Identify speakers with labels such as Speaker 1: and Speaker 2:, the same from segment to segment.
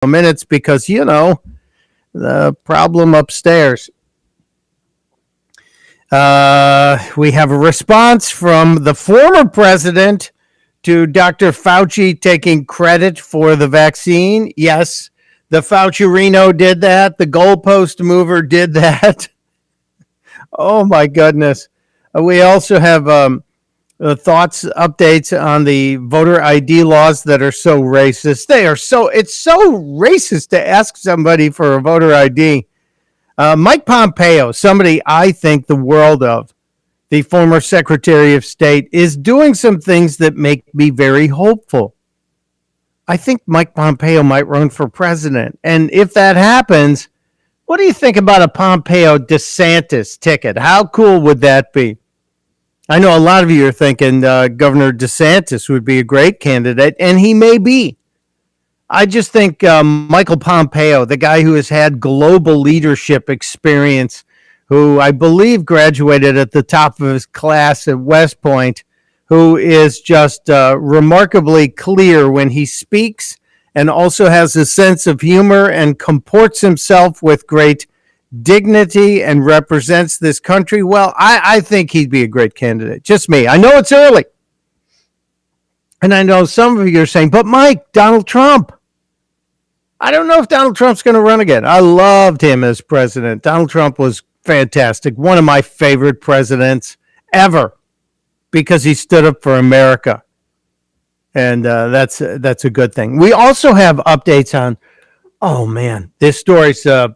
Speaker 1: minutes because, the problem upstairs. We have a response from the former president to Dr. Fauci taking credit for the vaccine. Yes, the Fauci-Reno did that. The goalpost mover did that. Oh, my goodness. We also have thoughts, updates on the voter ID laws that are so racist. It's so racist to ask somebody for a voter ID. Mike Pompeo, somebody I think the world of, the former Secretary of State, is doing some things that make me very hopeful. I think Mike Pompeo might run for president. And if that happens, what do you think about a Pompeo DeSantis ticket? How cool would that be? I know a lot of you are thinking Governor DeSantis would be a great candidate, and he may be. I just think Michael Pompeo, the guy who has had global leadership experience, who I believe graduated at the top of his class at West Point, who is just remarkably clear when he speaks and also has a sense of humor and comports himself with great dignity and represents this country well, I think he'd be a great candidate. Just me. I know it's early. And I know some of you are saying, but Mike, Donald Trump. I don't know if Donald Trump's going to run again. I loved him as president. Donald Trump was fantastic. One of my favorite presidents ever because he stood up for America. And that's a good thing. We also have updates on, oh man, this story's the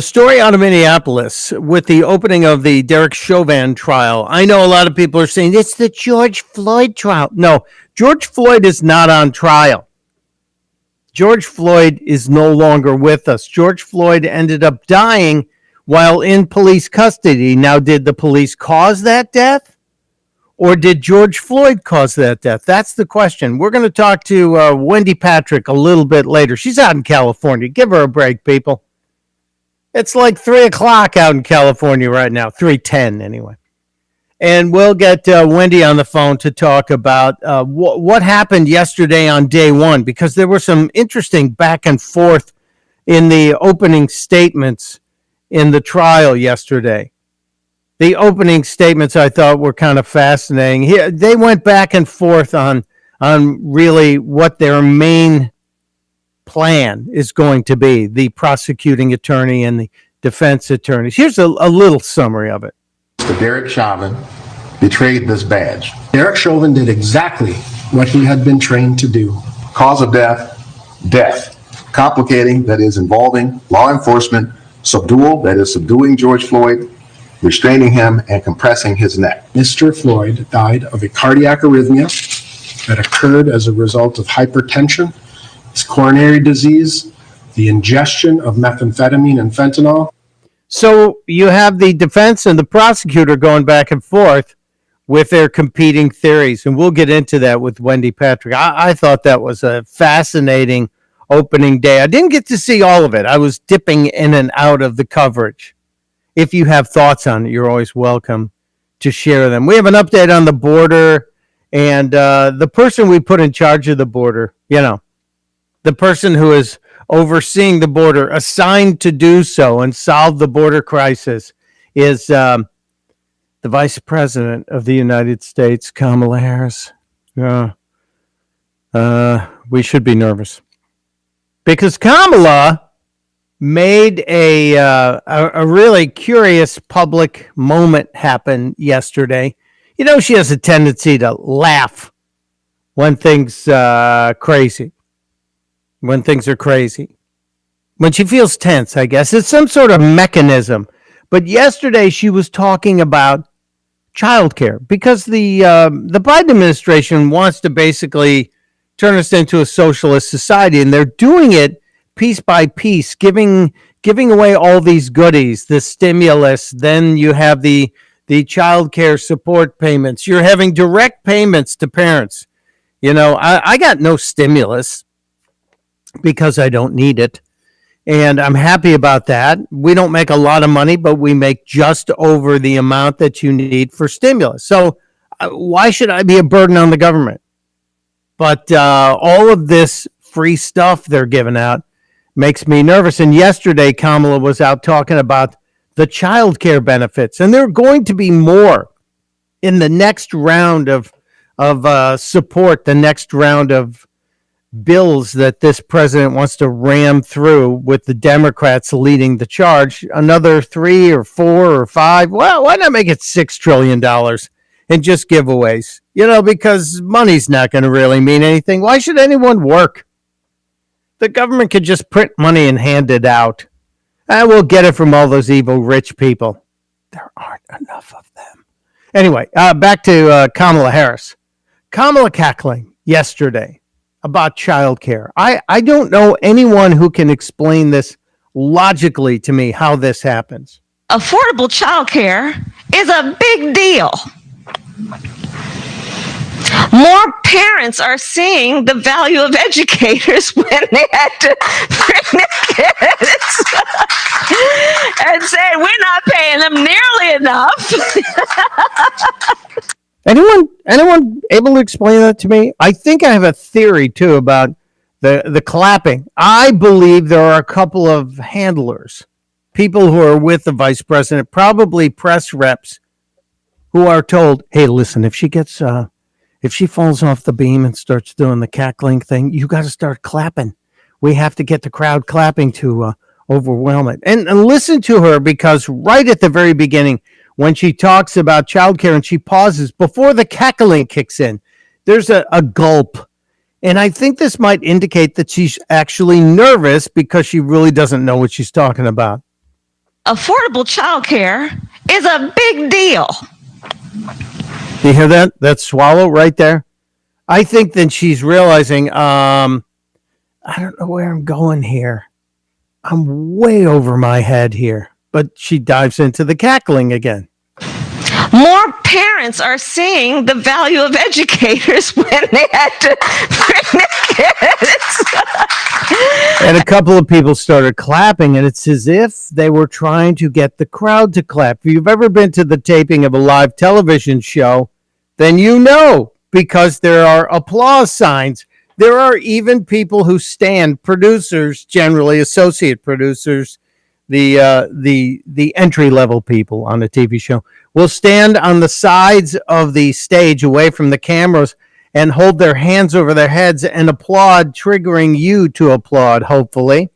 Speaker 1: story out of Minneapolis with the opening of the Derek Chauvin trial. I know a lot of people are saying it's the George Floyd trial. No, George Floyd is not on trial. George Floyd is no longer with us. George Floyd ended up dying while in police custody. Now, did the police cause that death? Or did George Floyd cause that death? That's the question. We're going to talk to Wendy Patrick a little bit later. She's out in California. Give her a break, people. It's like 3 o'clock out in California right now, 3:10 anyway. And we'll get Wendy on the phone to talk about what happened yesterday on day one, because there were some interesting back and forth in the opening statements in the trial yesterday. The opening statements I thought were kind of fascinating. They went back and forth on really what their main plan is going to be, the prosecuting attorney and the defense attorneys. Here's a little summary of it.
Speaker 2: Mr. Derek Chauvin betrayed this badge.
Speaker 3: Derek Chauvin did exactly what he had been trained to do.
Speaker 2: Cause of death, death. Complicating, that is involving law enforcement. Subdual, that is subduing George Floyd, restraining him and compressing his neck.
Speaker 3: Mr. Floyd died of a cardiac arrhythmia that occurred as a result of hypertension, his coronary disease, the ingestion of methamphetamine and fentanyl.
Speaker 1: So you have the defense and the prosecutor going back and forth with their competing theories, and we'll get into that with Wendy Patrick. I thought that was a fascinating opening day. I didn't get to see all of it. I was dipping in and out of the coverage. If you have thoughts on it, you're always welcome to share them. We have an update on the border, and the person we put in charge of the border, the person who is overseeing the border, assigned to do so and solve the border crisis, is the Vice President of the United States, Kamala Harris. We should be nervous because Kamala made a really curious public moment happen yesterday. She has a tendency to laugh when things crazy. When things are crazy. When she feels tense, I guess. It's some sort of mechanism. But yesterday she was talking about childcare because the Biden administration wants to basically turn us into a socialist society, and they're doing it piece by piece, giving away all these goodies, the stimulus. Then you have the child care support payments. You're having direct payments to parents. I got no stimulus because I don't need it. And I'm happy about that. We don't make a lot of money, but we make just over the amount that you need for stimulus. So why should I be a burden on the government? But all of this free stuff they're giving out makes me nervous. And yesterday, Kamala was out talking about the child care benefits, and there are going to be more in the next round of support, the next round of bills that this president wants to ram through with the Democrats leading the charge. Another 3 or 4 or 5. Well, why not make it $6 trillion and just giveaways? Because money's not going to really mean anything. Why should anyone work? The government could just print money and hand it out. And we'll get it from all those evil rich people. There aren't enough of them. Anyway, back to Kamala Harris. Kamala cackling yesterday about childcare. I don't know anyone who can explain this logically to me, how this happens.
Speaker 4: Affordable childcare is a big deal. More parents are seeing the value of educators when they had to bring their kids and say, we're not paying them nearly enough.
Speaker 1: Anyone able to explain that to me? I think I have a theory too about the clapping. I believe there are a couple of handlers, people who are with the vice president, probably press reps, who are told, hey, listen, if she falls off the beam and starts doing the cackling thing, you got to start clapping. We have to get the crowd clapping to overwhelm it. And listen to her, because right at the very beginning, when she talks about childcare and she pauses before the cackling kicks in, there's a gulp. And I think this might indicate that she's actually nervous because she really doesn't know what she's talking about.
Speaker 4: Affordable childcare is a big deal.
Speaker 1: Do you hear that? That swallow right there? I think that she's realizing, I don't know where I'm going here. I'm way over my head here. But she dives into the cackling again.
Speaker 4: More parents are seeing the value of educators when they had to bring their kids.
Speaker 1: And a couple of people started clapping, and it's as if they were trying to get the crowd to clap. If you've ever been to the taping of a live television show, then you know, because there are applause signs. There are even people who stand, producers, generally associate producers, the entry level people on a TV show, will stand on the sides of the stage away from the cameras and hold their hands over their heads and applaud, triggering you to applaud, hopefully.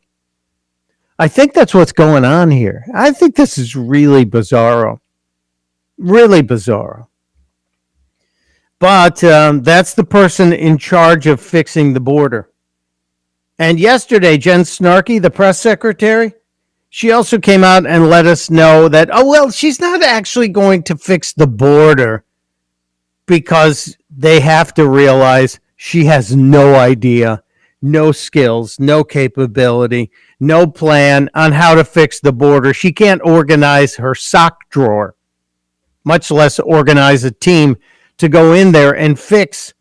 Speaker 1: I think that's what's going on here. I think this is really bizarro. Really bizarro. But that's the person in charge of fixing the border. And yesterday, Jen Snarky, the press secretary, she also came out and let us know that, she's not actually going to fix the border, because they have to realize she has no idea, no skills, no capability, no plan on how to fix the border. She can't organize her sock drawer, much less organize a team to go in there and fix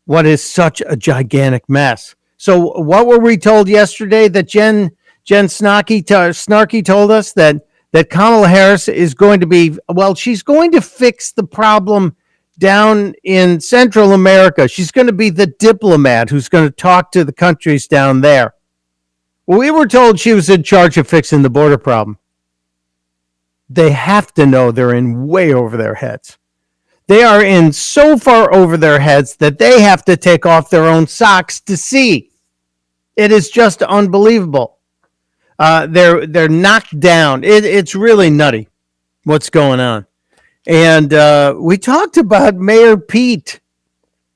Speaker 1: what is such a gigantic mess. So what were we told yesterday? That Jen Snarky told us that Kamala Harris is going to be, she's going to fix the problem down in Central America. She's going to be the diplomat who's going to talk to the countries down there. We were told she was in charge of fixing the border problem. They have to know they're in way over their heads. They are in so far over their heads that they have to take off their own socks to see. It is just unbelievable. They're knocked down. It's really nutty what's going on. And we talked about Mayor Pete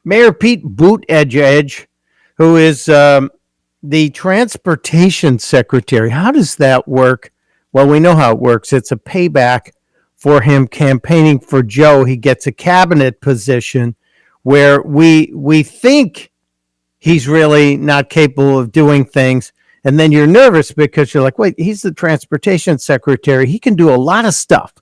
Speaker 1: Buttigieg, who is the transportation secretary. How does that work? Well, we know how it works. It's a payback for him campaigning for Joe. He gets a cabinet position where we think he's really not capable of doing things. And then you're nervous because you're like, wait, he's the transportation secretary. He can do a lot of stuff.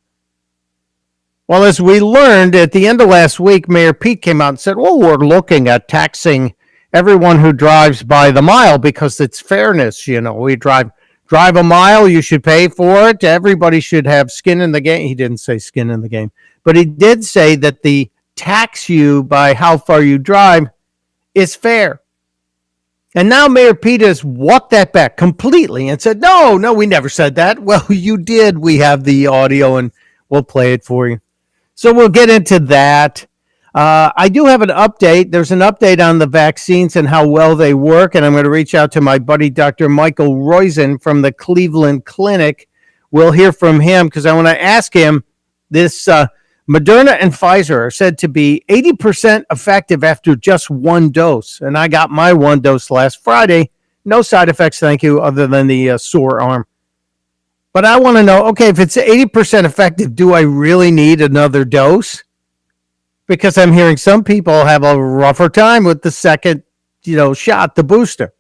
Speaker 1: Well, as we learned at the end of last week, Mayor Pete came out and said, we're looking at taxing everyone who drives by the mile because it's fairness. We drive a mile, you should pay for it. Everybody should have skin in the game. He didn't say skin in the game, but he did say that the tax you by how far you drive is fair. And now Mayor Pete has walked that back completely and said, no, we never said that. Well, you did. We have the audio and we'll play it for you. So we'll get into that. I do have an update. There's an update on the vaccines and how well they work. And I'm going to reach out to my buddy, Dr. Michael Roizen from the Cleveland Clinic. We'll hear from him because I want to ask him this. Moderna and Pfizer are said to be 80% effective after just one dose. And I got my one dose last Friday. No side effects, thank you, other than the sore arm. But I want to know, okay, if it's 80% effective, do I really need another dose? Because I'm hearing some people have a rougher time with the second, shot, the booster.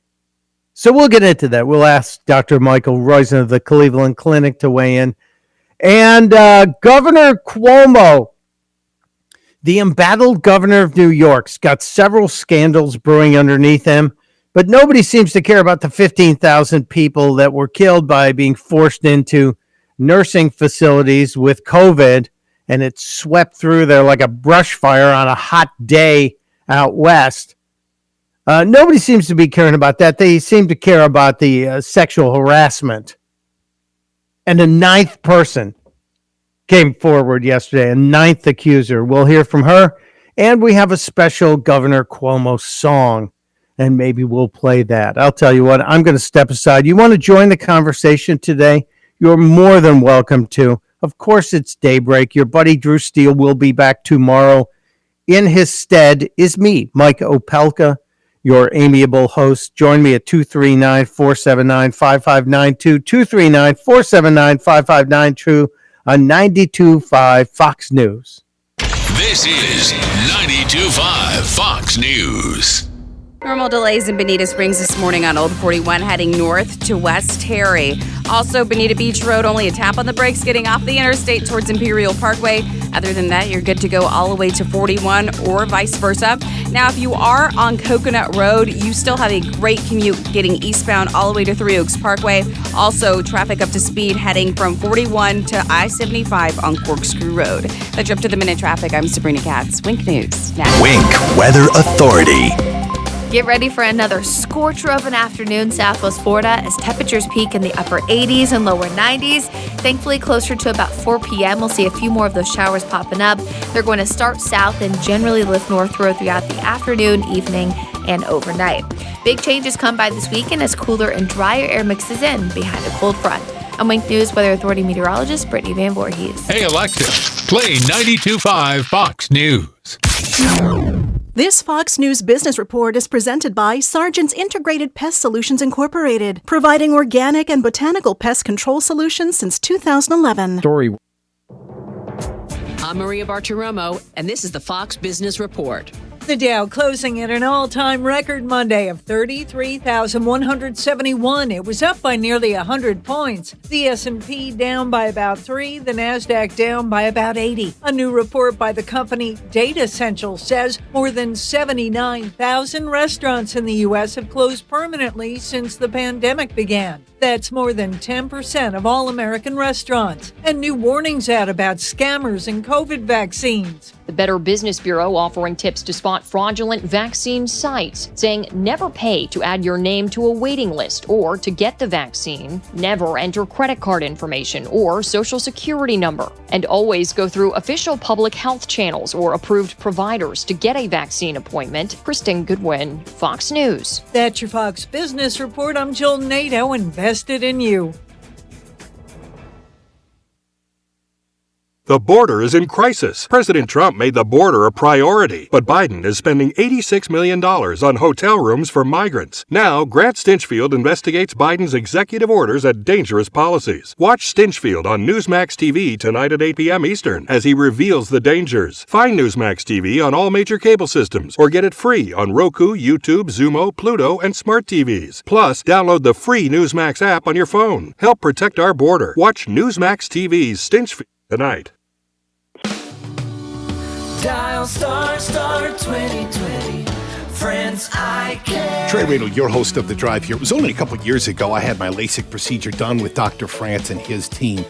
Speaker 1: So we'll get into that. We'll ask Dr. Michael Roizen of the Cleveland Clinic to weigh in. And Governor Cuomo, the embattled governor of New York's got several scandals brewing underneath him, but nobody seems to care about the 15,000 people that were killed by being forced into nursing facilities with COVID, and it swept through there like a brush fire on a hot day out west. Nobody seems to be caring about that. They seem to care about the sexual harassment. And a ninth person came forward yesterday, a ninth accuser. We'll hear from her. And we have a special Governor Cuomo song, and maybe we'll play that. I'll tell you what, I'm going to step aside. You want to join the conversation today? You're more than welcome to. Of course, it's Daybreak. Your buddy Drew Steele will be back tomorrow. In his stead is me, Mike Opelka, your amiable host. Join me at 239-479-5592, 239-479-5592 on 92.5 Fox News.
Speaker 5: This is 92.5 Fox News.
Speaker 6: Normal delays in Bonita Springs this morning on Old 41 heading north to West Terry. Also, Bonita Beach Road, only a tap on the brakes getting off the interstate towards Imperial Parkway. Other than that, you're good to go all the way to 41 or vice versa. Now, if you are on Coconut Road, you still have a great commute getting eastbound all the way to Three Oaks Parkway. Also, traffic up to speed heading from 41 to I-75 on Corkscrew Road. That's up to the minute traffic. I'm Sabrina Katz. Wink News. Now.
Speaker 5: Wink Weather Authority.
Speaker 7: Get ready for another scorcher of an afternoon southwest Florida as temperatures peak in the upper 80s and lower 90s. Thankfully, closer to about 4 p.m., we'll see a few more of those showers popping up. They're going to start south and generally lift north throughout the afternoon, evening, and overnight. Big changes come by this weekend as cooler and drier air mixes in behind a cold front. I'm Wink News Weather Authority meteorologist Brittany Van Voorhees.
Speaker 5: Hey, Alexa, play 92.5 Fox News.
Speaker 8: This Fox News Business Report is presented by Sargent's Integrated Pest Solutions Incorporated, providing organic and botanical pest control solutions since 2011.
Speaker 9: I'm Maria Bartiromo, and this is the Fox Business Report.
Speaker 10: The Dow closing at an all-time record Monday of 33,171. It was up by nearly 100 points. The S&P down by about 3, the Nasdaq down by about 80. A new report by the company Data Essential says more than 79,000 restaurants in the U.S. have closed permanently since the pandemic began. That's more than 10% of all American restaurants. And new warnings out about scammers and COVID vaccines.
Speaker 11: The Better Business Bureau offering tips to spot fraudulent vaccine sites, saying never pay to add your name to a waiting list or to get the vaccine, never enter credit card information or social security number, and always go through official public health channels or approved providers to get a vaccine appointment. Kristen Goodwin, Fox News.
Speaker 10: That's your Fox Business Report. I'm Jill Nato, invested in you.
Speaker 12: The border is in crisis. President Trump made the border a priority, but Biden is spending $86 million on hotel rooms for migrants. Now, Grant Stinchfield investigates Biden's executive orders and dangerous policies. Watch Stinchfield on Newsmax TV tonight at 8 p.m. Eastern as he reveals the dangers. Find Newsmax TV on all major cable systems or get it free on Roku, YouTube, Xumo, Pluto, and smart TVs. Plus, download the free Newsmax app on your phone. Help protect our border. Watch Newsmax TV's Stinchfield tonight.
Speaker 13: Dial *2020 Friends, I care.
Speaker 14: Trey Radel, your host of The Drive here. It was only a couple years ago I had my LASIK procedure done with Dr. France and his team.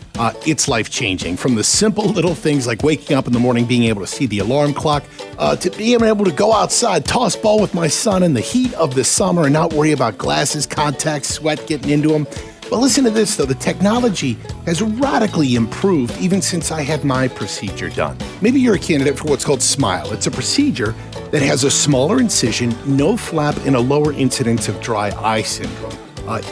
Speaker 14: It's life-changing. From the simple little things like waking up in the morning, being able to see the alarm clock, to being able to go outside, toss ball with my son in the heat of the summer and not worry about glasses, contacts, sweat getting into them. But listen to this, though. The technology has radically improved even since I had my procedure done. Maybe you're a candidate for what's called SMILE. It's a procedure that has a smaller incision, no flap, and a lower incidence of dry eye syndrome.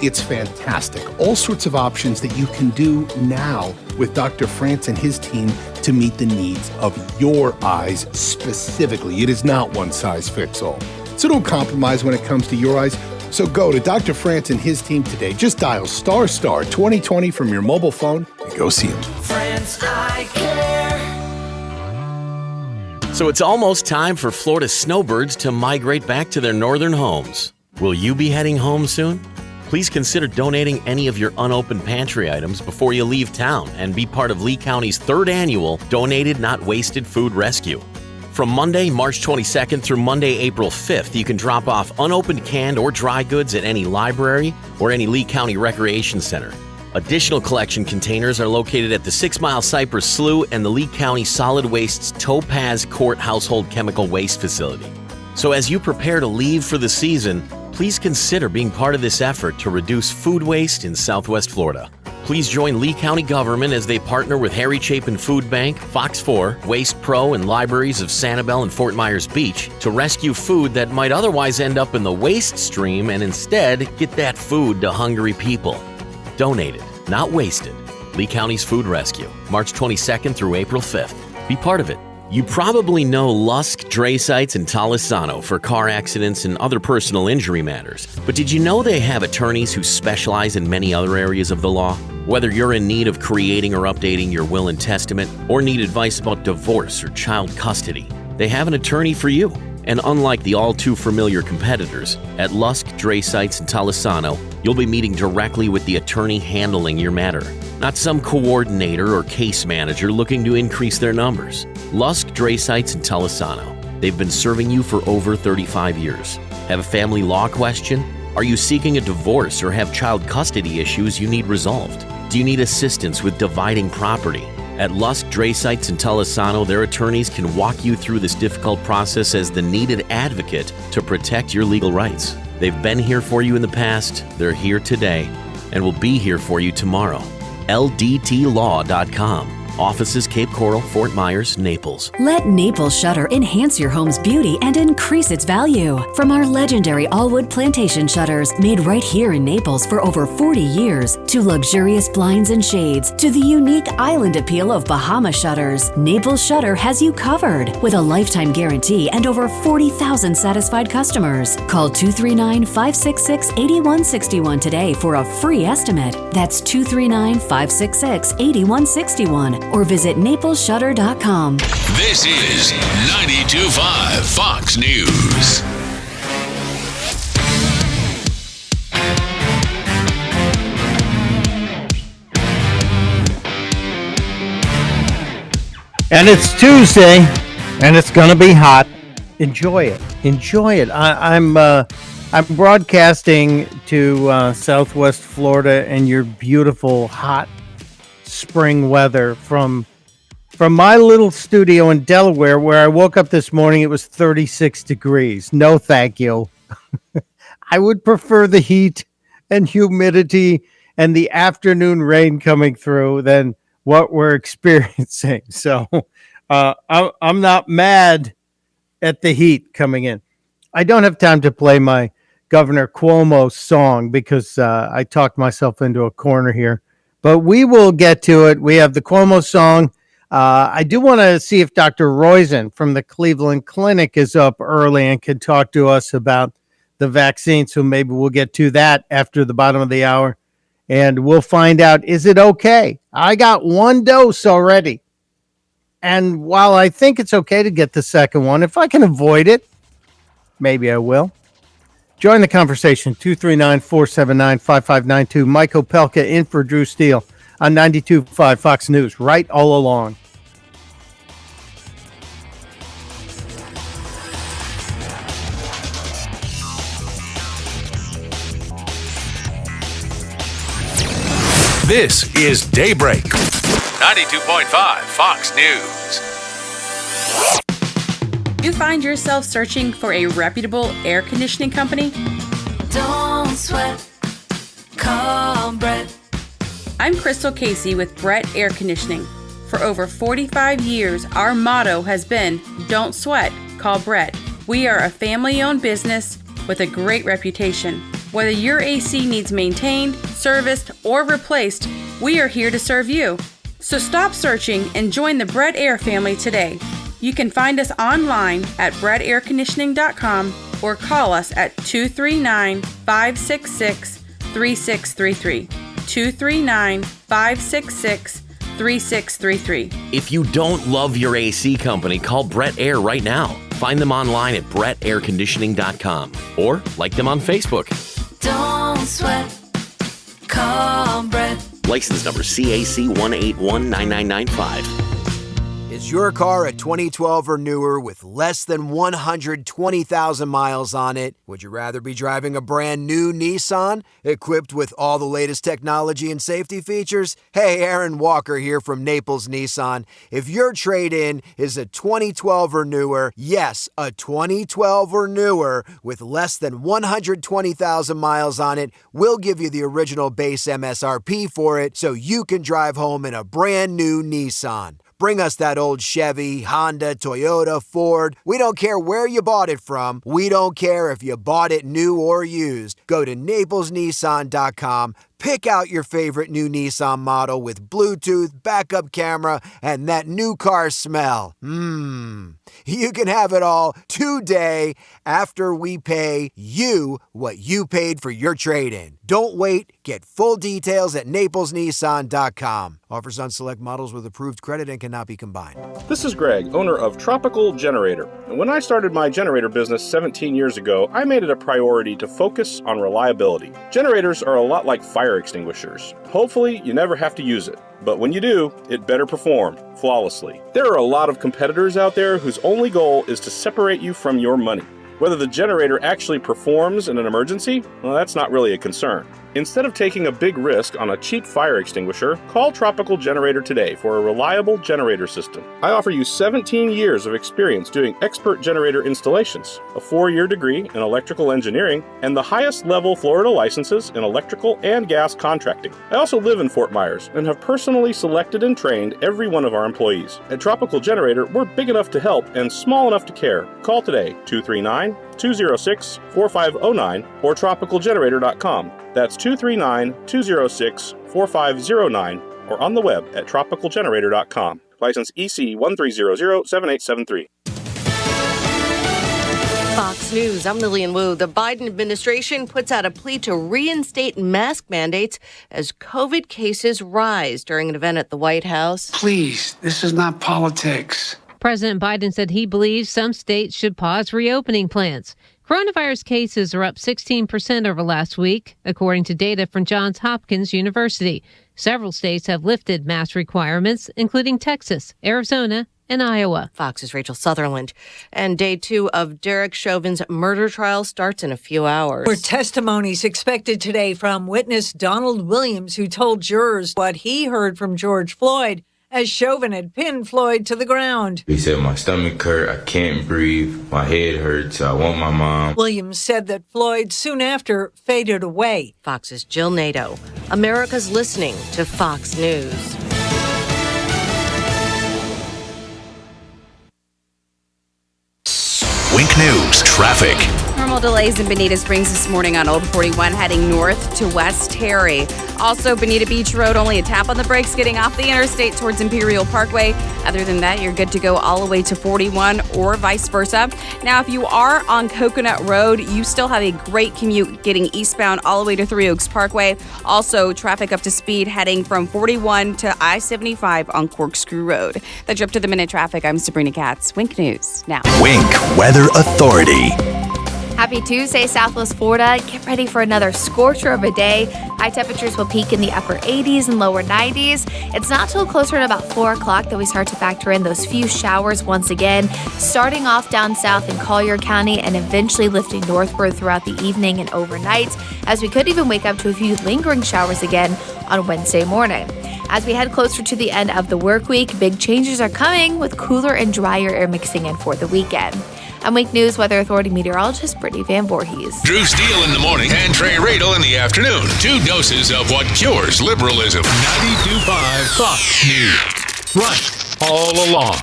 Speaker 14: It's fantastic. All sorts of options that you can do now with Dr. France and his team to meet the needs of your eyes specifically. It is not one size fits all. So don't compromise when it comes to your eyes. So go to Dr. France and his team today. Just dial ** 2020 from your mobile phone and go see him.
Speaker 13: Friends, I care.
Speaker 15: So it's almost time for Florida snowbirds to migrate back to their northern homes. Will you be heading home soon? Please consider donating any of your unopened pantry items before you leave town and be part of Lee County's 3rd annual Donated Not Wasted Food Rescue. From Monday, March 22nd through Monday, April 5th, you can drop off unopened canned or dry goods at any library or any Lee County Recreation Center. Additional collection containers are located at the 6 Mile Cypress Slough and the Lee County Solid Waste's Topaz Court Household Chemical Waste Facility. So as you prepare to leave for the season, please consider being part of this effort to reduce food waste in Southwest Florida. Please join Lee County government as they partner with Harry Chapin Food Bank, Fox 4, Waste Pro, and libraries of Sanibel and Fort Myers Beach to rescue food that might otherwise end up in the waste stream and instead get that food to hungry people. Donated, not wasted. Lee County's Food Rescue, March 22nd through April 5th. Be part of it. You probably know Lusk Dray Sites in Talisano for car accidents and other personal injury matters. But did you know they have attorneys who specialize in many other areas of the law? Whether you're in need of creating or updating your will and testament, or need advice about divorce or child custody, they have an attorney for you. And unlike the all-too-familiar competitors, at Lusk Dray Sites in Talisano, you'll be meeting directly with the attorney handling your matter, not some coordinator or case manager looking to increase their numbers. Lusk Dray Sites in Talisano. They've been serving you for over 35 years. Have a family law question? Are you seeking a divorce or have child custody issues you need resolved? Do you need assistance with dividing property? At Lusk Dray Sites in Talisano, their attorneys can walk you through this difficult process as the needed advocate to protect your legal rights. They've been here for you in the past, they're here today, and will be here for you tomorrow. LDTlaw.com. Offices Cape Coral, Fort Myers, Naples.
Speaker 16: Let Naples Shutter enhance your home's beauty and increase its value. From our legendary all-wood plantation shutters made right here in Naples for over 40 years, to luxurious blinds and shades, to the unique island appeal of Bahama shutters, Naples Shutter has you covered with a lifetime guarantee and over 40,000 satisfied customers. Call 239-566-8161 today for a free estimate. That's 239-566-8161. Or visit naplesshutter.com.
Speaker 5: This is 92.5 Fox News.
Speaker 1: And it's Tuesday, and it's going to be hot. Enjoy it. Enjoy it. I'm broadcasting to Southwest Florida and your beautiful, hot spring weather from my little studio in Delaware, where I woke up this morning. It was 36 degrees. No, thank you. I would prefer the heat and humidity and the afternoon rain coming through than what we're experiencing. So I'm not mad at the heat coming in. I don't have time to play my Governor Cuomo song because I talked myself into a corner here. But we will get to it. We have the Cuomo song. I do want to see if Dr. Roizen from the Cleveland Clinic is up early and can talk to us about the vaccine. So maybe we'll get to that after the bottom of the hour. And we'll find out, is it okay? I got one dose already. And while I think it's okay to get the second one, if I can avoid it, maybe I will. Join the conversation, 239-479-5592. Mike Opelka in for Drew Steele on 92.5 Fox News, right all along.
Speaker 5: This is Daybreak. 92.5 Fox News.
Speaker 6: You find yourself searching for a reputable air conditioning company?
Speaker 13: Don't sweat. Call Brett.
Speaker 6: I'm Crystal Casey with Brett Air Conditioning. For over 45 years, our motto has been, don't sweat, call Brett. We are a family-owned business with a great reputation. Whether your AC needs maintained, serviced, or replaced, we are here to serve you. So stop searching and join the Brett Air family today. You can find us online at brettairconditioning.com or call us at 239-566-3633. 239-566-3633.
Speaker 15: If you don't love your AC company, call Brett Air right now. Find them online at brettairconditioning.com or like them on Facebook.
Speaker 13: Don't sweat. Call Brett.
Speaker 15: License number CAC 1819995.
Speaker 17: Is your car a 2012 or newer with less than 120,000 miles on it? Would you rather be driving a brand new Nissan equipped with all the latest technology and safety features? Hey, Aaron Walker here from Naples Nissan. If your trade-in is a 2012 or newer, yes, a 2012 or newer with less than 120,000 miles on it, we'll give you the original base MSRP for it so you can drive home in a brand new Nissan. Bring us that old Chevy, Honda, Toyota, Ford. We don't care where you bought it from. We don't care if you bought it new or used. Go to NaplesNissan.com. Pick out your favorite new Nissan model with Bluetooth, backup camera, and that new car smell. You can have it all today after we pay you what you paid for your trade-in. Don't wait. Get full details at NaplesNissan.com. Offers on select models with approved credit and cannot be combined.
Speaker 18: This is Greg, owner of Tropical Generator. And when I started my generator business 17 years ago, I made it a priority to focus on reliability. Generators are a lot like fire extinguishers. Hopefully, you never have to use it. But when you do, it better perform flawlessly. There are a lot of competitors out there whose only goal is to separate you from your money. Whether the generator actually performs in an emergency, well, that's not really a concern. Instead of taking a big risk on a cheap fire extinguisher, call Tropical Generator today for a reliable generator system. I offer you 17 years of experience doing expert generator installations, a 4-year degree in electrical engineering, and the highest level Florida licenses in electrical and gas contracting. I also live in Fort Myers and have personally selected and trained every one of our employees. At Tropical Generator, we're big enough to help and small enough to care. Call today, 239-206-4509 or tropicalgenerator.com. That's 239-206-4509 or on the web at tropicalgenerator.com. License EC 13007873.
Speaker 19: Fox News, I'm Lillian Wu. The Biden administration puts out a plea to reinstate mask mandates as COVID cases rise during an event at the White House.
Speaker 20: Please, this is not politics.
Speaker 21: President Biden said he believes some states should pause reopening plans. Coronavirus cases are up 16% over last week, according to data from Johns Hopkins University. Several states have lifted mask requirements, including Texas, Arizona, and Iowa.
Speaker 19: Fox's Rachel Sutherland. And day 2 of Derek Chauvin's murder trial starts in a few hours.
Speaker 10: More testimonies expected today from witness Donald Williams, who told jurors what he heard from George Floyd as Chauvin had pinned Floyd to the ground.
Speaker 22: He said, my stomach hurt, I can't breathe, my head hurts, I want my mom.
Speaker 10: Williams said that Floyd soon after faded away.
Speaker 19: Fox's Jill Nato. America's listening to Fox News.
Speaker 5: Wink News traffic.
Speaker 6: Normal delays in Bonita Springs this morning on Old 41 heading north to West Terry. Also, Bonita Beach Road, only a tap on the brakes getting off the interstate towards Imperial Parkway. Other than that, you're good to go all the way to 41 or vice versa. Now, if you are on Coconut Road, you still have a great commute getting eastbound all the way to Three Oaks Parkway. Also, traffic up to speed heading from 41 to I-75 on Corkscrew Road. That's your up to the minute traffic. I'm Sabrina Katz. Wink News now.
Speaker 5: Wink Weather Authority.
Speaker 7: Happy Tuesday, Southwest Florida. Get ready for another scorcher of a day. High temperatures will peak in the upper 80s and lower 90s. It's not till closer to about 4 o'clock that we start to factor in those few showers once again, starting off down south in Collier County and eventually lifting northward throughout the evening and overnight, as we could even wake up to a few lingering showers again on Wednesday morning. As we head closer to the end of the work week, big changes are coming with cooler and drier air mixing in for the weekend. I'm Wake News Weather Authority meteorologist Brittany Van Voorhees.
Speaker 5: Drew Steele in the morning and Trey Radel in the afternoon. 2 doses of what cures liberalism. 92.5 Fox News. Right all along.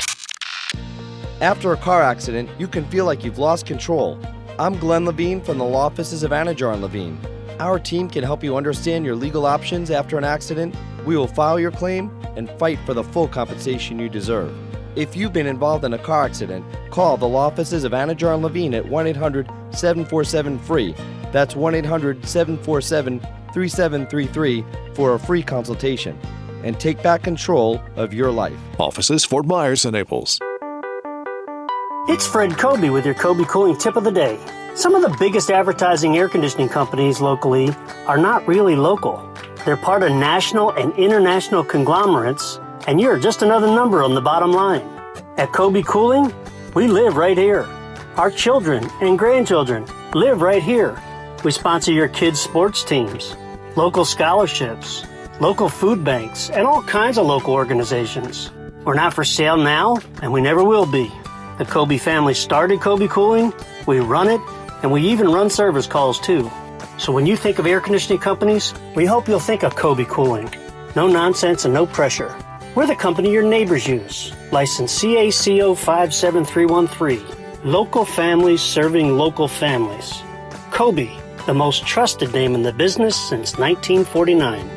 Speaker 2: After a car accident, you can feel like you've lost control. I'm Glenn Levine from the law offices of Anajar and Levine. Our team can help you understand your legal options after an accident. We will file your claim and fight for the full compensation you deserve. If you've been involved in a car accident, call the law offices of Anajar and Levine at 1-800-747-FREE. That's 1-800-747-3733 for a free consultation. And take back control of your life.
Speaker 3: Offices Fort Myers and Naples.
Speaker 23: It's Fred Kobe with your Kobe Cooling Tip of the Day. Some of the biggest advertising air conditioning companies locally are not really local. They're part of national and international conglomerates, and you're just another number on the bottom line. At Kobe Cooling, we live right here. Our children and grandchildren live right here. We sponsor your kids' sports teams, local scholarships, local food banks, and all kinds of local organizations. We're not for sale now, and we never will be. The Kobe family started Kobe Cooling, we run it, and we even run service calls too. So when you think of air conditioning companies, we hope you'll think of Kobe Cooling. No nonsense and no pressure. We're the company your neighbors use. License CACO 57313. Local families serving local families. Kobe, the most trusted name in the business since 1949.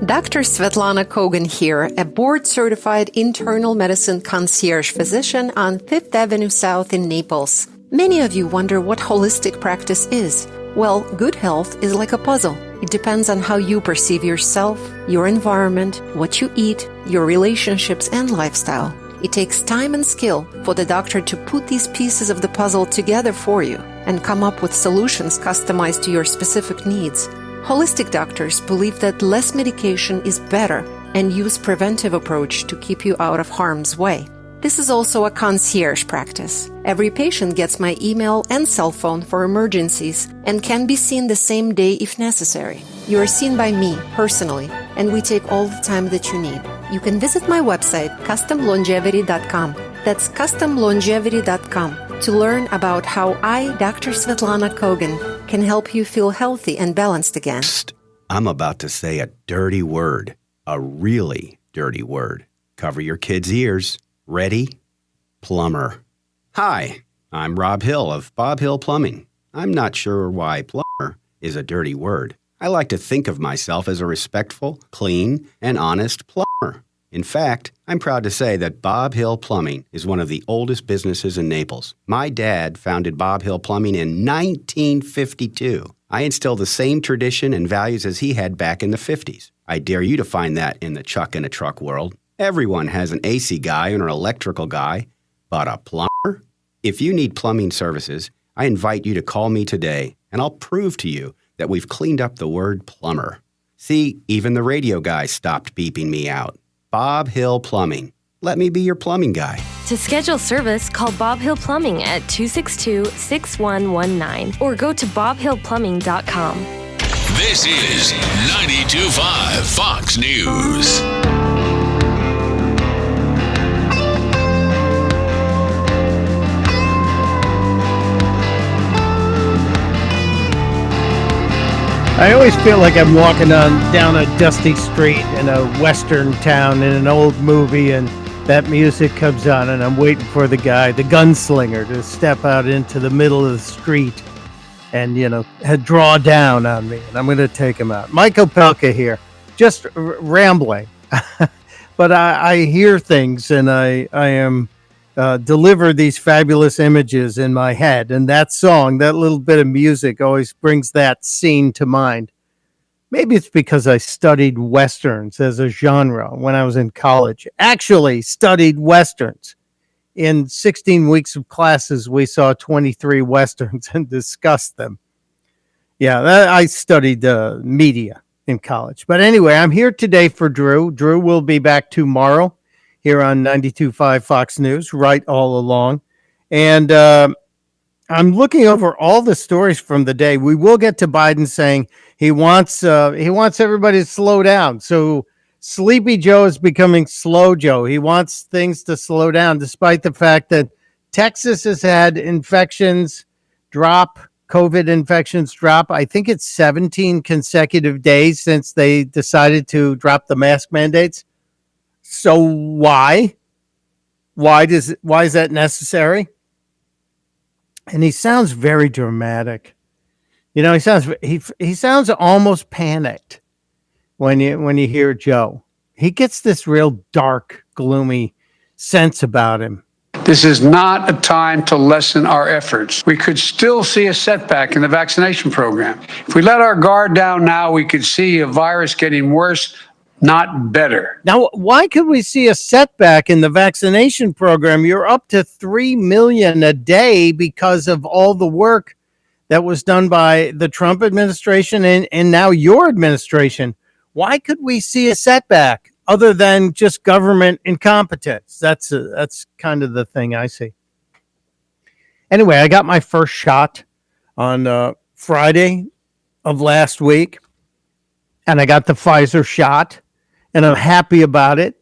Speaker 24: Dr. Svetlana Kogan here, a board-certified internal medicine concierge physician on 5th Avenue South in Naples. Many of you wonder what holistic practice is. Well, good health is like a puzzle. It depends on how you perceive yourself, your environment, what you eat, your relationships, and lifestyle. It takes time and skill for the doctor to put these pieces of the puzzle together for you and come up with solutions customized to your specific needs. Holistic doctors believe that less medication is better and use preventive approach to keep you out of harm's way. This is also a concierge practice. Every patient gets my email and cell phone for emergencies and can be seen the same day if necessary. You are seen by me personally, and we take all the time that you need. You can visit my website, customlongevity.com. That's customlongevity.com to learn about how I, Dr. Svetlana Kogan, can help you feel healthy and balanced again.
Speaker 25: Psst. I'm about to say a dirty word. A really dirty word. Cover your kids' ears. Ready? Plumber. Hi, I'm Rob Hill of Bob Hill Plumbing. I'm not sure why plumber is a dirty word. I like to think of myself as a respectful, clean, and honest plumber. In fact, I'm proud to say that Bob Hill Plumbing is one of the oldest businesses in Naples. My dad founded Bob Hill Plumbing in 1952. I instilled the same tradition and values as he had back in the 50s. I dare you to find that in the chuck in a truck world. Everyone has an AC guy and an electrical guy, but a plumber? If you need plumbing services, I invite you to call me today, and I'll prove to you that we've cleaned up the word plumber. See, even the radio guy stopped beeping me out. Bob Hill Plumbing. Let me be your plumbing guy.
Speaker 26: To schedule service, call Bob Hill Plumbing at 262-6119 or go to bobhillplumbing.com.
Speaker 5: This is 92.5 Fox News.
Speaker 1: I always feel like I'm walking down a dusty street in a western town in an old movie, and that music comes on, and I'm waiting for the guy, the gunslinger, to step out into the middle of the street and, draw down on me, and I'm going to take him out. Mike Opelka here, just rambling. But I hear things, and I am deliver these fabulous images in my head. And that song, that little bit of music always brings that scene to mind. Maybe it's because I studied Westerns as a genre when I was in college. Actually studied Westerns. in 16 weeks of classes, we saw 23 Westerns and discussed them. Yeah, I studied media in college. But anyway, I'm here today for Drew. Drew will be back tomorrow here on 92.5 Fox News, right all along. And I'm looking over all the stories from the day. We will get to Biden saying he wants everybody to slow down. So Sleepy Joe is becoming Slow Joe. He wants things to slow down, despite the fact that Texas has had infections drop, COVID infections drop. I think it's 17 consecutive days since they decided to drop the mask mandates. So why? Why is that necessary? And he sounds very dramatic. You know, he sounds almost panicked when you hear Joe. He gets this real dark, gloomy sense about him.
Speaker 20: This is not a time to lessen our efforts. We could still see a setback in the vaccination program. If we let our guard down now, we could see a virus getting worse, not better.
Speaker 1: Now, why could we see a setback in the vaccination program? You're up to 3 million a day because of all the work that was done by the Trump administration and now your administration. Why could we see a setback other than just government incompetence? That's kind of the thing I see. Anyway, I got my first shot on Friday of last week, and I got the Pfizer shot, and I'm happy about it.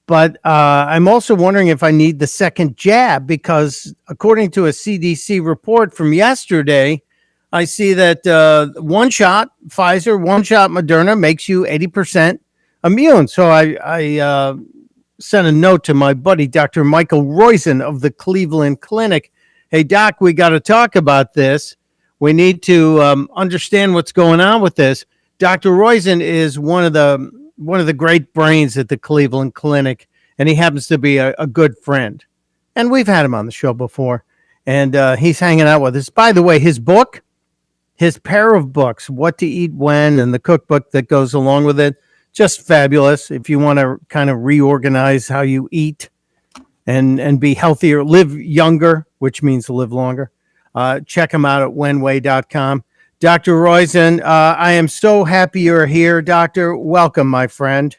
Speaker 1: But I'm also wondering if I need the second jab, because according to a CDC report from yesterday, I see that one shot Pfizer, one shot Moderna makes you 80% immune. So I sent a note to my buddy, Dr. Michael Roizen of the Cleveland Clinic. Hey, Doc, we got to talk about this. We need to understand what's going on with this. Dr. Roizen is one of the great brains at the Cleveland Clinic, and he happens to be a good friend. And we've had him on the show before, and he's hanging out with us. By the way, his pair of books, What to Eat When, and the cookbook that goes along with it, just fabulous. If you want to kind of reorganize how you eat and be healthier, live younger, which means live longer, check him out at whenway.com. Dr. Roizen, I am so happy you're here. Doctor, welcome, my friend.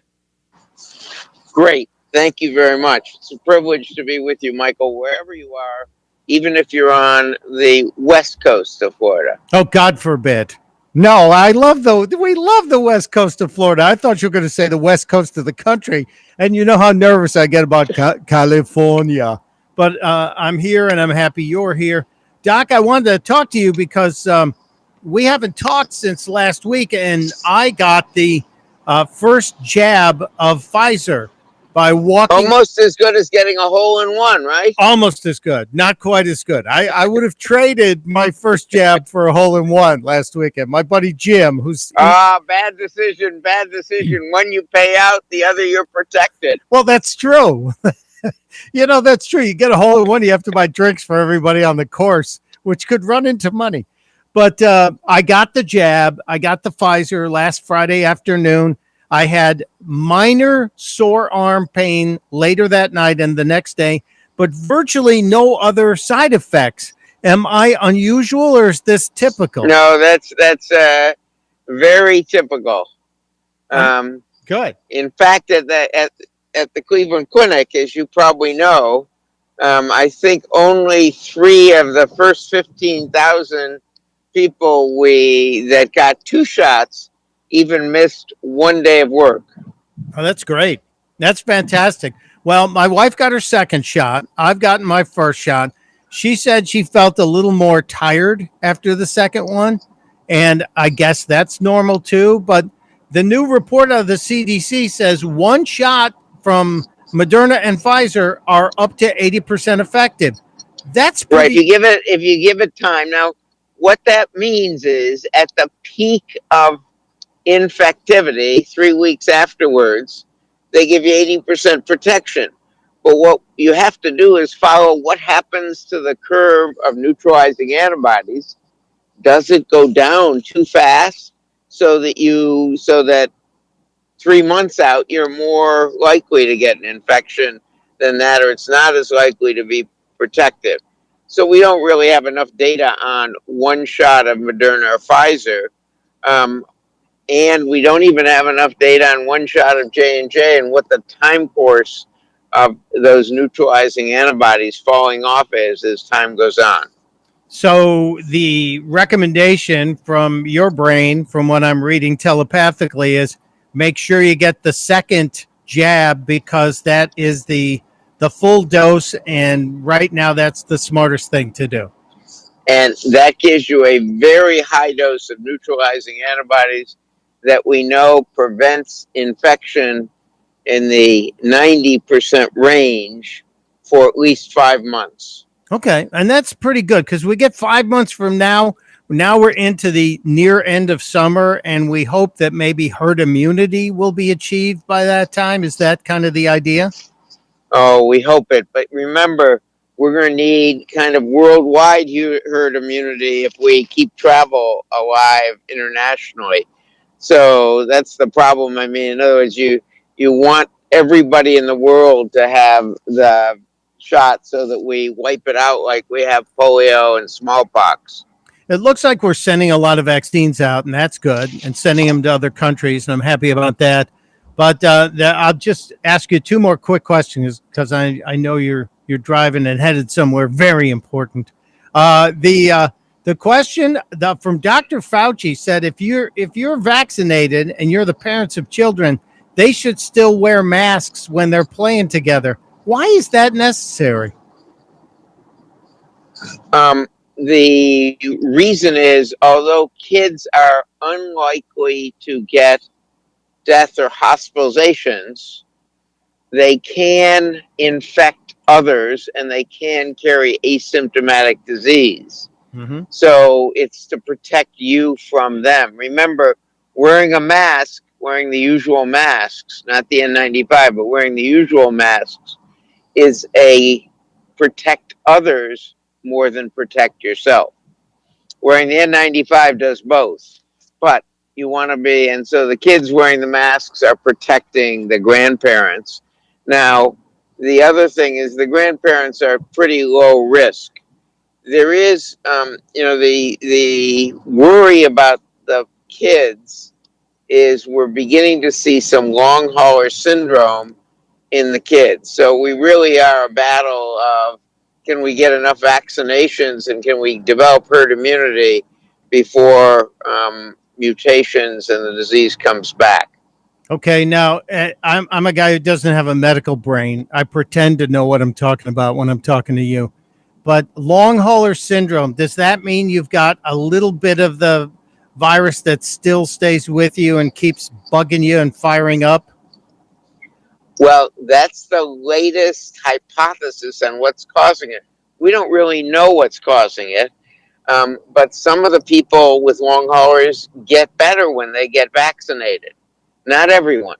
Speaker 4: Great. Thank you very much. It's a privilege to be with you, Michael, wherever you are, even if you're on the west coast of Florida.
Speaker 1: Oh, God forbid. No, we love the west coast of Florida. I thought you were going to say the west coast of the country. And you know how nervous I get about California. But I'm here, and I'm happy you're here. Doc, I wanted to talk to you because we haven't talked since last week, and I got the first jab of Pfizer by walking.
Speaker 4: Almost as good as getting a hole in one, right?
Speaker 1: Almost as good. Not quite as good. I would have traded my first jab for a hole in one last weekend. My buddy Jim,
Speaker 4: bad decision. One you pay out, the other you're protected.
Speaker 1: Well, that's true. That's true. You get a hole in one, you have to buy drinks for everybody on the course, which could run into money. But I got the jab. I got the Pfizer last Friday afternoon. I had minor sore arm pain later that night and the next day, but virtually no other side effects. Am I unusual, or is this typical?
Speaker 4: No, that's very typical.
Speaker 1: Good.
Speaker 4: In fact, at the Cleveland Clinic, as you probably know, I think only 3 of the first 15,000 people that got 2 shots even missed 1 day of work.
Speaker 1: Oh, that's great. That's fantastic. Well, my wife got her second shot. I've gotten my first shot. She said she felt a little more tired after the second one, and I guess that's normal too. But the new report of the CDC says one shot from Moderna and Pfizer are up to 80% effective. That's pretty...
Speaker 4: Right. If you give it time. Now, what that means is at the peak of infectivity, 3 weeks afterwards, they give you 80% protection. But what you have to do is follow what happens to the curve of neutralizing antibodies. Does it go down too fast so that 3 months out you're more likely to get an infection than that, or it's not as likely to be protective. So we don't really have enough data on one shot of Moderna or Pfizer, and we don't even have enough data on one shot of J&J and what the time course of those neutralizing antibodies falling off is as time goes on.
Speaker 1: So the recommendation from your brain, from what I'm reading telepathically, is make sure you get the second jab, because that is the full dose, and right now that's the smartest thing to do.
Speaker 4: And that gives you a very high dose of neutralizing antibodies that we know prevents infection in the 90% range for at least 5 months.
Speaker 1: Okay, and that's pretty good, because we get 5 months from now. Now we're into the near end of summer, and we hope that maybe herd immunity will be achieved by that time. Is that kind of the idea?
Speaker 4: Oh, we hope it. But remember, we're going to need kind of worldwide herd immunity if we keep travel alive internationally. So that's the problem. I mean, in other words, you want everybody in the world to have the shot so that we wipe it out like we have polio and smallpox.
Speaker 1: It looks like we're sending a lot of vaccines out, and that's good, and sending them to other countries, and I'm happy about that. But I'll just ask you two more quick questions, because I know you're driving and headed somewhere very important. The question from Dr. Fauci said if you're vaccinated and you're the parents of children, they should still wear masks when they're playing together. Why is that necessary?
Speaker 4: The reason is, although kids are unlikely to get death or hospitalizations, they can infect others and they can carry asymptomatic disease.
Speaker 1: Mm-hmm.
Speaker 4: So it's to protect you from them. Remember, wearing a mask, wearing the usual masks, not the N95, but wearing the usual masks, is a protect others more than protect yourself. Wearing the N95 does both, but you want to be, and so the kids wearing the masks are protecting the grandparents. Now, the other thing is the grandparents are pretty low risk. There is, the worry about the kids is we're beginning to see some long hauler syndrome in the kids. So we really are a battle of, can we get enough vaccinations and can we develop herd immunity before mutations and the disease comes back?
Speaker 1: Okay, now I'm a guy who doesn't have a medical brain. I pretend to know what I'm talking about when I'm talking to you. But long hauler syndrome, does that mean you've got a little bit of the virus that still stays with you and keeps bugging you and firing up?
Speaker 4: Well, that's the latest hypothesis on what's causing it. We don't really know what's causing it, but some of the people with long haulers get better when they get vaccinated. Not everyone,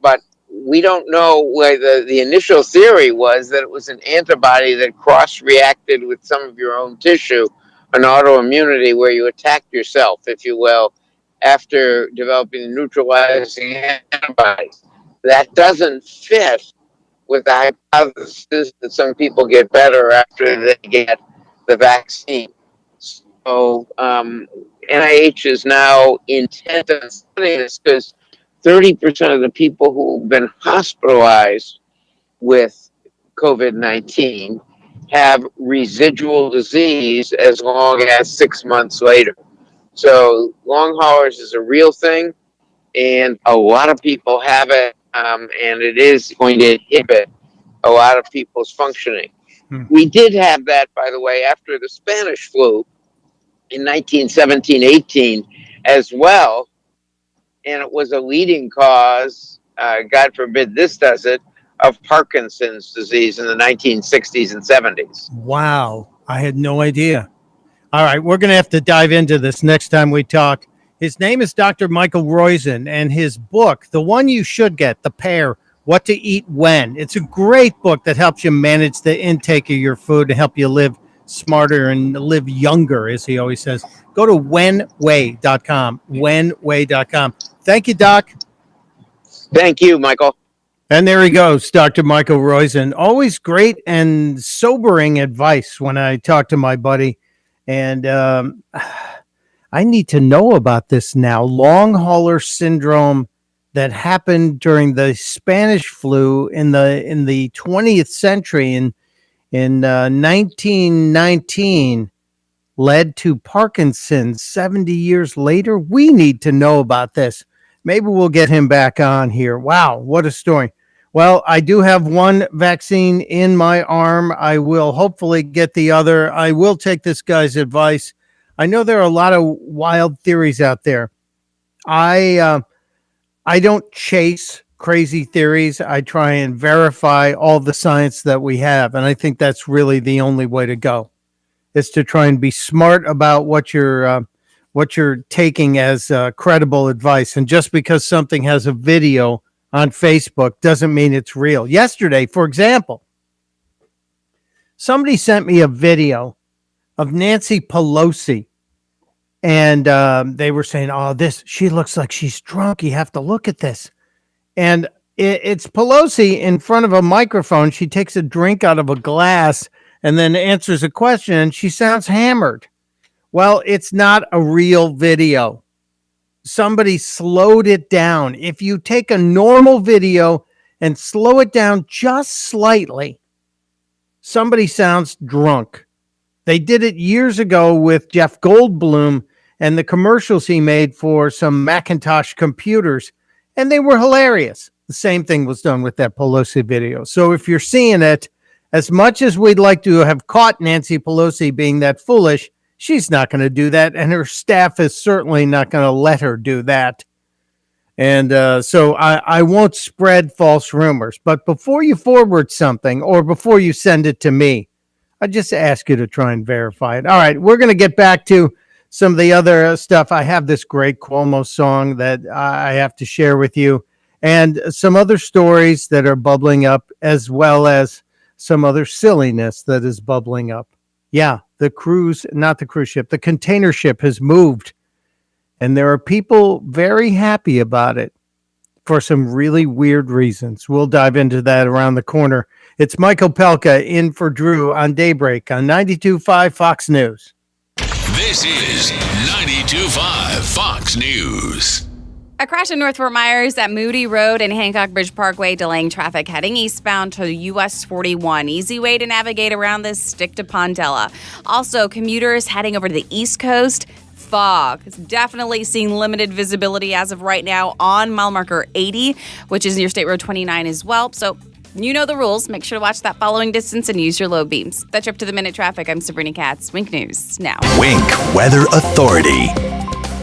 Speaker 4: but we don't know whether the initial theory was that it was an antibody that cross-reacted with some of your own tissue, an autoimmunity where you attacked yourself, if you will, after developing neutralizing antibodies. That doesn't fit with the hypothesis that some people get better after they get the vaccine. So NIH is now intent on studying this because 30% of the people who've been hospitalized with COVID-19 have residual disease as long as 6 months later. So long haulers is a real thing, and a lot of people have it, and it is going to inhibit a lot of people's functioning. We did have that, by the way, after the Spanish flu in 1917-18 as well, and it was a leading cause, God forbid this does it, of Parkinson's disease in the 1960s and 70s.
Speaker 1: Wow, I had no idea. All right, we're going to have to dive into this next time we talk. His name is Dr. Michael Roizen, and his book, the one you should get, The Pair, What to Eat When. It's a great book that helps you manage the intake of your food to help you live smarter and live younger, as he always says. Go to wenway.com, wenway.com. Thank you, Doc.
Speaker 4: Thank you, Michael.
Speaker 1: And there he goes, Dr. Michael Roizen. Always great and sobering advice when I talk to my buddy. And I need to know about this now. Long hauler syndrome that happened during the Spanish flu in the 20th century in 1919 led to Parkinson's 70 years later. We need to know about this. Maybe we'll get him back on here. Wow, what a story. Well, I do have one vaccine in my arm. I will hopefully get the other. I will take this guy's advice. I know there are a lot of wild theories out there. I don't chase crazy theories. I try and verify all the science that we have, and I think that's really the only way to go, is to try and be smart about what you're taking as credible advice. And just because something has a video on Facebook doesn't mean it's real. Yesterday, for example, somebody sent me a video of Nancy Pelosi, and they were saying, "Oh, she looks like she's drunk. You have to look at this." And it's Pelosi in front of a microphone. She takes a drink out of a glass and then answers a question, and she sounds hammered. Well, it's not a real video. Somebody slowed it down. If you take a normal video and slow it down just slightly, somebody sounds drunk. They did it years ago with Jeff Goldblum and the commercials he made for some Macintosh computers, and they were hilarious. The same thing was done with that Pelosi video. So if you're seeing it, as much as we'd like to have caught Nancy Pelosi being that foolish, she's not going to do that, and her staff is certainly not going to let her do that. And so I won't spread false rumors. But before you forward something or before you send it to me, I just ask you to try and verify it. All right, we're going to get back to some of the other stuff. I have this great Cuomo song that I have to share with you, and some other stories that are bubbling up, as well as some other silliness that is bubbling up. Yeah, the container ship has moved, and there are people very happy about it for some really weird reasons. We'll dive into that around the corner. It's Mike Opelka in for Drew on Daybreak on 92.5 Fox News.
Speaker 5: This is 92.5 Fox News.
Speaker 6: A crash in North Fort Myers at Moody Road and Hancock Bridge Parkway delaying traffic heading eastbound to US 41. Easy way to navigate around this, stick to Pondella. Also, commuters heading over to the East Coast, fog. It's definitely seeing limited visibility as of right now on mile marker 80, which is near State Road 29 as well. So you know the rules. Make sure to watch that following distance and use your low beams. That's up to the minute traffic. I'm Sabrina Katz. Wink News now.
Speaker 8: Wink Weather Authority.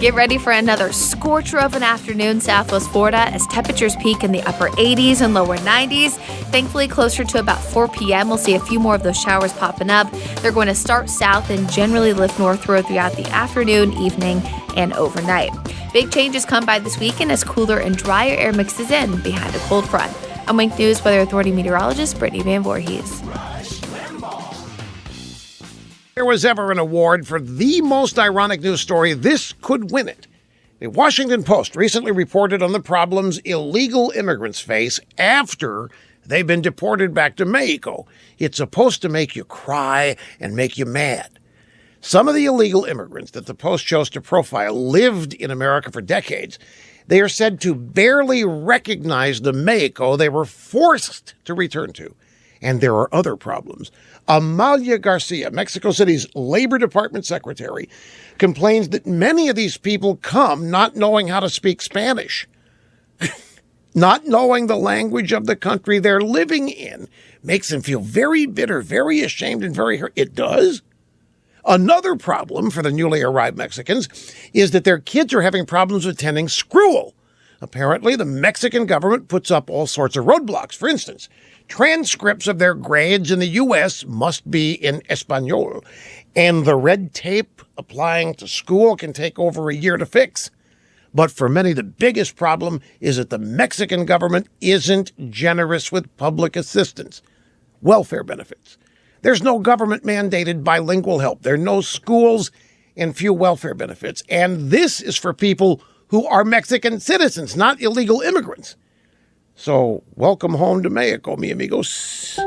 Speaker 7: Get ready for another scorcher of an afternoon southwest Florida as temperatures peak in the upper 80s and lower 90s. Thankfully, closer to about 4 p.m., we'll see a few more of those showers popping up. They're going to start south and generally lift northward throughout the afternoon, evening, and overnight. Big changes come by this weekend as cooler and drier air mixes in behind a cold front. I'm Wink News Weather Authority meteorologist Brittany Van Voorhees.
Speaker 9: There was ever an award for the most ironic news story, this could win it. The Washington Post recently reported on the problems illegal immigrants face after they've been deported back to Mexico. It's supposed to make you cry and make you mad. Some of the illegal immigrants that the Post chose to profile lived in America for decades. They are said to barely recognize the Mexico they were forced to return to. And there are other problems. Amalia Garcia, Mexico City's Labor Department secretary, complains that many of these people come not knowing how to speak Spanish. Not knowing the language of the country they're living in makes them feel very bitter, very ashamed, and very hurt. It does. Another problem for the newly arrived Mexicans is that their kids are having problems attending school. Apparently, the Mexican government puts up all sorts of roadblocks. For instance, transcripts of their grades in the U.S. must be in Espanol, and the red tape applying to school can take over a year to fix. But for many, the biggest problem is that the Mexican government isn't generous with public assistance, welfare benefits. There's no government-mandated bilingual help. There are no schools and few welfare benefits. And this is for people who are Mexican citizens, not illegal immigrants. So welcome home to Mexico, mi amigos.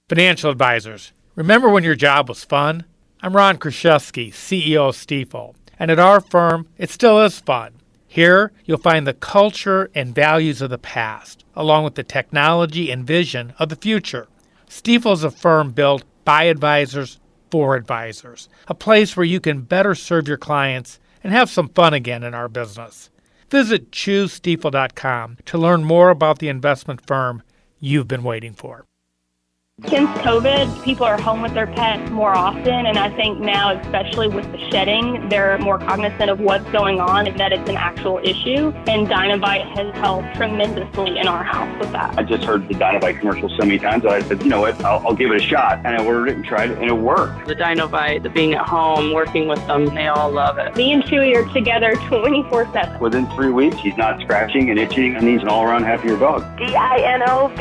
Speaker 11: Financial advisors. Remember when your job was fun? I'm Ron Kraszewski, CEO of Steele, and at our firm, it still is fun. Here, you'll find the culture and values of the past, along with the technology and vision of the future. Steele is a firm built by advisors for advisors, a place where you can better serve your clients and have some fun again in our business. Visit ChooseSteele.com to learn more about the investment firm you've been waiting for.
Speaker 12: Since COVID, people are home with their pets more often, and I think now, especially with the shedding, they're more cognizant of what's going on and that it's an actual issue, and Dynovite has helped tremendously in our house with that.
Speaker 13: I just heard the Dynovite commercial so many times that I said, you know what, I'll give it a shot, and I ordered it and tried it, and it worked.
Speaker 14: The Dynovite, the being at home, working with them, they all love it.
Speaker 12: Me and Chewy are together 24/7.
Speaker 13: Within 3 weeks, he's not scratching and itching, and he's an all-around happier dog.
Speaker 12: DINOVITE.com.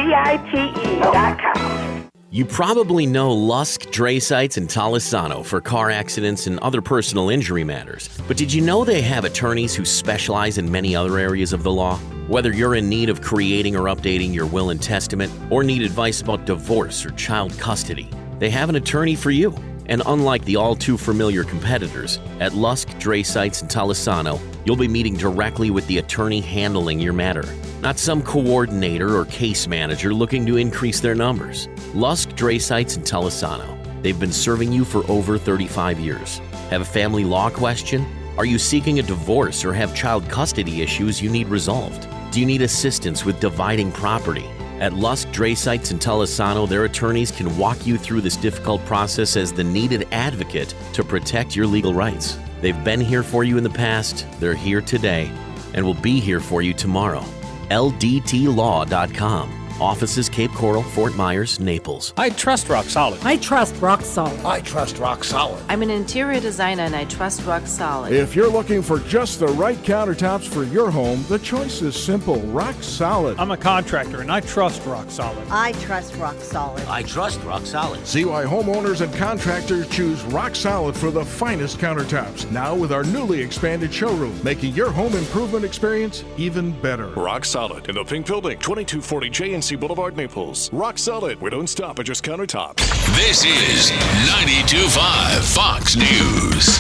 Speaker 15: You probably know Lusk, Dray Sites, and Talisano for car accidents and other personal injury matters. But did you know they have attorneys who specialize in many other areas of the law? Whether you're in need of creating or updating your will and testament, or need advice about divorce or child custody, they have an attorney for you. And unlike the all-too-familiar competitors, at Lusk, Dray Sites, and Talisano, you'll be meeting directly with the attorney handling your matter, not some coordinator or case manager looking to increase their numbers. Lusk, Dray Sites, and Talisano. They've been serving you for over 35 years. Have a family law question? Are you seeking a divorce or have child custody issues you need resolved? Do you need assistance with dividing property? At Lusk, Dray Sites, and Talisano, their attorneys can walk you through this difficult process as the needed advocate to protect your legal rights. They've been here for you in the past, they're here today, and will be here for you tomorrow. LDTlaw.com. Offices Cape Coral, Fort Myers, Naples.
Speaker 16: I trust Rock Solid.
Speaker 27: I trust Rock Solid.
Speaker 16: I trust Rock Solid.
Speaker 28: I'm an interior designer and I trust Rock Solid.
Speaker 29: If you're looking for just the right countertops for your home, the choice is simple. Rock Solid.
Speaker 16: I'm a contractor and I trust Rock Solid.
Speaker 27: I trust Rock Solid.
Speaker 16: I trust Rock Solid.
Speaker 29: See why homeowners and contractors choose Rock Solid for the finest countertops. Now with our newly expanded showroom, making your home improvement experience even better.
Speaker 3: Rock Solid in the Pink Building, 2240 JNC Boulevard, Naples. Rock Solid. We don't stop at just countertops.
Speaker 5: This is 92.5 Fox News.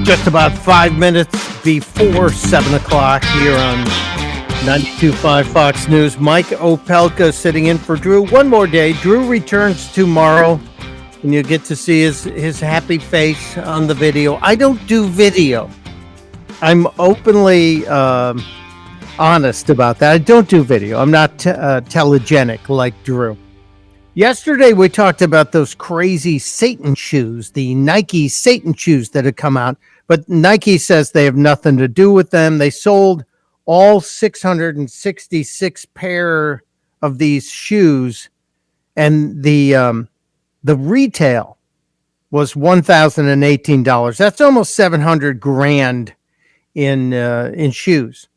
Speaker 1: Just about 5 minutes before 7 o'clock here on 92.5 Fox News. Mike Opelka sitting in for Drew. One more day. Drew returns tomorrow, and you get to see his happy face on the video. I don't do video. I'm openly honest about that. I don't do video. I'm not telegenic like Drew. Yesterday, we talked about those crazy Satan shoes, the Nike Satan shoes that had come out. But Nike says they have nothing to do with them. They sold all 666 pair of these shoes, and the retail was $1,018. That's almost $700,000 in shoes.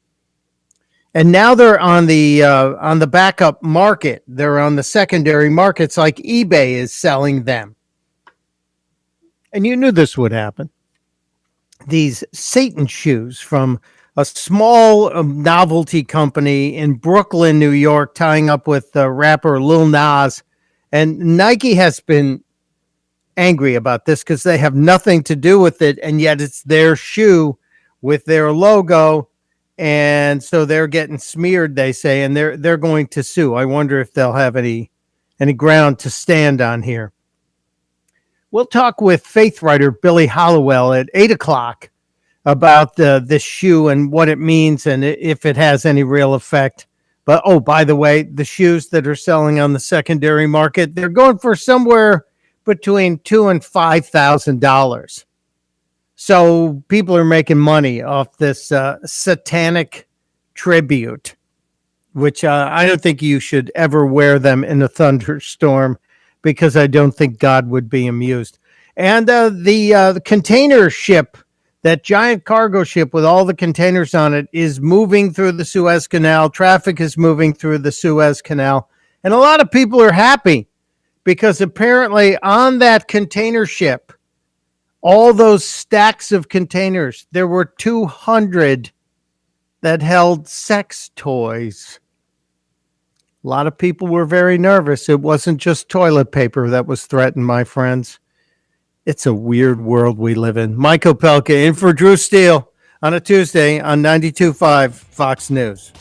Speaker 1: And now they're on the backup market. They're on the secondary markets, like eBay is selling them. And you knew this would happen. These Satan shoes from a small novelty company in Brooklyn, New York, tying up with rapper Lil Nas. And Nike has been angry about this because they have nothing to do with it, and yet it's their shoe with their logo. And so they're getting smeared, they say, and they're going to sue. I wonder if they'll have any ground to stand on here. We'll talk with faith writer Billy Hollowell at 8 o'clock about this shoe and what it means and if it has any real effect. But, oh, by the way, the shoes that are selling on the secondary market, they're going for somewhere between $2,000 and $5,000. So people are making money off this satanic tribute, which I don't think you should ever wear them in a thunderstorm because I don't think God would be amused. And the container ship, that giant cargo ship with all the containers on it, is moving through the Suez Canal. Traffic is moving through the Suez Canal. And a lot of people are happy because apparently on that container ship, all those stacks of containers, there were 200 that held sex toys. A lot of people were very nervous. It wasn't just toilet paper that was threatened, my friends. It's a weird world we live in. Mike Opelka in for Drew Steele on a Tuesday on 92.5 Fox News.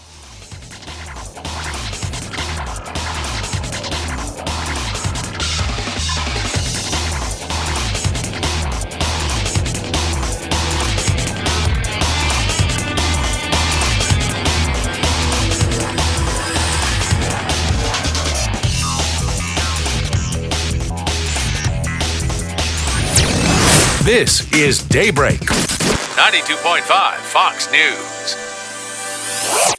Speaker 5: This is Daybreak, 92.5 Fox News.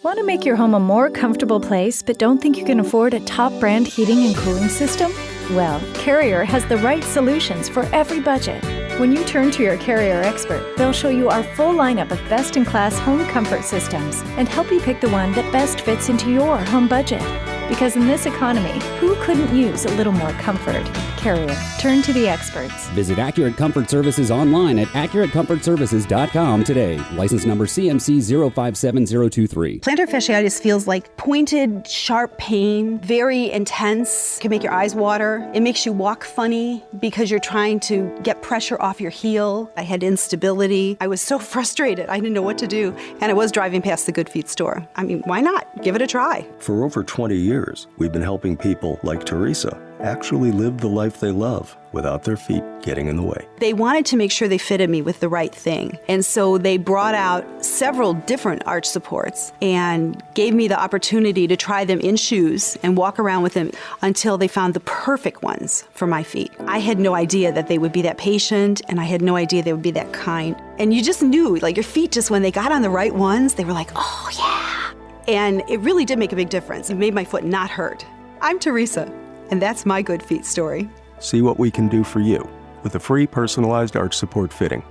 Speaker 2: Want to make your home a more comfortable place, but don't think you can afford a top brand heating and cooling system? Well, Carrier has the right solutions for every budget. When you turn to your Carrier expert, they'll show you our full lineup of best-in-class home comfort systems and help you pick the one that best fits into your home budget. Because in this economy, who couldn't use a little more comfort? Carrier. Turn to the experts.
Speaker 10: Visit Accurate Comfort Services online at AccurateComfortServices.com today. License number CMC 057023.
Speaker 17: Plantar fasciitis feels like pointed, sharp pain, very intense. It can make your eyes water. It makes you walk funny because you're trying to get pressure off your heel. I had instability. I was so frustrated. I didn't know what to do. And I was driving past the Good Feet store. I mean, why not? Give it a try.
Speaker 18: For over 20 years, we've been helping people like Teresa actually live the life they love without their feet getting in the way.
Speaker 17: They wanted to make sure they fitted me with the right thing. And so they brought out several different arch supports and gave me the opportunity to try them in shoes and walk around with them until they found the perfect ones for my feet. I had no idea that they would be that patient, and I had no idea they would be that kind. And you just knew, like, your feet just, when they got on the right ones, they were like, oh yeah. And it really did make a big difference. It made my foot not hurt. I'm Teresa, and that's my Good Feet story.
Speaker 18: See what we can do for you with a free personalized arch support fitting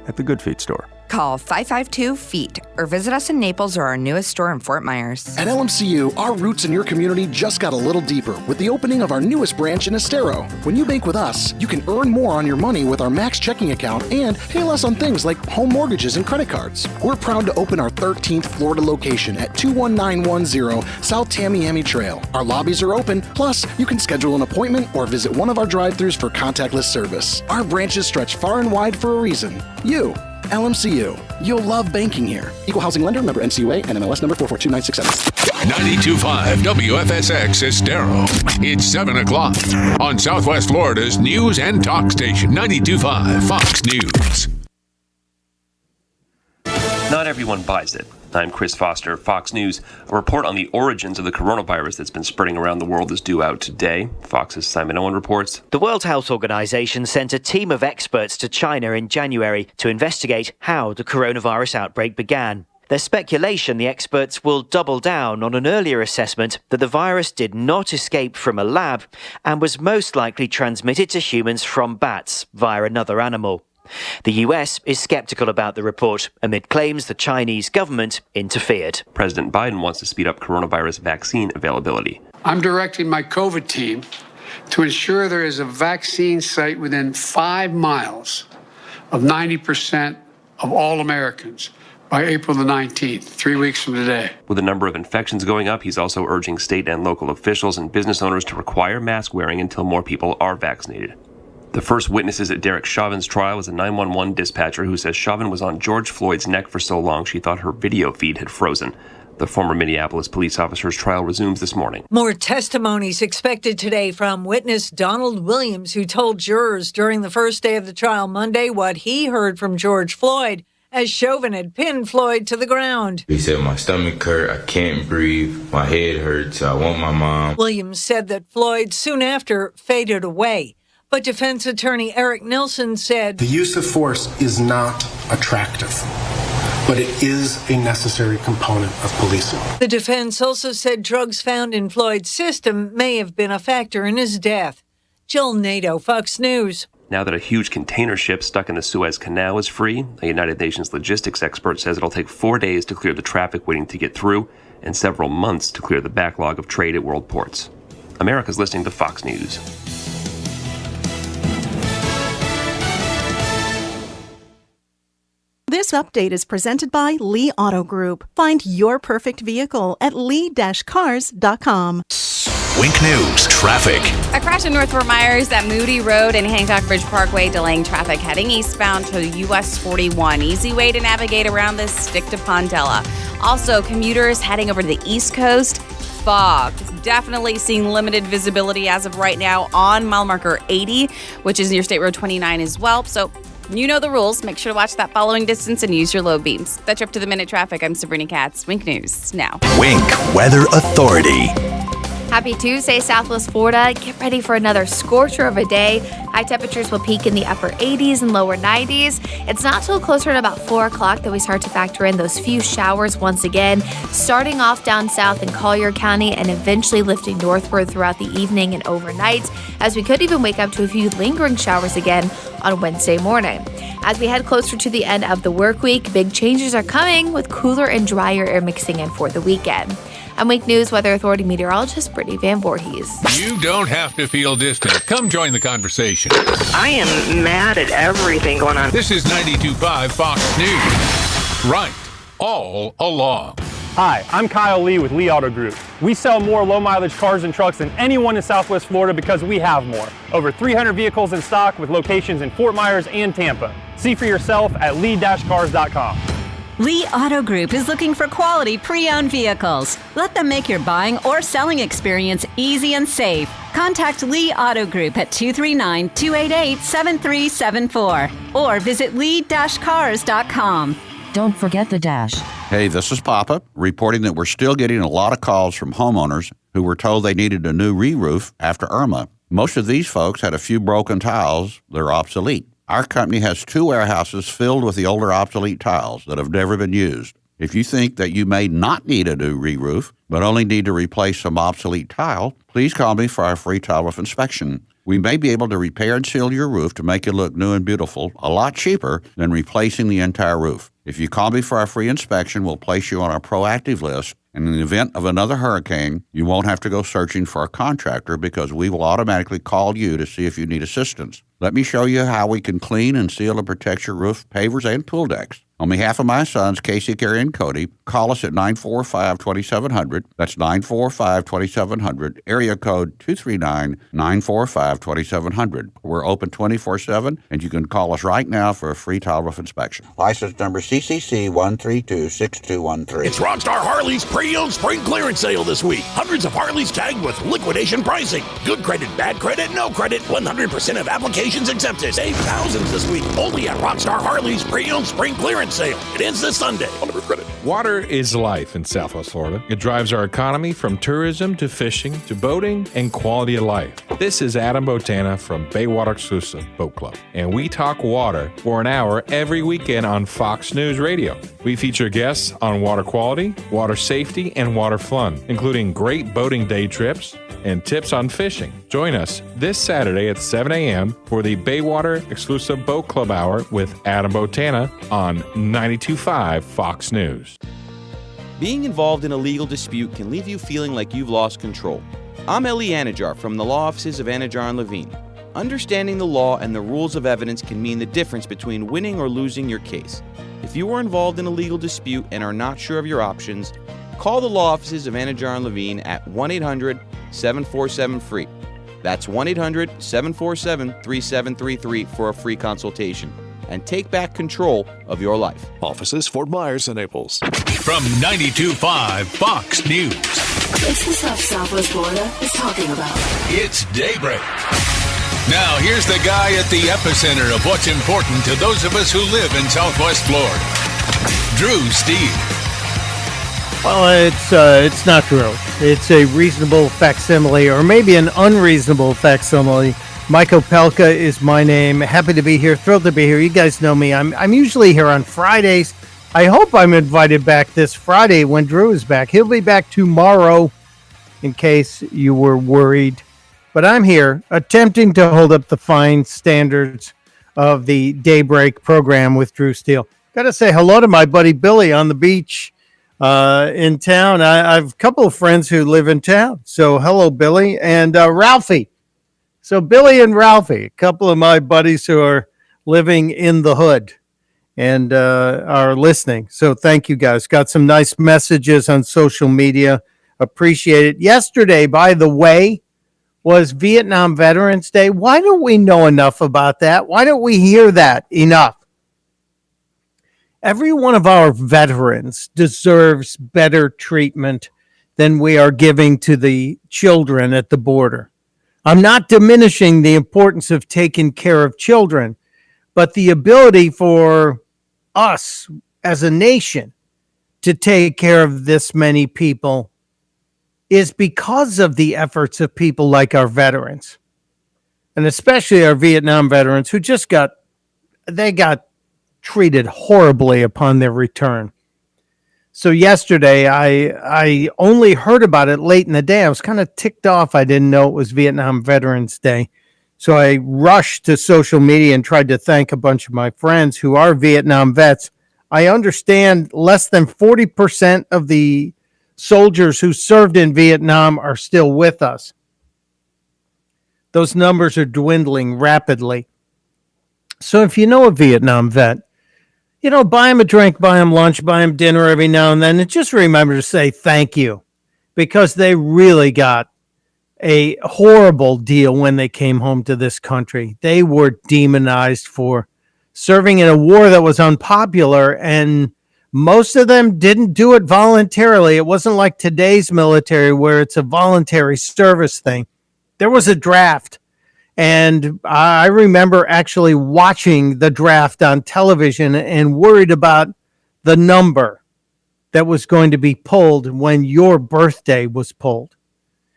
Speaker 18: at the Good Feet store.
Speaker 19: Call 552-FEET or visit us in Naples or our newest store in Fort Myers.
Speaker 21: At LMCU, our roots in your community just got a little deeper with the opening of our newest branch in Estero. When you bank with us, you can earn more on your money with our Max checking account and pay less on things like home mortgages and credit cards. We're proud to open our 13th Florida location at 21910 South Tamiami Trail. Our lobbies are open, plus you can schedule an appointment or visit one of our drive-thrus for contactless service. Our branches stretch far and wide for a reason. You. LMCU. You'll love banking here. Equal housing lender, member NCUA, and MLS number 442967.
Speaker 5: 92.5 WFSX Estero. It's 7 o'clock on Southwest Florida's news and talk station, 92.5 Fox News.
Speaker 22: Not everyone buys it. I'm Chris Foster, Fox News. A report on the origins of the coronavirus that's been spreading around the world is due out today. Fox's Simon Owen reports.
Speaker 23: The World Health Organization sent a team of experts to China in January to investigate how the coronavirus outbreak began. There's speculation the experts will double down on an earlier assessment that the virus did not escape from a lab and was most likely transmitted to humans from bats via another animal. The US is skeptical about the report amid claims the Chinese government interfered.
Speaker 22: President Biden wants to speed up coronavirus vaccine availability.
Speaker 20: I'm directing my COVID team to ensure there is a vaccine site within 5 miles of 90% of all Americans by April the 19th, 3 weeks from today.
Speaker 22: With the number of infections going up, he's also urging state and local officials and business owners to require mask wearing until more people are vaccinated. The first witnesses at Derek Chauvin's trial was a 911 dispatcher who says Chauvin was on George Floyd's neck for so long she thought her video feed had frozen. The former Minneapolis police officer's trial resumes this morning.
Speaker 24: More testimonies expected today from witness Donald Williams, who told jurors during the first day of the trial Monday what he heard from George Floyd as Chauvin had pinned Floyd to the ground.
Speaker 30: He said, my stomach hurt, I can't breathe, my head hurts, I want my mom.
Speaker 24: Williams said that Floyd soon after faded away. But defense attorney Eric Nilsson said,
Speaker 31: the use of force is not attractive, but it is a necessary component of policing.
Speaker 24: The defense also said drugs found in Floyd's system may have been a factor in his death. Jill Nato, Fox News.
Speaker 22: Now that a huge container ship stuck in the Suez Canal is free, a United Nations logistics expert says it'll take 4 days to clear the traffic waiting to get through and several months to clear the backlog of trade at world ports. America's listening to Fox News.
Speaker 27: update is presented by Lee Auto Group. Find your perfect vehicle at lee-cars.com.
Speaker 5: Wink News traffic.
Speaker 4: A crash in North Fort Myers at Moody Road and Hancock Bridge Parkway delaying traffic heading eastbound to US 41. Easy way to navigate around this, stick to Pondella. Also, commuters heading over to the East Coast, fog. Definitely seeing limited visibility as of right now on mile marker 80, which is near State Road 29 as well. So you know the rules. Make sure to watch that following distance and use your low beams. That's your up-to-the-minute traffic. I'm Sabrina Katz. Wink News now.
Speaker 5: Wink Weather Authority.
Speaker 6: Happy Tuesday, Southwest Florida. Get ready for another scorcher of a day. High temperatures will peak in the upper 80s and lower 90s. It's not till closer to about 4 o'clock that we start to factor in those few showers once again, starting off down south in Collier County and eventually lifting northward throughout the evening and overnight, as we could even wake up to a few lingering showers again on Wednesday morning. As we head closer to the end of the work week, big changes are coming with cooler and drier air mixing in for the weekend. I'm Wink News Weather Authority meteorologist Brittany Van Voorhees.
Speaker 5: You don't have to feel distant. Come join the conversation.
Speaker 7: I am mad at everything going on.
Speaker 5: This is 92.5 Fox News. Right, all along.
Speaker 8: Hi, I'm Kyle Lee with Lee Auto Group. We sell more low-mileage cars and trucks than anyone in Southwest Florida because we have more. Over 300 vehicles in stock with locations in Fort Myers and Tampa. See for yourself at lee-cars.com.
Speaker 9: Lee Auto Group is looking for quality pre-owned vehicles. Let them make your buying or selling experience easy and safe. Contact Lee Auto Group at 239-288-7374 or visit lee-cars.com.
Speaker 11: Don't forget the dash.
Speaker 12: Hey, this is Papa, reporting that we're still getting a lot of calls from homeowners who were told they needed a new re-roof after Irma. Most of these folks had a few broken tiles that are obsolete. Our company has 2 warehouses filled with the older obsolete tiles that have never been used. If you think that you may not need a new re-roof, but only need to replace some obsolete tile, please call me for our free tile roof inspection. We may be able to repair and seal your roof to make it look new and beautiful, a lot cheaper than replacing the entire roof. If you call me for our free inspection, we'll place you on our proactive list. And in the event of another hurricane, you won't have to go searching for a contractor because we will automatically call you to see if you need assistance. Let me show you how we can clean and seal and protect your roof, pavers, and pool decks. On behalf of my sons, Casey, Carrie, and Cody, call us at 945-2700. That's 945-2700, area code 239-945-2700. We're open 24/7, and you can call us right now for a free tile roof inspection. License number CCC 1326213.
Speaker 3: It's Rockstar Harley's pre-owned spring clearance sale this week. Hundreds of Harleys tagged with liquidation pricing. Good credit, bad credit, no credit. 100% of applications accepted. Save thousands this week only at Rockstar Harley's pre-owned spring clearance sale. It ends this Sunday. Credit.
Speaker 13: Water is life in Southwest Florida. It drives our economy from tourism to fishing to boating and quality of life. This is Adam Botana from Baywater Exclusive Boat Club, and we talk water for an hour every weekend on Fox News Radio. We feature guests on water quality, water safety, and water fun, including great boating day trips and tips on fishing. Join us this Saturday at 7 a.m. for the Baywater Exclusive Boat Club Hour with Adam Botana on 92.5 Fox News.
Speaker 14: Being involved in a legal dispute can leave you feeling like you've lost control. I'm Ellie Anajar from the law offices of Anajar and Levine. Understanding the law and the rules of evidence can mean the difference between winning or losing your case. If you are involved in a legal dispute and are not sure of your options, call the law offices of Anajar and Levine at 1-800-747-FREE. That's 1-800-747-3733 for a free consultation. And take back control of your life.
Speaker 3: Offices Fort Myers and Naples.
Speaker 5: From 92.5 Fox News.
Speaker 25: It's the stuff Southwest Florida is talking about.
Speaker 5: It's Daybreak. Now, here's the guy at the epicenter of what's important to those of us who live in Southwest Florida. Drew Steele.
Speaker 1: Well, it's not true. It's a reasonable facsimile, or maybe an unreasonable facsimile. Mike Opelka is my name. Happy to be here. Thrilled to be here. You guys know me. I'm usually here on Fridays. I hope I'm invited back this Friday when Drew is back. He'll be back tomorrow, in case you were worried. But I'm here attempting to hold up the fine standards of the Daybreak program with Drew Steele. Got to say hello to my buddy Billy on the beach in town. I have a couple of friends who live in town. So hello, Billy. And Ralphie. So Billy and Ralphie, a couple of my buddies who are living in the hood. and are listening. So thank you guys. Got some nice messages on social media. Appreciate it. Yesterday, by the way, was Vietnam Veterans Day. Why don't we know enough about that? Why don't we hear that enough? Every one of our veterans deserves better treatment than we are giving to the children at the border. I'm not diminishing the importance of taking care of children, but the ability for us as a nation to take care of this many people is because of the efforts of people like our veterans, and especially our Vietnam veterans who just got treated horribly upon their return. So yesterday, I only heard about it late in the day. I was kind of ticked off. I didn't know it was Vietnam Veterans Day. So I rushed to social media and tried to thank a bunch of my friends who are Vietnam vets. I understand less than 40% of the soldiers who served in Vietnam are still with us. Those numbers are dwindling rapidly. So if you know a Vietnam vet, buy him a drink, buy him lunch, buy him dinner every now and then, and just remember to say thank you, because they really got a horrible deal when they came home to this country. They were demonized for serving in a war that was unpopular, and most of them didn't do it voluntarily. It wasn't like today's military where it's a voluntary service thing. There was a draft. And I remember actually watching the draft on television and worried about the number that was going to be pulled when your birthday was pulled.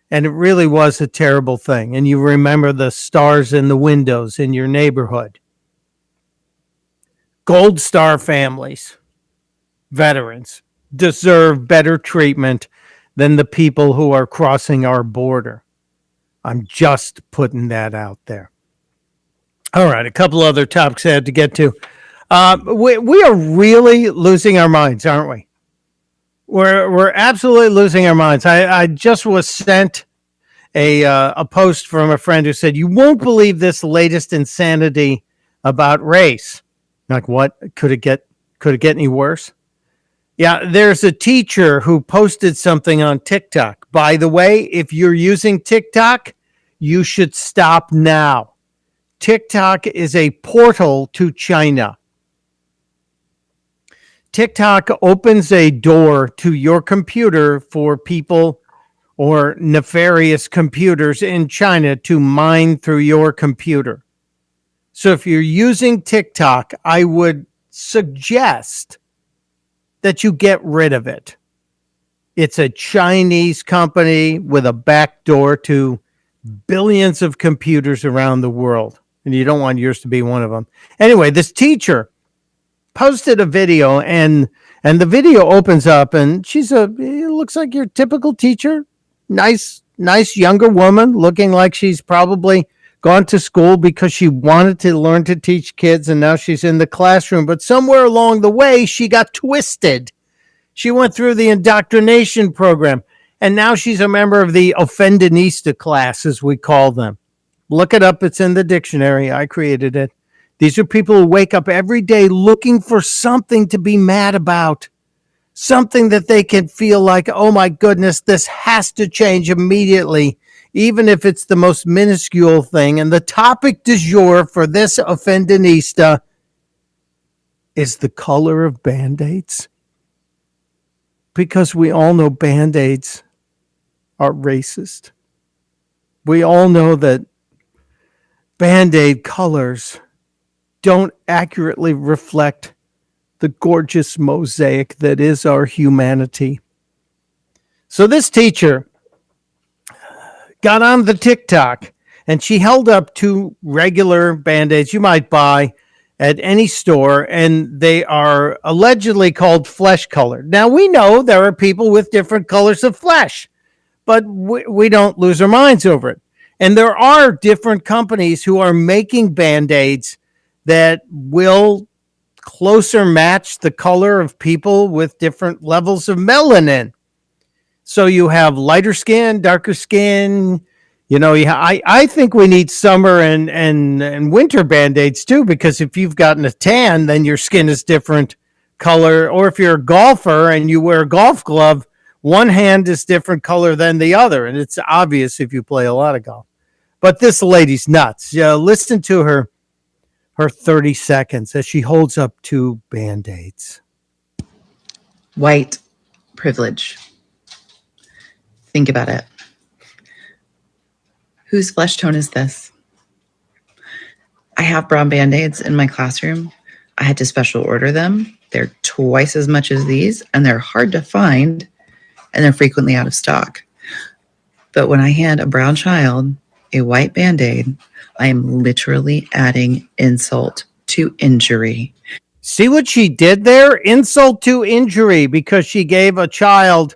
Speaker 1: And it really was a terrible thing. And you remember the stars in the windows in your neighborhood. Gold Star families, veterans, deserve better treatment than the people who are crossing our border. I'm just putting that out there. All right, a couple other topics I had to get to. We are really losing our minds, aren't we? We're absolutely losing our minds. I just was sent a post from a friend who said, "You won't believe this latest insanity about race." Like, what? Could it get any worse? Yeah, there's a teacher who posted something on TikTok. By the way, if you're using TikTok, you should stop now. TikTok is a portal to China. TikTok opens a door to your computer for people or nefarious computers in China to mine through your computer. So if you're using TikTok, I would suggest that you get rid of it. It's a Chinese company with a back door to billions of computers around the world, and you don't want yours to be one of them. Anyway, this teacher posted a video, and the video opens up, and it looks like your typical teacher, nice younger woman, looking like she's probably gone to school because she wanted to learn to teach kids, and now she's in the classroom. But somewhere along the way, she got twisted. She went through the indoctrination program, and now she's a member of the offendinista class, as we call them. Look it up. It's in the dictionary. I created it. These are people who wake up every day looking for something to be mad about, something that they can feel like, oh my goodness, this has to change immediately, even if it's the most minuscule thing. And the topic du jour for this offendinista is the color of Band-Aids. Because we all know Band-Aids are racist. We all know that Band-Aid colors don't accurately reflect the gorgeous mosaic that is our humanity. So this teacher got on the TikTok, and she held up two regular Band-Aids you might buy at any store, and they are allegedly called flesh colored. Now, we know there are people with different colors of flesh, but we don't lose our minds over it. And there are different companies who are making Band-Aids that will closer match the color of people with different levels of melanin. So you have lighter skin, darker skin, You know, I think we need summer and winter Band-Aids too, because if you've gotten a tan, then your skin is different color. Or if you're a golfer and you wear a golf glove, one hand is different color than the other. And it's obvious if you play a lot of golf. But this lady's nuts. Listen to her 30 seconds as she holds up 2 Band-Aids.
Speaker 2: White privilege. Think about it. Whose flesh tone is this? I have brown Band-Aids in my classroom. I had to special order them. They're twice as much as these, and they're hard to find, and they're frequently out of stock. But when I hand a brown child a white Band-Aid, I am literally adding insult to injury.
Speaker 1: See what she did there? Insult to injury, because she gave a child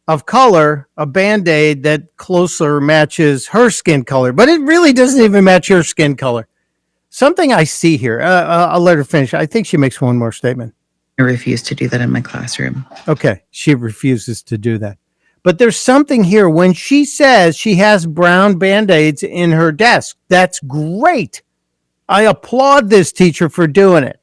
Speaker 1: of color a Band-Aid that closer matches her skin color, but it really doesn't even match her skin color. Something I see here. I'll let her finish. I think she makes one more statement.
Speaker 2: I refuse to do that in my classroom.
Speaker 1: Okay, she refuses to do that. But there's something here when she says she has brown Band-Aids in her desk. That's great. I applaud this teacher for doing it.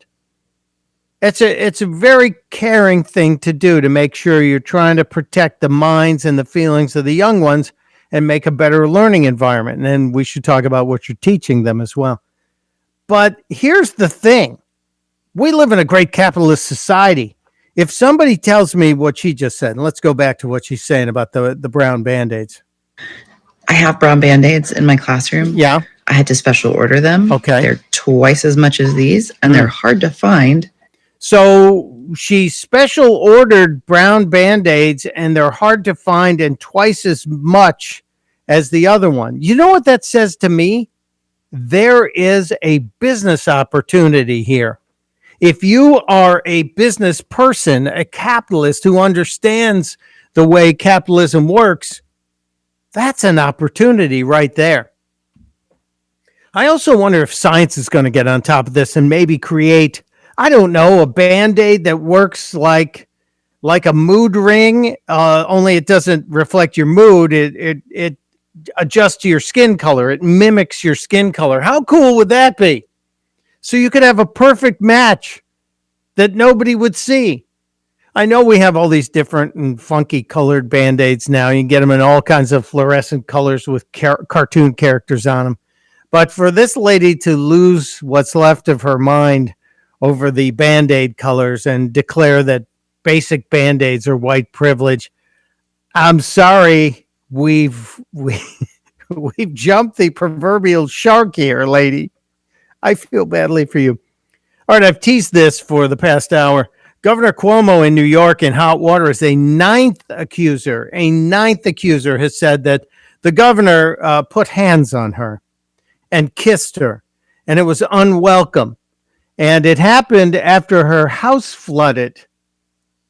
Speaker 1: It's a very caring thing to do, to make sure you're trying to protect the minds and the feelings of the young ones and make a better learning environment. And then we should talk about what you're teaching them as well. But here's the thing. We live in a great capitalist society. If somebody tells me what she just said, and let's go back to what she's saying about the brown Band-Aids.
Speaker 2: I have brown Band-Aids in my classroom.
Speaker 1: Yeah.
Speaker 2: I had to special order them.
Speaker 1: Okay.
Speaker 2: They're twice as much as these, and they're hard to find.
Speaker 1: So she special ordered brown Band-Aids, and they're hard to find and twice as much as the other one. You know what that says to me? There is a business opportunity here. If you are a business person, a capitalist who understands the way capitalism works, that's an opportunity right there. I also wonder if science is going to get on top of this and maybe create, I don't know, a Band-Aid that works like a mood ring, only it doesn't reflect your mood. It adjusts to your skin color. It mimics your skin color. How cool would that be? So you could have a perfect match that nobody would see. I know we have all these different and funky colored Band-Aids now. You can get them in all kinds of fluorescent colors with cartoon characters on them. But for this lady to lose what's left of her mind over the Band-Aid colors and declare that basic Band-Aids are white privilege, I'm sorry, we've jumped the proverbial shark here, lady. I feel badly for you. All right, I've teased this for the past hour. Governor Cuomo in New York in hot water is a ninth accuser. A ninth accuser has said that the governor put hands on her and kissed her, and it was unwelcome. And it happened after her house flooded,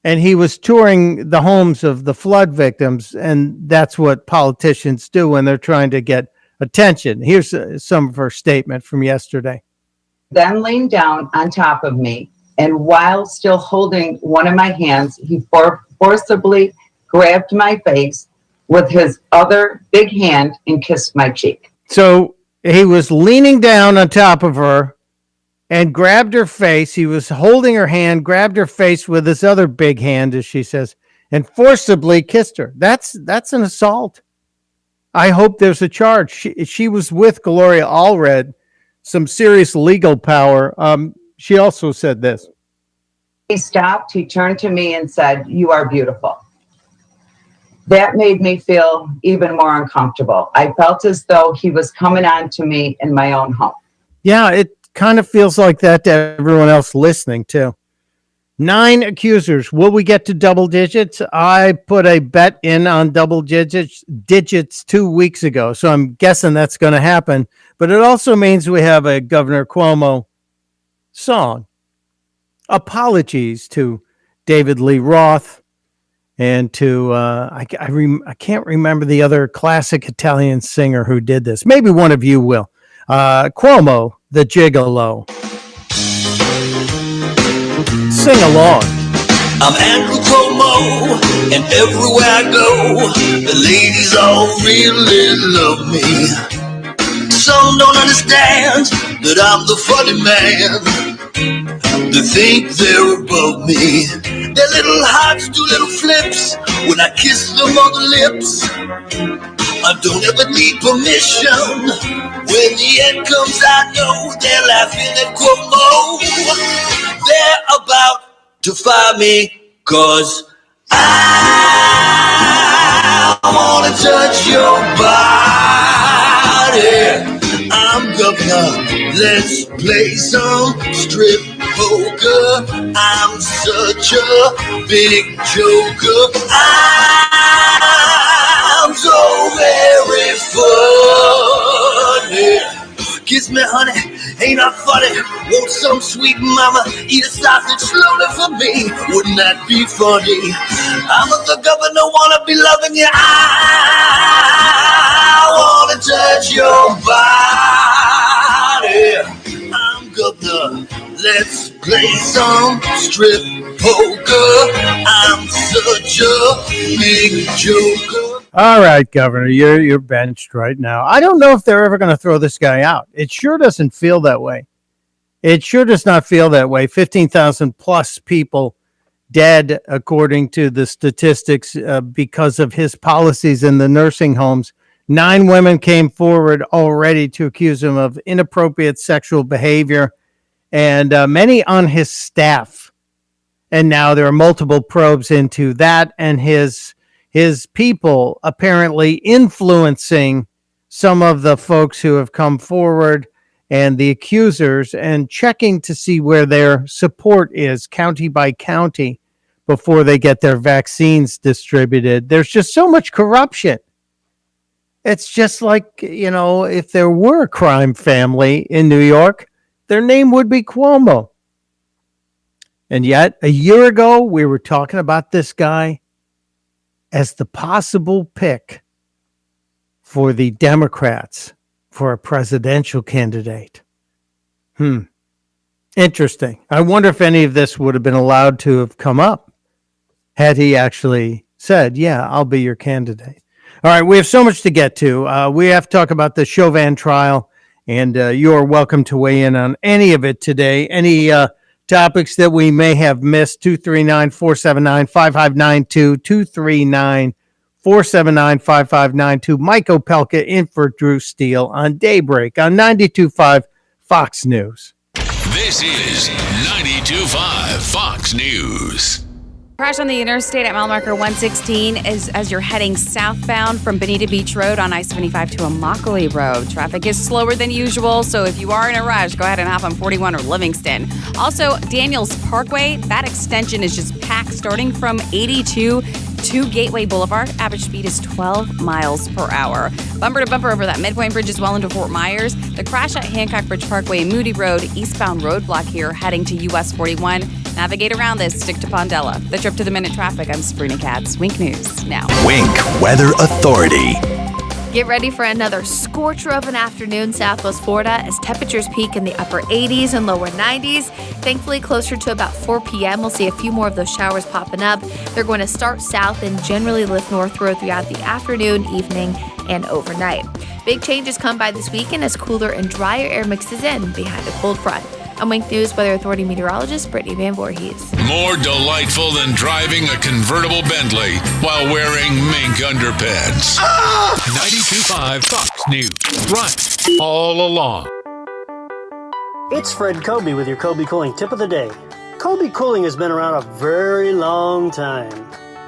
Speaker 1: and he was touring the homes of the flood victims, and that's what politicians do when they're trying to get attention. Here's some of her statement from yesterday.
Speaker 10: Then leaned down on top of me, and while still holding one of my hands, he forcibly grabbed my face with his other big hand and kissed my cheek.
Speaker 1: So he was leaning down on top of her and grabbed her face. He was holding her hand, grabbed her face with his other big hand, as she says, and forcibly kissed her. That's an assault. I hope there's a charge. She was with Gloria Allred, some serious legal power. She also said this.
Speaker 10: He stopped, he turned to me and said, "You are beautiful." That made me feel even more uncomfortable. I felt as though he was coming on to me in my own home.
Speaker 1: Yeah, it kind of feels like that to everyone else listening, too. 9 accusers. Will we get to double digits? I put a bet in on double digits 2 weeks ago, so I'm guessing that's going to happen. But it also means we have a Governor Cuomo song. Apologies to David Lee Roth and to, I can't remember the other classic Italian singer who did this. Maybe one of you will. Cuomo, the Gigolo. Sing along.
Speaker 11: I'm Andrew Cuomo, and everywhere I go, the ladies all really love me. Some don't understand that I'm the funny man. They think they're above me. Their little hearts do little flips when I kiss them on the lips. I don't ever need permission. When the end comes, I know they're laughing at Cuomo. They're about to fire me, 'cause I wanna touch your body. I'm governor, let's play some strip poker. I'm such a big joker. I'm so very funny. Kiss me, honey, ain't I funny? Want some sweet mama? Eat a sausage slowly for me. Wouldn't that be funny? I'm the governor, wanna be loving you. I wanna touch your body. I'm governor, let's play some strip poker. I'm such a big joker.
Speaker 1: All right, Governor, you're benched right now. I don't know if they're ever going to throw this guy out. It sure doesn't feel that way. It sure does not feel that way. 15,000 plus people dead, according to the statistics, because of his policies in the nursing homes. 9 women came forward already to accuse him of inappropriate sexual behavior, and many on his staff. And now there are multiple probes into that and his people apparently influencing some of the folks who have come forward and the accusers, and checking to see where their support is county by county before they get their vaccines distributed. There's just so much corruption. It's just like, if there were a crime family in New York, their name would be Cuomo. And yet, a year ago, we were talking about this guy as the possible pick for the Democrats for a presidential candidate. Interesting. I wonder if any of this would have been allowed to have come up had he actually said, yeah, I'll be your candidate. All right, we have so much to get to. We have to talk about the Chovan trial, and you are welcome to weigh in on any of it today. Any topics that we may have missed, 239-479-5592, 239-479-5592. Mike Opelka in for Drew Steele on Daybreak on 92.5 Fox News.
Speaker 5: This is 92.5 Fox News.
Speaker 4: Crash on the interstate at mile marker 116 as you're heading southbound from Bonita Beach Road on I-75 to Immokalee Road. Traffic is slower than usual, so if you are in a rush, go ahead and hop on 41 or Livingston. Also, Daniels Parkway, that extension is just packed starting from 82 to Gateway Boulevard. Average speed is 12 miles per hour. Bumper to bumper over that Midpoint Bridge as well into Fort Myers. The crash at Hancock Bridge Parkway and Moody Road, eastbound roadblock here heading to US 41. Navigate around this, stick to Pondella. The trip to the minute traffic, I'm Sabrina Katz. Wink News now.
Speaker 15: Wink Weather Authority.
Speaker 6: Get ready for another scorcher of an afternoon southwest Florida as temperatures peak in the upper 80s and lower 90s. Thankfully, closer to about 4 p.m., we'll see a few more of those showers popping up. They're going to start south and generally lift north throughout the afternoon, evening, and overnight. Big changes come by this weekend as cooler and drier air mixes in behind a cold front. I'm Wink News Weather Authority meteorologist Brittany Van Voorhees.
Speaker 5: More delightful than driving a convertible Bentley while wearing mink underpants. 92.5 Fox News. Right all along.
Speaker 16: It's Fred Kobe with your Kobe Cooling tip of the day. Kobe Cooling has been around a very long time.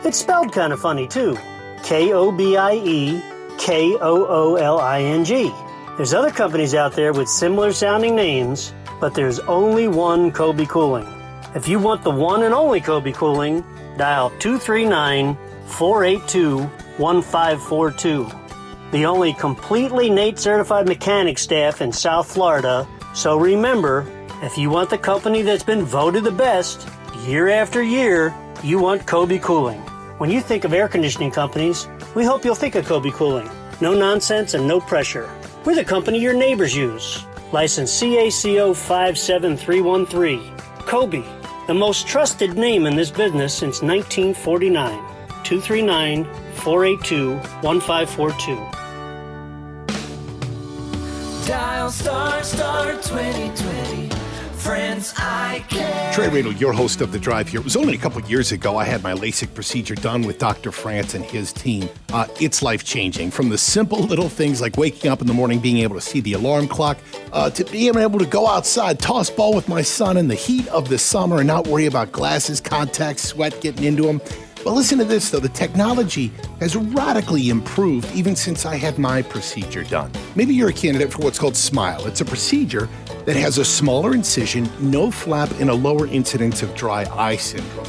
Speaker 16: It's spelled kind of funny too. K-O-B-I-E-K-O-O-L-I-N-G. There's other companies out there with similar sounding names, but there's only one Kobe Cooling. If you want the one and only Kobe Cooling, dial 239-482-1542. The only completely NATE certified mechanic staff in South Florida. So remember, if you want the company that's been voted the best year after year, you want Kobe Cooling. When you think of air conditioning companies, we hope you'll think of Kobe Cooling. No nonsense and no pressure. We're the company your neighbors use. License CACO 57313. Kobe, The most trusted name in this business since 1949. 239-482-1542.
Speaker 11: Dial star 2020. Friends, I care.
Speaker 17: Trey Radel, your host of The Drive here. It was only a couple years ago I had my LASIK procedure done with Dr. France and his team. It's life-changing. From the simple little things like waking up in the morning, being able to see the alarm clock, to being able to go outside, toss ball with my son in the heat of the summer and not worry about glasses, contacts, sweat getting into them. But listen to this, though. The technology has radically improved even since I had my procedure done. Maybe you're a candidate for what's called SMILE. It's a procedure that has a smaller incision, no flap, and a lower incidence of dry eye syndrome.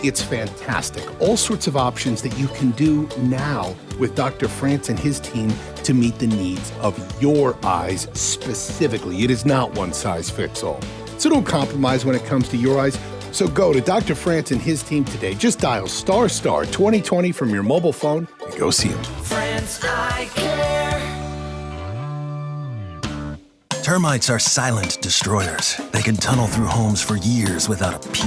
Speaker 17: It's fantastic. All sorts of options that you can do now with Dr. France and his team to meet the needs of your eyes specifically. It is not one size fits all. So don't compromise when it comes to your eyes. So go to Dr. France and his team today. Just dial star 2020 from your mobile phone and go see him.
Speaker 11: Friends, I care.
Speaker 15: Termites are silent destroyers. They can tunnel through homes for years without a peep.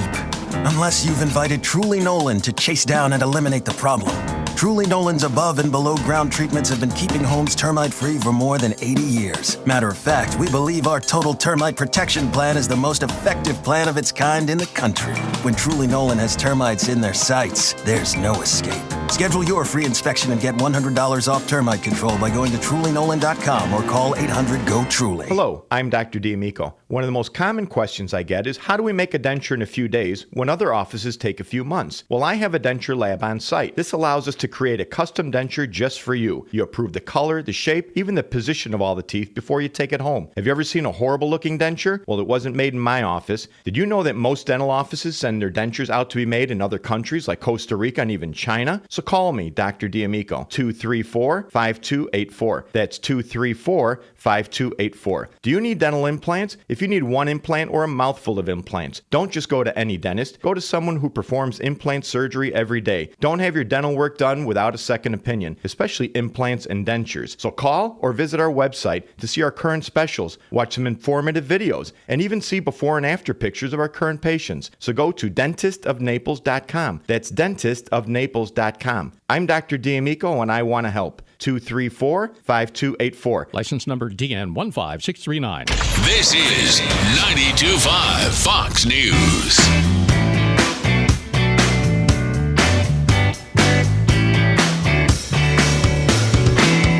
Speaker 15: Unless you've invited Truly Nolan to chase down and eliminate the problem. Truly Nolan's above and below ground treatments have been keeping homes termite-free for more than 80 years. Matter of fact, we believe our total termite protection plan is the most effective plan of its kind in the country. When Truly Nolan has termites in their sights, there's no escape. Schedule your free inspection and get $100 off termite control by going to trulynolan.com or call 800-GO-TRULY.
Speaker 18: Hello, I'm Dr. D'Amico. One of the most common questions I get is, how do we make a denture in a few days when other offices take a few months? Well, I have a denture lab on site. This allows us to create a custom denture just for you. You approve the color, the shape, even the position of all the teeth before you take it home. Have you ever seen a horrible looking denture? Well, it wasn't made in my office. Did you know that most dental offices send their dentures out to be made in other countries like Costa Rica and even China? So call me, Dr. D'Amico, 234-5284. That's 234-5284. Do you need dental implants? If you need one implant or a mouthful of implants, don't just go to any dentist. Go to someone who performs implant surgery every day. Don't have your dental work done without a second opinion, especially implants and dentures. So call or visit our website to see our current specials, watch some informative videos, and even see before and after pictures of our current patients. So go to dentistofnaples.com. That's dentistofnaples.com. I'm Dr. D'Amico and I want to help. 234-5284.
Speaker 19: License number DN15639.
Speaker 5: This is 92.5 Fox News.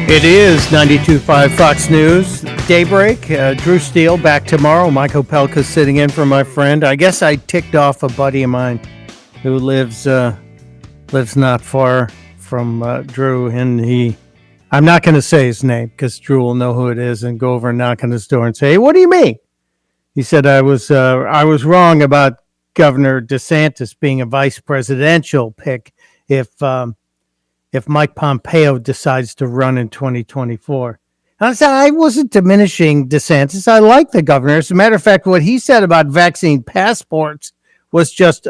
Speaker 1: It is 92.5 Fox News. Daybreak. Drew Steele back tomorrow. Mike Opelka sitting in for my friend. I guess I ticked off a buddy of mine who lives not far from Drew, and I'm not going to say his name because Drew will know who it is and go over and knock on his door and say, "Hey, what do you mean?" He said, I was wrong about Governor DeSantis being a vice presidential pick if Mike Pompeo decides to run in 2024. And I said, I wasn't diminishing DeSantis. I like the governor. As a matter of fact, what he said about vaccine passports was just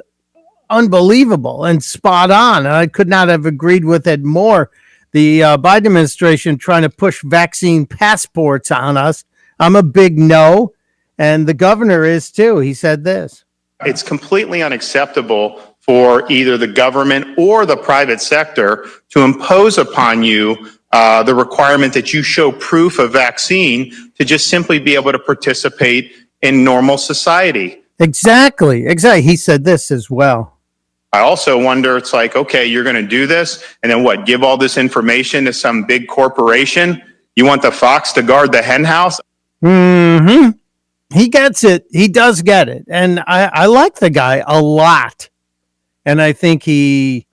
Speaker 1: unbelievable and spot on. And I could not have agreed with it more. The Biden administration trying to push vaccine passports on us. I'm a big no. And the governor is too. He said this.
Speaker 20: It's completely unacceptable for either the government or the private sector to impose upon you the requirement that you show proof of vaccine to just simply be able to participate in normal society.
Speaker 1: Exactly. He said this as well.
Speaker 20: I also wonder, it's like, okay, you're going to do this, and then what, give all this information to some big corporation? You want the fox to guard the hen house?
Speaker 1: Mm-hmm. He gets it. He does get it. And I like the guy a lot. And I think he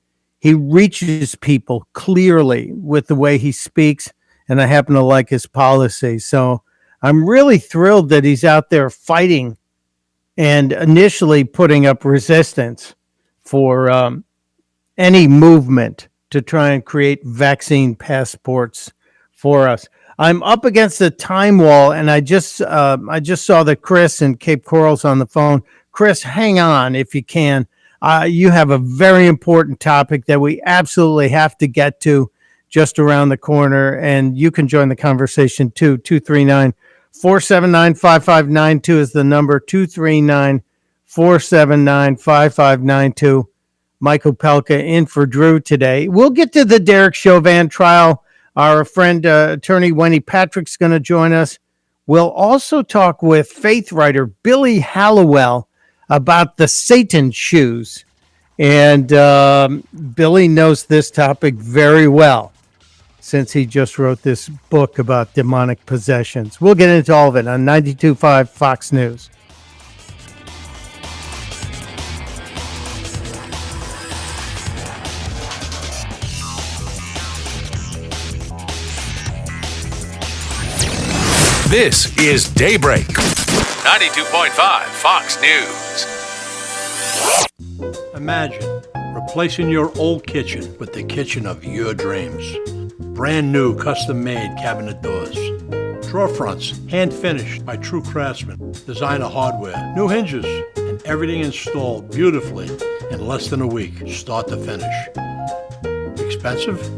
Speaker 1: reaches people clearly with the way he speaks, and I happen to like his policy. So I'm really thrilled that he's out there fighting and initially putting up resistance for any movement to try and create vaccine passports for us. I'm up against the time wall, and I just saw that Chris in Cape Coral's on the phone. Chris, hang on if you can. You have a very important topic that we absolutely have to get to just around the corner, and you can join the conversation too. 239-479-5592 is the number. 479-5592. Mike Opelka in for Drew today. We'll get to the Derek Chovan trial. Our friend, attorney Wendy Patrick's going to join us. We'll also talk with faith writer Billy Hallowell about the Satan shoes. And Billy knows this topic very well since he just wrote this book about demonic possessions. We'll get into all of it on 92.5 Fox News.
Speaker 5: This is Daybreak, 92.5 Fox News.
Speaker 7: Imagine replacing your old kitchen with the kitchen of your dreams. Brand new custom-made cabinet doors. Drawer fronts, hand-finished by true craftsmen. Designer hardware, new hinges, and everything installed beautifully in less than a week, start to finish. Expensive?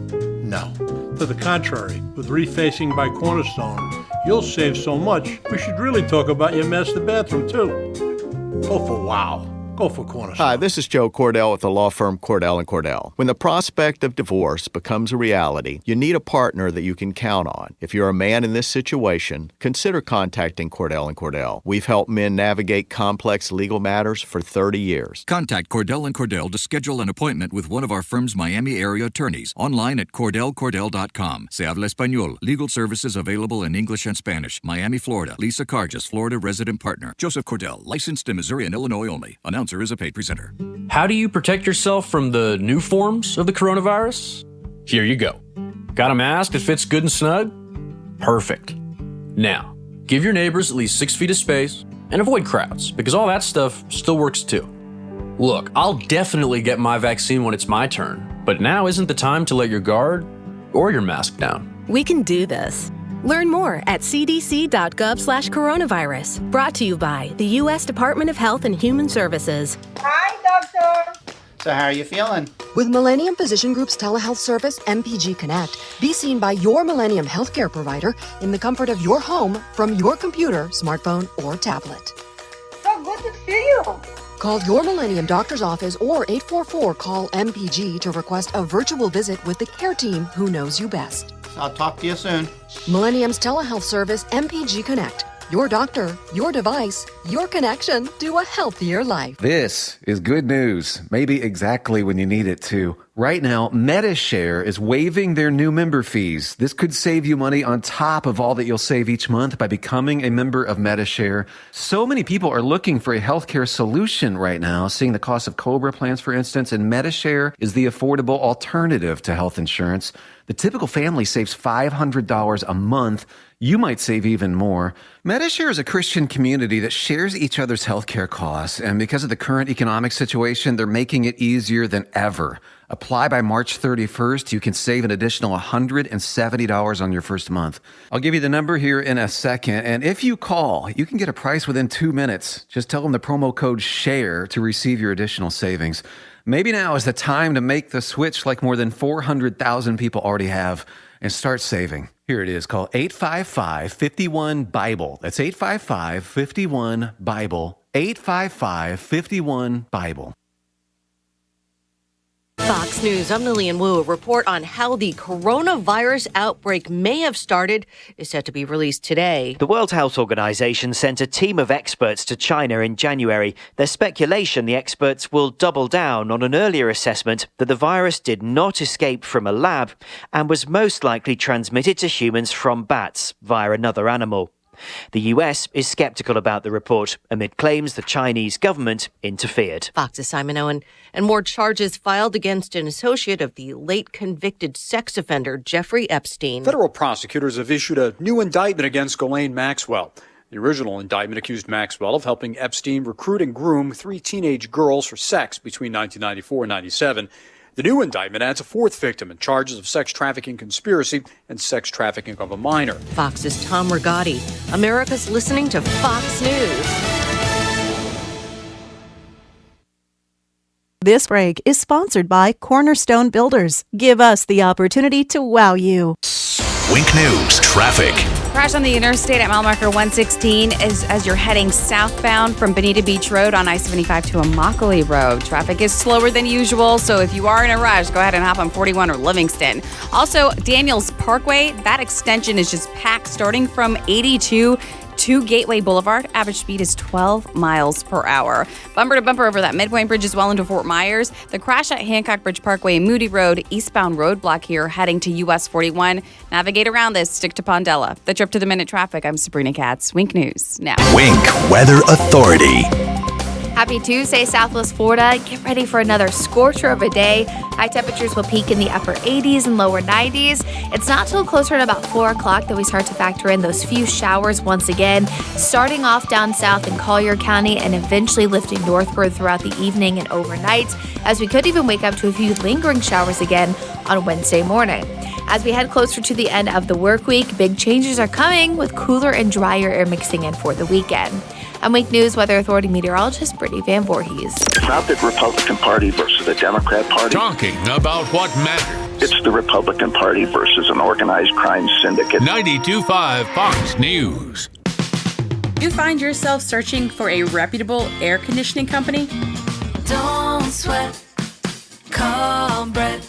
Speaker 7: No. To the contrary, with refacing by Cornerstone, you'll save so much, we should really talk about your master bathroom, too. Go for wow. Go for Cornerstone.
Speaker 21: Hi, this is Joe Cordell with the law firm Cordell & Cordell. When the prospect of divorce becomes a reality, you need a partner that you can count on. If you're a man in this situation, consider contacting Cordell & Cordell. We've helped men navigate complex legal matters for 30 years.
Speaker 22: Contact Cordell & Cordell to schedule an appointment with one of our firm's Miami area attorneys. Online at CordellCordell.com. Se habla español. Legal services available in English and Spanish. Miami, Florida. Lisa Carges, Florida resident partner. Joseph Cordell, licensed in Missouri and Illinois only. Announcer is a paid presenter.
Speaker 23: How do you protect yourself from the new forms of the coronavirus? Here you go. Got a mask that fits good and snug? Perfect. Now, give your neighbors at least 6 feet of space and avoid crowds, because all that stuff still works too. Look, I'll definitely get my vaccine when it's my turn, but now isn't the time to let your guard or your mask down.
Speaker 24: We can do this. Learn more at cdc.gov/coronavirus. Brought to you by the U.S. Department of Health and Human Services.
Speaker 26: Hi, doctor. So how are you feeling?
Speaker 27: With Millennium Physician Group's telehealth service, MPG Connect, be seen by your Millennium healthcare provider in the comfort of your home from your computer, smartphone, or tablet.
Speaker 26: So good to see you.
Speaker 27: Call your Millennium doctor's office or 844-CALL-MPG to request a virtual visit with the care team who knows you best.
Speaker 26: I'll talk to you soon.
Speaker 27: Millennium's telehealth service, MPG Connect. Your doctor, your device, your connection to a healthier life.
Speaker 28: This is good news, maybe exactly when you need it to. Right now, MediShare is waiving their new member fees. This could save you money on top of all that you'll save each month by becoming a member of MediShare. So many people are looking for a healthcare solution right now, seeing the cost of COBRA plans, for instance, and MediShare is the affordable alternative to health insurance. The typical family saves $500 a month. You might save even more. MediShare is a Christian community that shares each other's healthcare costs, and because of the current economic situation, they're making it easier than ever. Apply by March 31st. You can save an additional $170 on your first month. I'll give you the number here in a second, and if you call, you can get a price within 2 minutes. Just tell them the promo code SHARE to receive your additional savings. Maybe now is the time to make the switch like more than 400,000 people already have and start saving. Here it is. Call 855-51-BIBLE. That's 855-51-BIBLE. 855-51-BIBLE.
Speaker 29: Fox News, I'm Lillian Wu. A report on how the coronavirus outbreak may have started is set to be released today.
Speaker 30: The World Health Organization sent a team of experts to China in January. There's speculation the experts will double down on an earlier assessment that the virus did not escape from a lab and was most likely transmitted to humans from bats via another animal. The US is skeptical about the report amid claims the Chinese government interfered.
Speaker 29: Fox's Simon Owen. And more charges filed against an associate of the late convicted sex offender Jeffrey Epstein.
Speaker 31: Federal prosecutors have issued a new indictment against Gillane Maxwell. The original indictment accused Maxwell of helping Epstein recruit and groom 3 teenage girls for sex between 1994 and 97. The new indictment adds a 4th victim and charges of sex trafficking conspiracy and sex trafficking of a minor.
Speaker 29: Fox's Tom Rigotti. America's listening to Fox News.
Speaker 32: This break is sponsored by Cornerstone Builders. Give us the opportunity to wow you.
Speaker 5: Wink News Traffic.
Speaker 2: Crash on the interstate at mile marker 116 is as you're heading southbound from Bonita Beach Road on I-75 to Immokalee Road. Traffic is slower than usual, so if you are in a rush, go ahead and hop on 41 or Livingston. Also, Daniels Parkway, that extension is just packed starting from 82 to Gateway Boulevard. Average speed is 12 miles per hour. Bumper to bumper over that Midpoint Bridge as well into Fort Myers. The crash at Hancock Bridge Parkway and Moody Road, eastbound roadblock here heading to US 41. Navigate around this, stick to Pondella. The trip to the minute traffic. I'm Sabrina Katz. Wink News now.
Speaker 3: Wink Weather Authority.
Speaker 4: Happy Tuesday, Southwest Florida. Get ready for another scorcher of a day. High temperatures will peak in the upper 80s and lower 90s. It's not till closer to about 4 o'clock that we start to factor in those few showers once again, starting off down south in Collier County and eventually lifting northward throughout the evening and overnight, as we could even wake up to a few lingering showers again on Wednesday morning. As we head closer to the end of the work week, big changes are coming with cooler and drier air mixing in for the weekend. I'm Wink News Weather Authority meteorologist Brittany Van Voorhees.
Speaker 6: It's not the Republican Party versus the Democrat Party.
Speaker 5: Talking about what matters.
Speaker 6: It's the Republican Party versus an organized crime syndicate.
Speaker 5: 92.5 Fox News.
Speaker 8: You find yourself searching for a reputable air conditioning company?
Speaker 9: Don't sweat. Call Brett.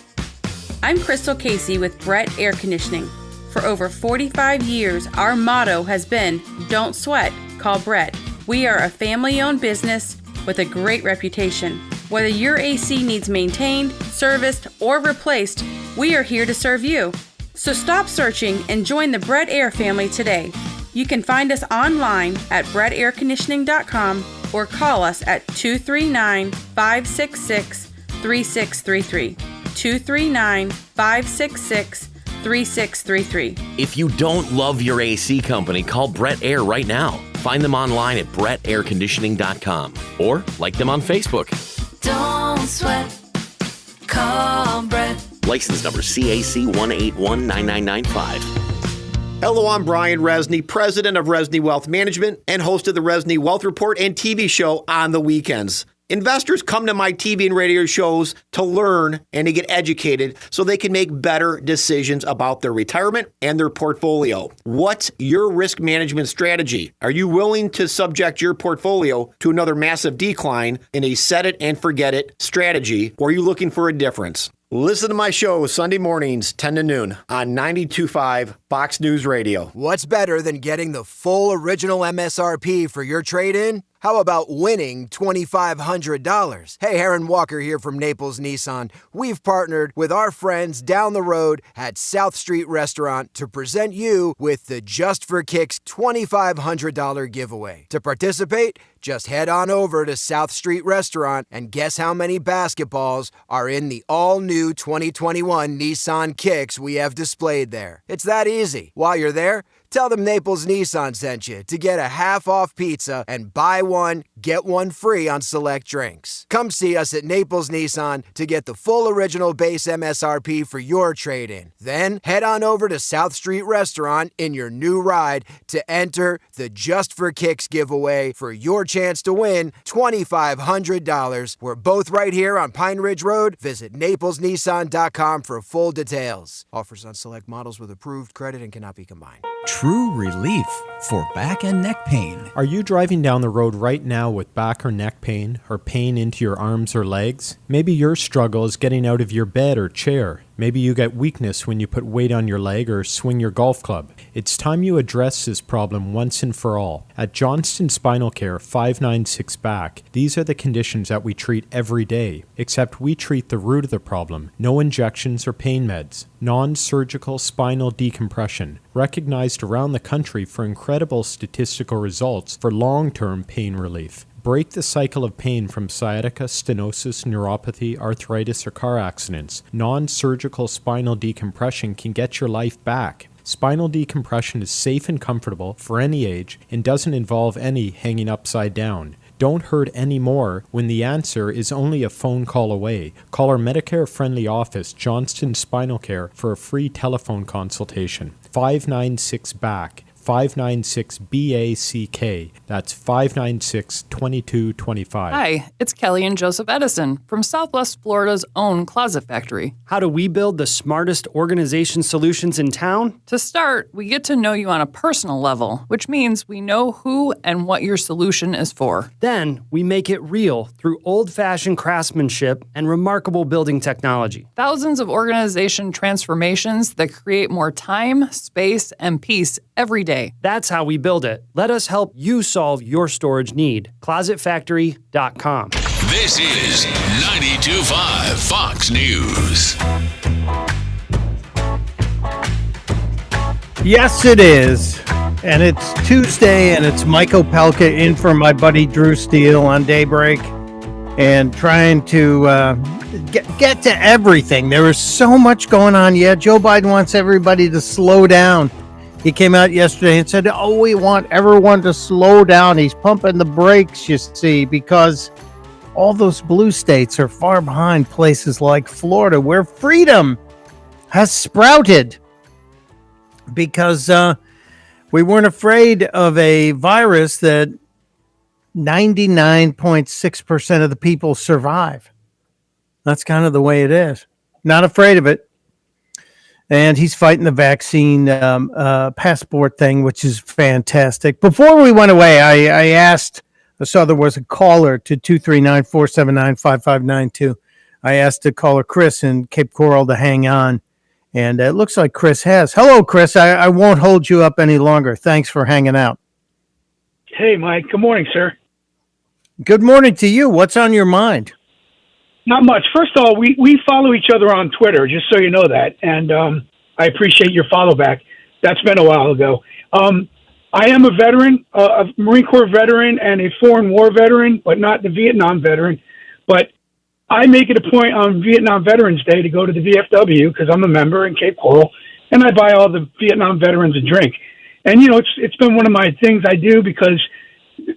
Speaker 8: I'm Crystal Casey with Brett Air Conditioning. For over 45 years, our motto has been, don't sweat, call Brett. We are a family-owned business with a great reputation. Whether your AC needs maintained, serviced, or replaced, we are here to serve you. So stop searching and join the Brett Air family today. You can find us online at brettairconditioning.com or call us at 239-566-3633. 239-566-3633.
Speaker 10: If you don't love your AC company, call Brett Air right now. Find them online at brettairconditioning.com or like them on Facebook.
Speaker 9: Don't sweat. Call Brett.
Speaker 10: License number CAC 1819995.
Speaker 12: Hello, I'm Brian Resney, president of Resney Wealth Management and host of the Resney Wealth Report and TV show on the weekends. Investors come to my TV and radio shows to learn and to get educated so they can make better decisions about their retirement and their portfolio. What's your risk management strategy? Are you willing to subject your portfolio to another massive decline in a set it and forget it strategy, or are you looking for a difference? Listen to my show Sunday mornings, 10 to noon on 92.5 Fox News Radio.
Speaker 13: What's better than getting the full original MSRP for your trade-in? How about winning $2,500? Hey, Aaron Walker here from Naples Nissan. We've partnered with our friends down the road at South Street Restaurant to present you with the Just for Kicks $2,500 giveaway. To participate, just head on over to South Street Restaurant and guess how many basketballs are in the all-new 2021 Nissan Kicks we have displayed there. It's that easy. While you're there, tell them Naples Nissan sent you to get a half-off pizza and buy one, get one free on select drinks. Come see us at Naples Nissan to get the full original base MSRP for your trade-in. Then head on over to South Street Restaurant in your new ride to enter the Just for Kicks giveaway for your chance to win $2,500. We're both right here on Pine Ridge Road. Visit naplesnissan.com for full details. Offers on select models with approved credit and cannot be combined.
Speaker 14: True relief for back and neck pain.
Speaker 16: Are you driving down the road right now with back or neck pain or pain into your arms or legs? Maybe your struggle is getting out of your bed or chair. Maybe you get weakness when you put weight on your leg or swing your golf club. It's time you address this problem once and for all. At Johnston Spinal Care 596 Back, these are the conditions that we treat every day, except we treat the root of the problem. No injections or pain meds. Non-surgical spinal decompression, recognized around the country for incredible statistical results for long-term pain relief. Break the cycle of pain from sciatica, stenosis, neuropathy, arthritis, or car accidents. Non-surgical spinal decompression can get your life back. Spinal decompression is safe and comfortable for any age and doesn't involve any hanging upside down. Don't hurt anymore when the answer is only a phone call away. Call our Medicare-friendly office, Johnston Spinal Care, for a free telephone consultation. 596-BACK. 596-BACK. That's 596-2225.
Speaker 1: Hi, it's Kelly and Joseph Edison from Southwest Florida's own Closet Factory.
Speaker 7: How do we build the smartest organization solutions in town?
Speaker 1: To start, we get to know you on a personal level, which means we know who and what your solution is for.
Speaker 7: Then we make it real through old-fashioned craftsmanship and remarkable building technology.
Speaker 1: Thousands of organization transformations that create more time, space, and peace every day.
Speaker 7: That's how we build it. Let us help you solve your storage need. ClosetFactory.com.
Speaker 5: This is 92.5 Fox News.
Speaker 11: Yes, it is. And it's Tuesday, and it's Mike Opelka in for my buddy Drew Steele on Daybreak, and trying to get to everything. There is so much going on. Yeah, Joe Biden wants everybody to slow down. He came out yesterday and said, we want everyone to slow down. He's pumping the brakes, you see, because all those blue states are far behind places like Florida, where freedom has sprouted. Because we weren't afraid of a virus that 99.6% of the people survive. That's kind of the way it is. Not afraid of it. And he's fighting the vaccine passport thing, which is fantastic. Before we went away, I saw there was a caller to 239-479-5592. I asked the caller, Chris, in Cape Coral, to hang on. And it looks like Chris has. Hello, Chris. I won't hold you up any longer. Thanks for hanging out.
Speaker 15: Hey, Mike. Good morning, sir.
Speaker 11: Good morning to you. What's on your mind?
Speaker 15: Not much. First of all, we follow each other on Twitter, just so you know that. And I appreciate your follow back. That's been a while ago. I am a veteran, a Marine Corps veteran and a foreign war veteran, but not the Vietnam veteran. But I make it a point on Vietnam Veterans Day to go to the VFW because I'm a member in Cape Coral, and I buy all the Vietnam veterans a drink. And, it's been one of my things I do because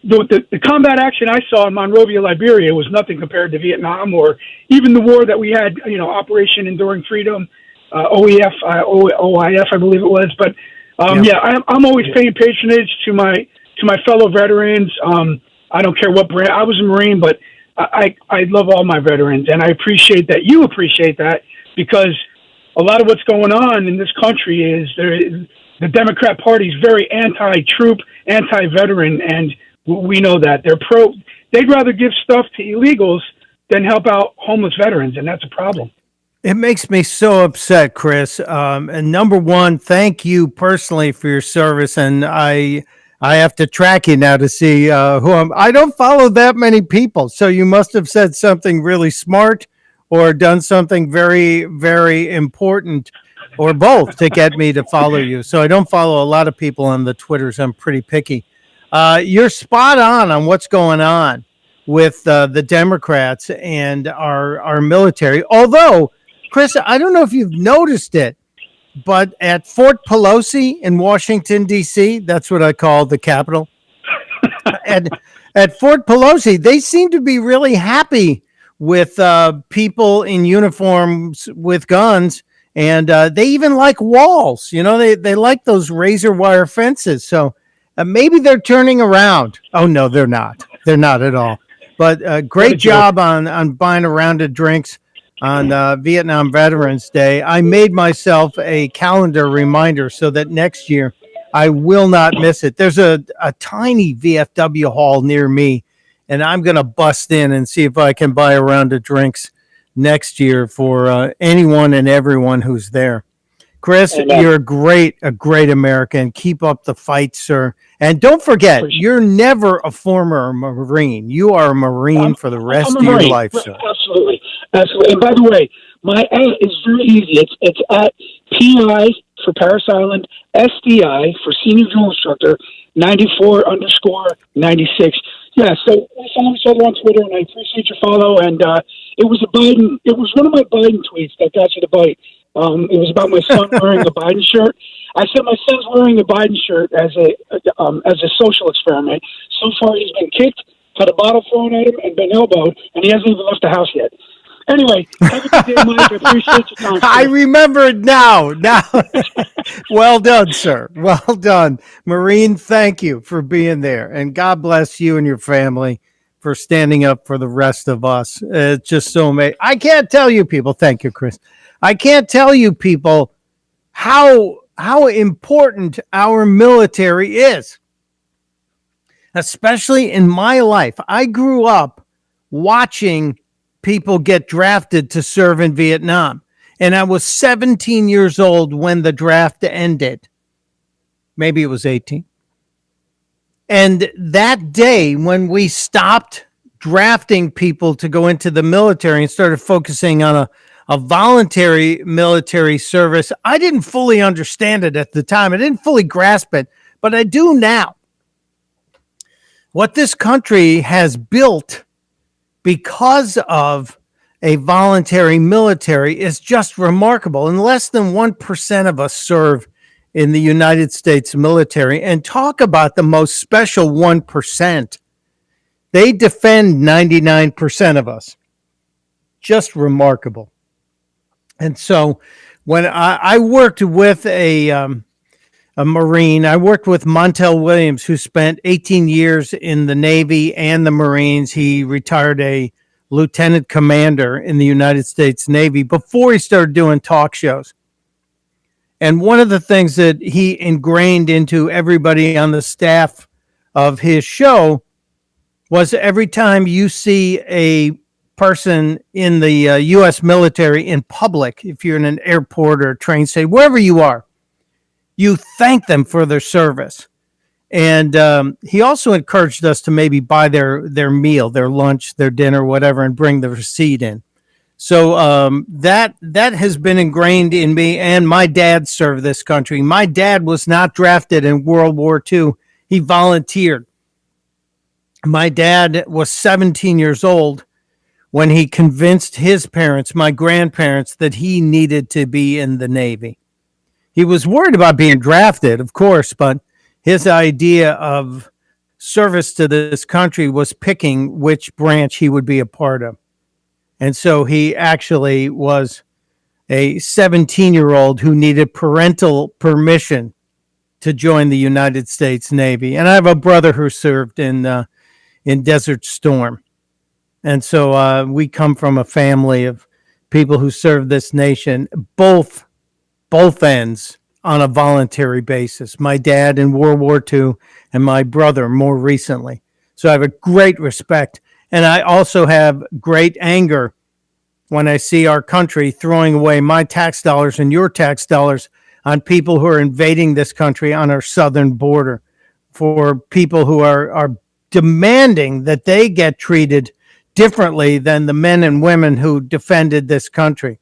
Speaker 15: the combat action I saw in Monrovia, Liberia was nothing compared to Vietnam or even the war that we had, Operation Enduring Freedom, OIF, I believe it was. But, I'm always paying patronage to my fellow veterans. I don't care what brand. I was a Marine, but I love all my veterans, and I appreciate that you appreciate that, because a lot of what's going on in this country is the Democrat Party is very anti-troop, anti-veteran, and we know that they'd rather give stuff to illegals than help out homeless veterans, and that's a problem.
Speaker 11: It makes me so upset, Chris. And number one, thank you personally for your service, and I have to track you now to see I don't follow that many people, so you must have said something really smart or done something very, very important, or both, to get me to follow you. So I don't follow a lot of people on the Twitters. I'm pretty picky. You're spot on what's going on with the Democrats and our military. Although, Chris, I don't know if you've noticed it, but at Fort Pelosi in Washington, D.C., that's what I call the Capitol. And at Fort Pelosi, they seem to be really happy with people in uniforms with guns. And they even like walls. They like those razor wire fences. So maybe they're turning around. Oh, no, they're not. They're not at all. But great job on buying a round of drinks on Vietnam Veterans Day. I made myself a calendar reminder so that next year I will not miss it. There's a tiny VFW hall near me, and I'm going to bust in and see if I can buy a round of drinks next year for anyone and everyone who's there. Chris, you're a great American. Keep up the fight, sir. And don't forget, you're never a former Marine. You are a Marine for the rest of your life, sir.
Speaker 15: Absolutely. Absolutely. And by the way, my at is very easy. It's at PI for Paris Island, SDI for Senior Drill Instructor, 94_96. Yeah, so we follow each other on Twitter, and I appreciate your follow. And it was one of my Biden tweets that got you to bite. It was about my son wearing a Biden shirt. I said my son's wearing a Biden shirt as a social experiment. So far, he's been kicked, had a bottle thrown at him, and been elbowed, and he hasn't even left the house yet. Anyway, have a good day, Mike. I appreciate your time.
Speaker 11: I remember it now. Well done, sir. Well done. Marine, thank you for being there. And God bless you and your family for standing up for the rest of us. It's just so amazing. I can't tell you people, thank you, Chris. I can't tell you people how important our military is, especially in my life. I grew up watching people get drafted to serve in Vietnam. And I was 17 years old when the draft ended. Maybe it was 18. And that day when we stopped drafting people to go into the military and started focusing on a voluntary military service, I didn't fully understand it at the time. I didn't fully grasp it, but I do now. What this country has built because of a voluntary military is just remarkable. And less than 1% of us serve in the United States military. And talk about the most special 1%. They defend 99% of us. Just remarkable. And so when I worked with a Marine, I worked with Montel Williams, who spent 18 years in the Navy and the Marines. He retired a lieutenant commander in the United States Navy before he started doing talk shows. And one of the things that he ingrained into everybody on the staff of his show was every time you see a person in the U.S. military in public, if you're in an airport or a train station, wherever you are, you thank them for their service. And he also encouraged us to maybe buy their meal, their lunch, their dinner, whatever, and bring the receipt in. So that has been ingrained in me. And my dad served this country. My dad was not drafted in World War II. He volunteered. My dad was 17 years old when he convinced his parents, my grandparents, that he needed to be in the Navy. He was worried about being drafted, of course, but his idea of service to this country was picking which branch he would be a part of. And so he actually was a 17-year-old who needed parental permission to join the United States Navy. And I have a brother who served in Desert Storm. And so we come from a family of people who served this nation, both ends, on a voluntary basis. My dad in World War II and my brother more recently. So I have a great respect. And I also have great anger when I see our country throwing away my tax dollars and your tax dollars on people who are invading this country on our southern border, for people who are demanding that they get treated differently than the men and women who defended this country.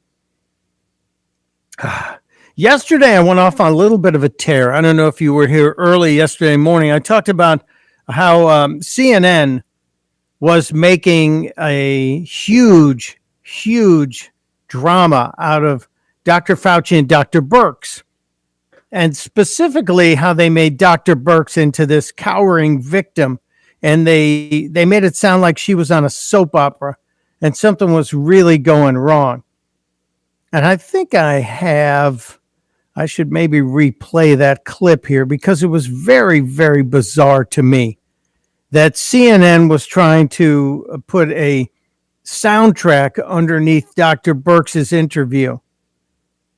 Speaker 11: Yesterday, I went off on a little bit of a tear. I don't know if you were here early yesterday morning. I talked about how CNN was making a huge drama out of Dr. Fauci and Dr. Birx, and specifically how they made Dr. Birx into this cowering victim, and they made it sound like she was on a soap opera and something was really going wrong. And I think I should maybe replay that clip here because it was very, very bizarre to me that CNN was trying to put a soundtrack underneath Dr. Birx's interview.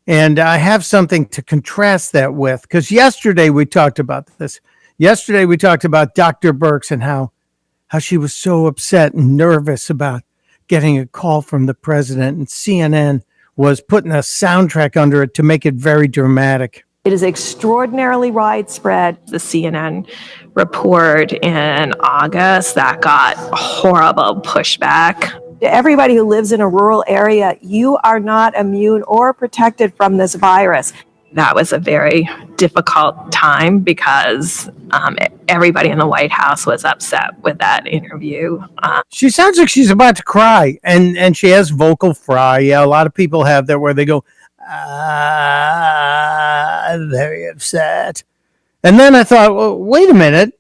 Speaker 11: And I have something to contrast that with, because yesterday we talked about this. Yesterday we talked about Dr. Birx and how she was so upset and nervous about getting a call from the president, and CNN was putting a soundtrack under it to make it very dramatic.
Speaker 17: It is extraordinarily widespread. The CNN report in August that got horrible pushback. Everybody who lives in a rural area, you are not immune or protected from this virus. That was a very difficult time because everybody in the White House was upset with that interview.
Speaker 11: She sounds like she's about to cry, and she has vocal fry. Yeah, a lot of people have that where they go, I'm very upset. And then I thought, well, wait a minute.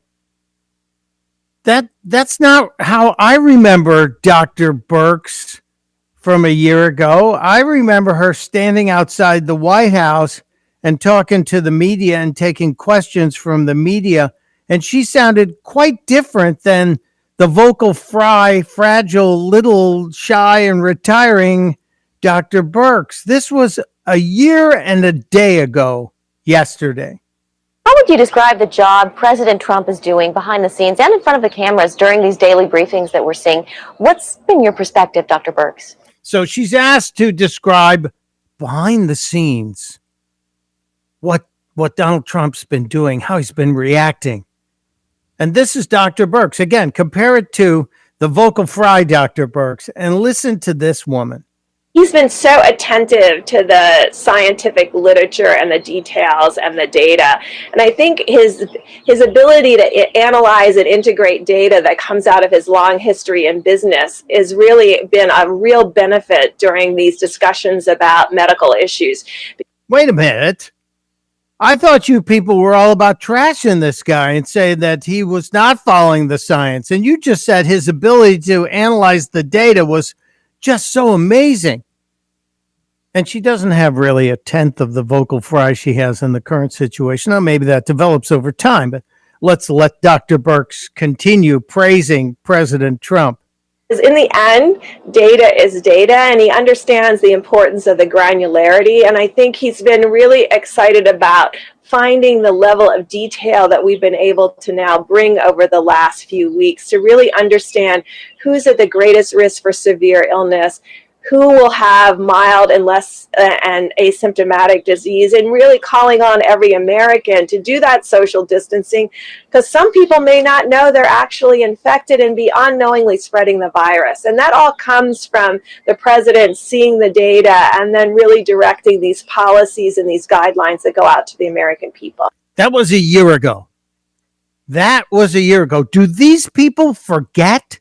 Speaker 11: That's not how I remember Dr. Birx from a year ago. I remember her standing outside the White House and talking to the media and taking questions from the media. And she sounded quite different than the vocal fry, fragile, little shy and retiring Dr. Birx. This was a year and a day ago yesterday.
Speaker 18: How would you describe the job President Trump is doing behind the scenes and in front of the cameras during these daily briefings that we're seeing? What's been your perspective, Dr. Birx?
Speaker 11: So she's asked to describe behind the scenes what Donald Trump's been doing, how he's been reacting. And this is Dr. Birx. Again, compare it to the vocal fry Dr. Birx and listen to this woman.
Speaker 17: He's been so attentive to the scientific literature and the details and the data. And I think his ability to analyze and integrate data that comes out of his long history in business has really been a real benefit during these discussions about medical issues.
Speaker 11: Wait a minute. I thought you people were all about trashing this guy and saying that he was not following the science. And you just said his ability to analyze the data was just so amazing. And she doesn't have really a tenth of the vocal fry she has in the current situation. Now, maybe that develops over time, but let's let Dr. Birx continue praising President Trump.
Speaker 17: In the end, data is data, and he understands the importance of the granularity. And I think he's been really excited about finding the level of detail that we've been able to now bring over the last few weeks to really understand who's at the greatest risk for severe illness, who will have mild and less and asymptomatic disease, and really calling on every American to do that social distancing, because some people may not know they're actually infected and be unknowingly spreading the virus. And that all comes from the president seeing the data and then really directing these policies and these guidelines that go out to the American people.
Speaker 11: That was a year ago. Do these people forget?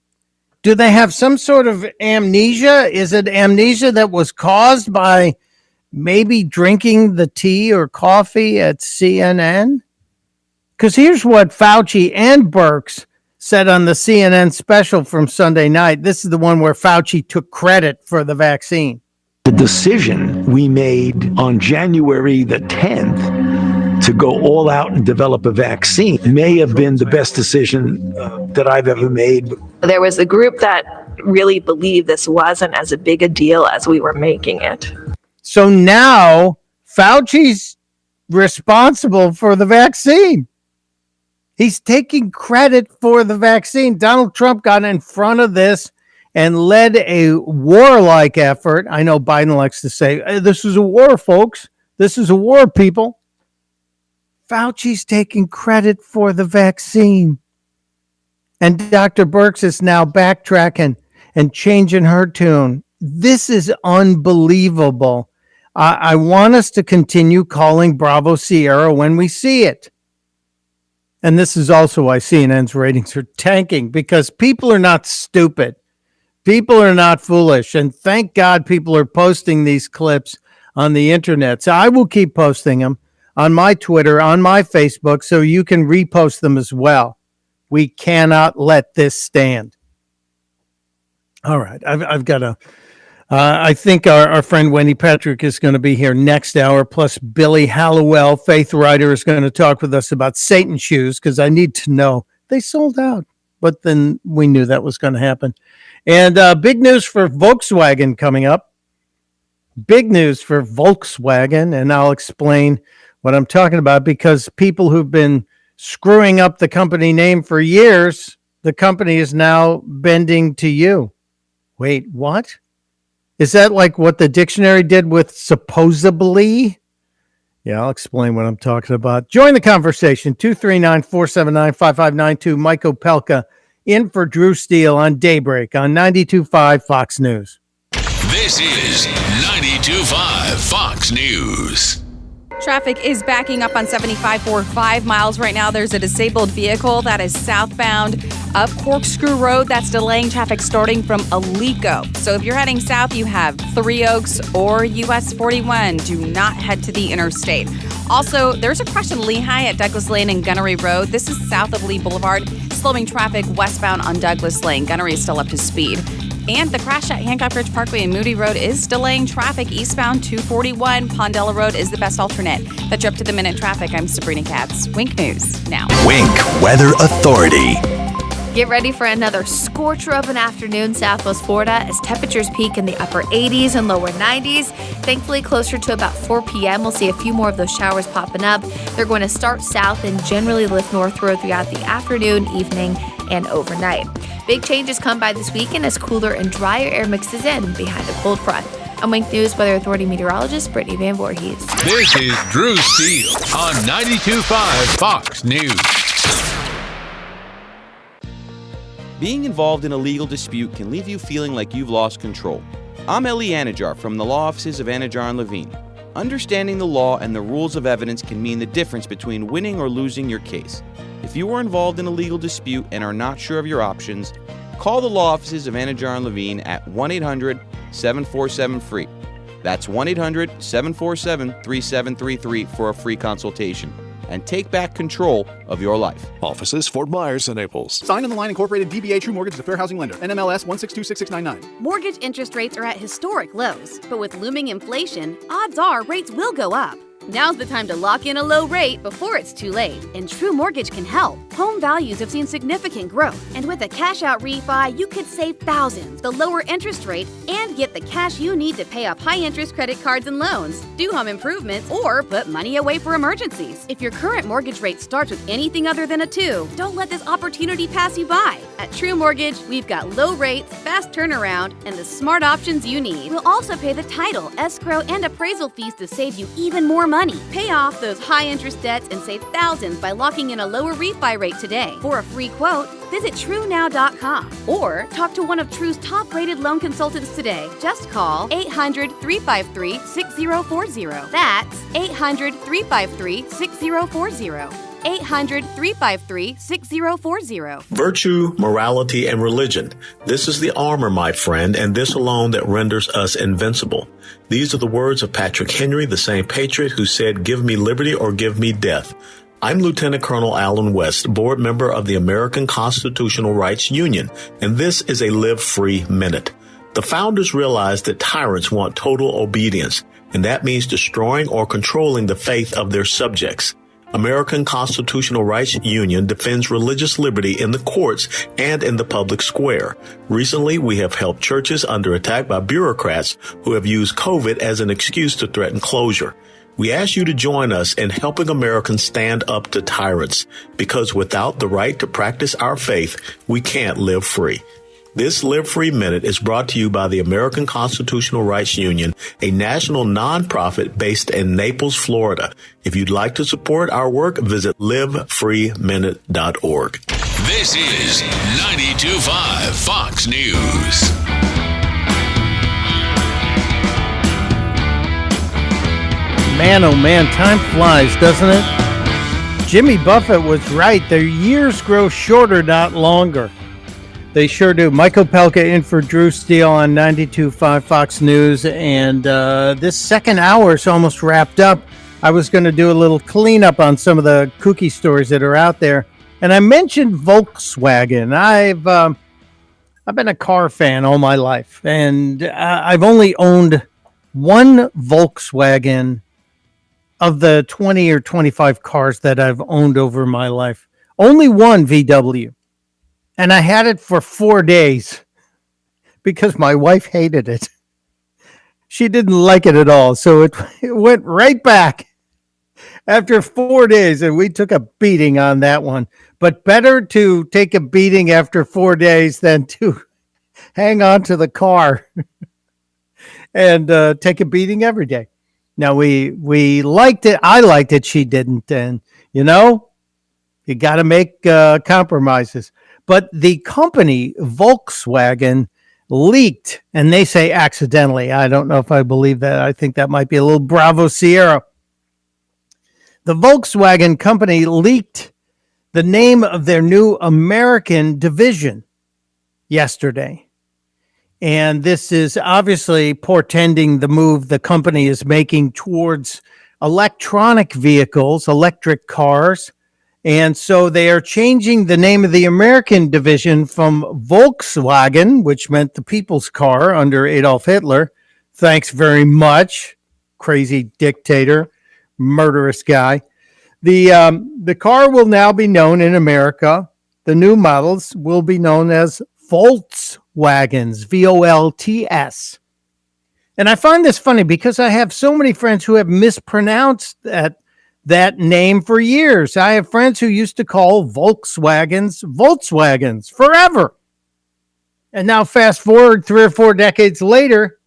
Speaker 11: Do they have some sort of amnesia? Is it amnesia that was caused by maybe drinking the tea or coffee at CNN? Because here's what Fauci and Birx said on the CNN special from Sunday night. This is the one where Fauci took credit for the vaccine.
Speaker 19: The decision we made on January the 10th to go all out and develop a vaccine may have been the best decision that I've ever made.
Speaker 17: There was a group that really believed this wasn't as a big a deal as we were making it.
Speaker 11: So now Fauci's responsible for the vaccine. He's taking credit for the vaccine. Donald Trump got in front of this and led a warlike effort. I know Biden likes to say, this is a war, folks. This is a war, people. Fauci's taking credit for the vaccine. And Dr. Birx is now backtracking and changing her tune. This is unbelievable. I want us to continue calling Bravo Sierra when we see it. And this is also why CNN's ratings are tanking, because people are not stupid. People are not foolish. And thank God people are posting these clips on the internet. So I will keep posting them on my Twitter, on my Facebook, so you can repost them as well. We cannot let this stand. All right. I've got a, I think our friend Wendy Patrick is going to be here next hour, plus Billy Hallowell, faith writer, is going to talk with us about Satan shoes, because I need to know. They sold out, but then we knew that was going to happen. And big news for Volkswagen coming up. Big news for Volkswagen, and I'll explain what I'm talking about, because people who've been screwing up the company name for years, the company is now bending to you. Wait, what? Is that like what the dictionary did with supposedly? Yeah, I'll explain what I'm talking about. Join the conversation. 239-479-5592. Mike Opelka in for Drew Steele on Daybreak on 92.5 Fox News.
Speaker 5: This is 92.5 Fox News.
Speaker 2: Traffic is backing up on 75 for 5 miles right now. There's a disabled vehicle that is southbound up Corkscrew Road. That's delaying traffic starting from Alico. So if you're heading south, you have Three Oaks or US 41. Do not head to the interstate. Also, there's a crash in Lehigh at Douglas Lane and Gunnery Road. This is south of Lee Boulevard, slowing traffic westbound on Douglas Lane. Gunnery is still up to speed. And the crash at Hancock Ridge Parkway and Moody Road is delaying traffic eastbound 241. Pondella Road is the best alternate. That's up to the minute traffic. I'm Sabrina Katz. Wink News now.
Speaker 3: Wink Weather Authority.
Speaker 4: Get ready for another scorcher of an afternoon southwest Florida as temperatures peak in the upper 80s and lower 90s. Thankfully, closer to about 4 p.m., we'll see a few more of those showers popping up. They're going to start south and generally lift northward throughout the afternoon, evening, and overnight. Big changes come by this weekend as cooler and drier air mixes in behind a cold front. I'm Wink News Weather Authority meteorologist Brittany Van Voorhees.
Speaker 5: This is Drew Steele on 92.5 Fox News.
Speaker 20: Being involved in a legal dispute can leave you feeling like you've lost control. I'm Eli Anajar from the law offices of Anajar and Levine. Understanding the law and the rules of evidence can mean the difference between winning or losing your case. If you are involved in a legal dispute and are not sure of your options, call the law offices of Anajar and Levine at 1-800-747-FREE. That's 1-800-747-3733 for a free consultation. And take back control of your life.
Speaker 21: Offices Fort Myers and Naples.
Speaker 22: Sign on the line incorporated DBA True Mortgage is a fair housing lender. NMLS 1626699.
Speaker 23: Mortgage interest rates are at historic lows, but with looming inflation, odds are rates will go up. Now's the time to lock in a low rate before it's too late, and True Mortgage can help. Home values have seen significant growth, and with a cash-out refi, you could save thousands, the lower interest rate, and get the cash you need to pay off high-interest credit cards and loans, do home improvements, or put money away for emergencies. If your current mortgage rate starts with anything other than a 2, don't let this opportunity pass you by. At True Mortgage, we've got low rates, fast turnaround, and the smart options you need. We'll also pay the title, escrow, and appraisal fees to save you even more money. Pay off those high-interest debts and save thousands by locking in a lower refi rate today. For a free quote, visit TrueNow.com or talk to one of True's top-rated loan consultants today. Just call 800-353-6040. That's 800-353-6040. 800-353-6040.
Speaker 24: Virtue, morality, and religion. This is the armor, my friend, and this alone that renders us invincible. These are the words of Patrick Henry, the same patriot who said, "Give me liberty or give me death." I'm Lieutenant Colonel Alan West, board member of the American Constitutional Rights Union, and this is a Live Free Minute. The founders realized that tyrants want total obedience, and that means destroying or controlling the faith of their subjects. American Constitutional Rights Union defends religious liberty in the courts and in the public square. Recently, we have helped churches under attack by bureaucrats who have used COVID as an excuse to threaten closure. We ask you to join us in helping Americans stand up to tyrants, because without the right to practice our faith, we can't live free. This Live Free Minute is brought to you by the American Constitutional Rights Union, a national nonprofit based in Naples, Florida. If you'd like to support our work, visit livefreeminute.org.
Speaker 5: This is 92.5 Fox News.
Speaker 11: Man, oh man, time flies, doesn't it? Jimmy Buffett was right. Their years grow shorter, not longer. They sure do. Mike Opelka in for Drew Steele on 92.5 Fox News. And this second hour is almost wrapped up. I was going to do a little cleanup on some of the kooky stories that are out there. And I mentioned Volkswagen. I've been a car fan all my life. And I've only owned one Volkswagen of the 20 or 25 cars that I've owned over my life. Only one VW. And I had it for 4 days because my wife hated it. She didn't like it at all. So it went right back after 4 days, and we took a beating on that one. But better to take a beating after 4 days than to hang on to the car and take a beating every day. Now, we liked it. I liked it. She didn't. And, you know, you got to make compromises. But the company, Volkswagen, leaked, and they say accidentally. I don't know if I believe that. I think that might be a little Bravo Sierra. The Volkswagen company leaked the name of their new American division yesterday. And this is obviously portending the move the company is making towards electronic vehicles, electric cars, And so they are changing the name of the American division from Volkswagen, which meant the people's car under Adolf Hitler. Thanks very much, crazy dictator, murderous guy. The car will now be known in America. The new models will be known as Volkswagens, VOLTS. And I find this funny because I have so many friends who have mispronounced that name for years. I have friends who used to call Volkswagens forever. And now fast forward 3 or 4 decades later,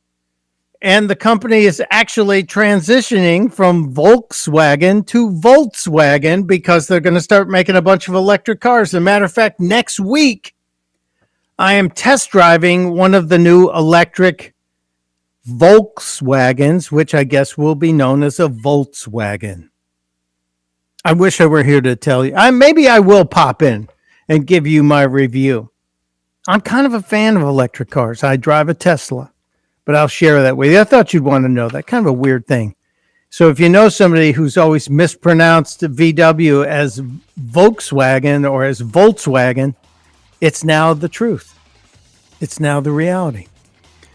Speaker 11: and the company is actually transitioning from Volkswagen to Volkswagen because they're going to start making a bunch of electric cars. As a matter of fact, next week, I am test driving one of the new electric Volkswagens, which I guess will be known as a Volkswagen. I wish I were here to tell you. Maybe I will pop in and give you my review. I'm kind of a fan of electric cars. I drive a Tesla, but I'll share that with you. I thought you'd want to know that. Kind of a weird thing. So if you know somebody who's always mispronounced VW as Volkswagen or as Volkswagen, it's now the truth. It's now the reality.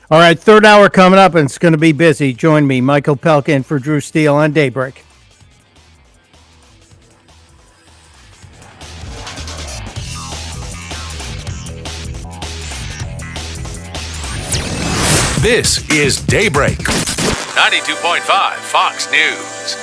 Speaker 11: All right, third hour coming up, and it's going to be busy. Join me, Michael Opelka, in for Drew Steele on Daybreak.
Speaker 5: This is Daybreak, 92.5 Fox News.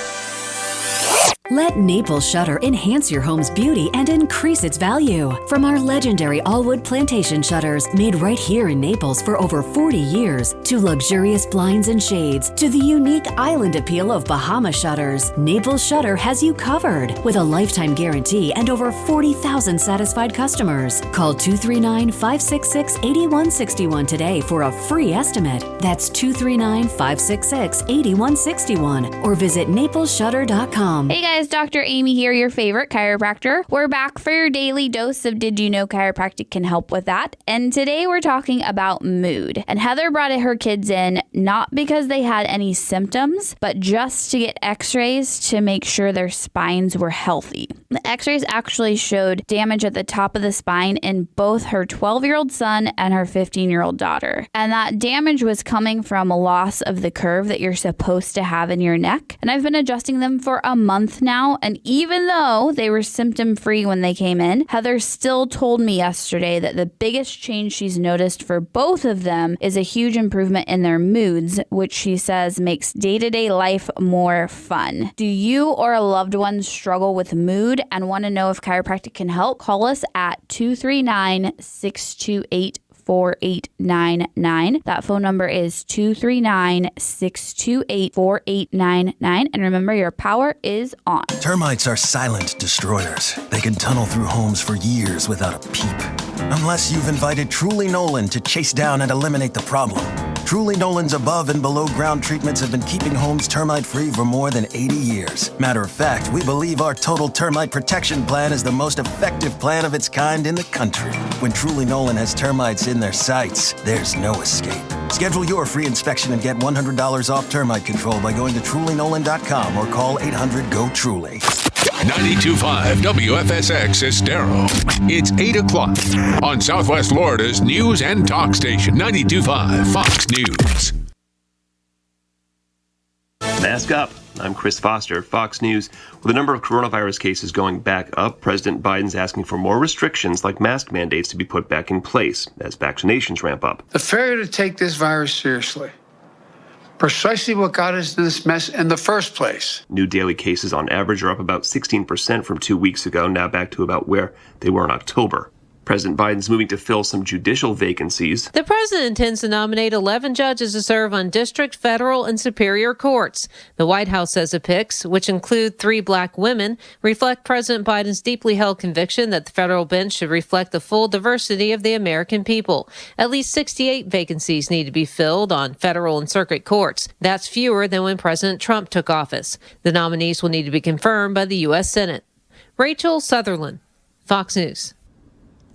Speaker 6: Let Naples Shutter enhance your home's beauty and increase its value. From our legendary all-wood plantation shutters made right here in Naples for over 40 years, to luxurious blinds and shades, to the unique island appeal of Bahama shutters, Naples Shutter has you covered with a lifetime guarantee and over 40,000 satisfied customers. Call 239-566-8161 today for a free estimate. That's 239-566-8161 or visit naplesshutter.com.
Speaker 4: Hey guys, Dr. Amy here, your favorite chiropractor. We're back for your daily dose of Did You Know Chiropractic can help with that. And today we're talking about mood. And Heather brought her kids in not because they had any symptoms, but just to get x-rays to make sure their spines were healthy. The x-rays actually showed damage at the top of the spine in both her 12-year-old son and her 15-year-old daughter. And that damage was coming from a loss of the curve that you're supposed to have in your neck. And I've been adjusting them for a month now, and even though they were symptom-free when they came in, Heather still told me yesterday that the biggest change she's noticed for both of them is a huge improvement in their moods, which she says makes day-to-day life more fun. Do you or a loved one struggle with mood and want to know if chiropractic can help? Call us at 239-628-4899. That phone number is 239-628-4899. And remember, your power is on.
Speaker 8: Termites are silent destroyers. They can tunnel through homes for years without a peep. Unless you've invited Truly Nolan to chase down and eliminate the problem. Truly Nolan's above and below ground treatments have been keeping homes termite-free for more than 80 years. Matter of fact, we believe our total termite protection plan is the most effective plan of its kind in the country. When Truly Nolan has termites in their sights, there's no escape. Schedule your free inspection and get $100 off termite control by going to trulynolan.com or call 800-GO-TRULY.
Speaker 5: 92.5 WFSX Estero. It's 8 o'clock on Southwest Florida's news and talk station, 92.5 Fox News.
Speaker 9: Mask up. I'm Chris Foster, Fox News. With the number of coronavirus cases going back up, President Biden's asking for more restrictions like mask mandates to be put back in place as vaccinations ramp up.
Speaker 10: The failure to take this virus seriously, precisely what got us to this mess in the first place.
Speaker 9: New daily cases on average are up about 16% from 2 weeks ago, now back to about where they were in October. President Biden's moving to fill some judicial vacancies.
Speaker 25: The president intends to nominate 11 judges to serve on district, federal, and superior courts. The White House says the picks, which include 3 black women, reflect President Biden's deeply held conviction that the federal bench should reflect the full diversity of the American people. At least 68 vacancies need to be filled on federal and circuit courts. That's fewer than when President Trump took office. The nominees will need to be confirmed by the U.S. Senate. Rachel Sutherland, Fox News.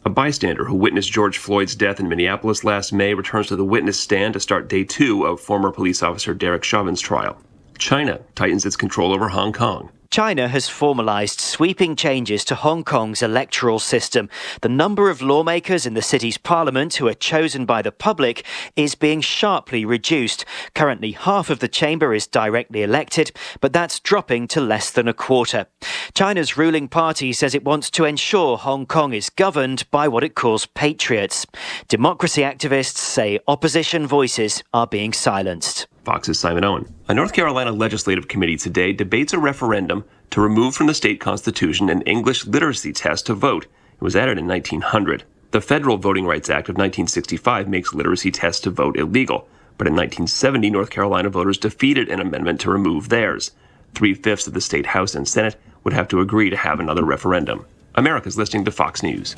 Speaker 9: A bystander who witnessed George Floyd's death in Minneapolis last May returns to the witness stand to start day 2 of former police officer Derek Chauvin's trial. China tightens its control over Hong Kong.
Speaker 1: China has formalized sweeping changes to Hong Kong's electoral system. The number of lawmakers in the city's parliament who are chosen by the public is being sharply reduced. Currently, half of the chamber is directly elected, but that's dropping to less than a quarter. China's ruling party says it wants to ensure Hong Kong is governed by what it calls patriots. Democracy activists say opposition voices are being silenced.
Speaker 9: Fox's Simon Owen. A North Carolina legislative committee today debates a referendum to remove from the state constitution an English literacy test to vote. It was added in 1900. The Federal Voting Rights Act of 1965 makes literacy tests to vote illegal. But in 1970, North Carolina voters defeated an amendment to remove theirs. 3/5 of the state House and Senate would have to agree to have another referendum. America's listening to Fox News.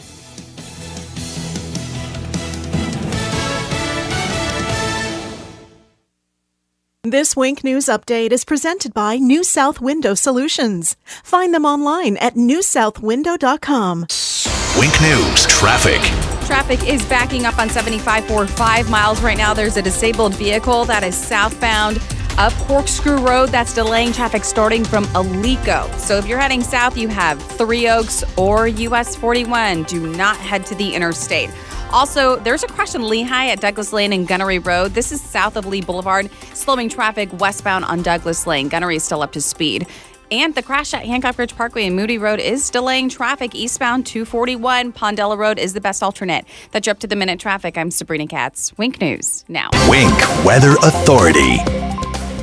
Speaker 12: This Wink News update is presented by New South Window Solutions. Find them online at newsouthwindow.com.
Speaker 3: Wink News traffic.
Speaker 2: Traffic is backing up on 75 for 5 miles right now. There's a disabled vehicle that is southbound up Corkscrew Road. That's delaying traffic starting from Alico. So if you're heading south, you have Three Oaks or US 41. Do not head to the interstate. Also, there's a crash in Lehigh at Douglas Lane and Gunnery Road. This is south of Lee Boulevard, slowing traffic westbound on Douglas Lane. Gunnery is still up to speed. And the crash at Hancock Ridge Parkway and Moody Road is delaying traffic eastbound 241. Pondella Road is the best alternate. That's your up-to-the-minute traffic. I'm Sabrina Katz. Wink News now.
Speaker 3: Wink Weather Authority.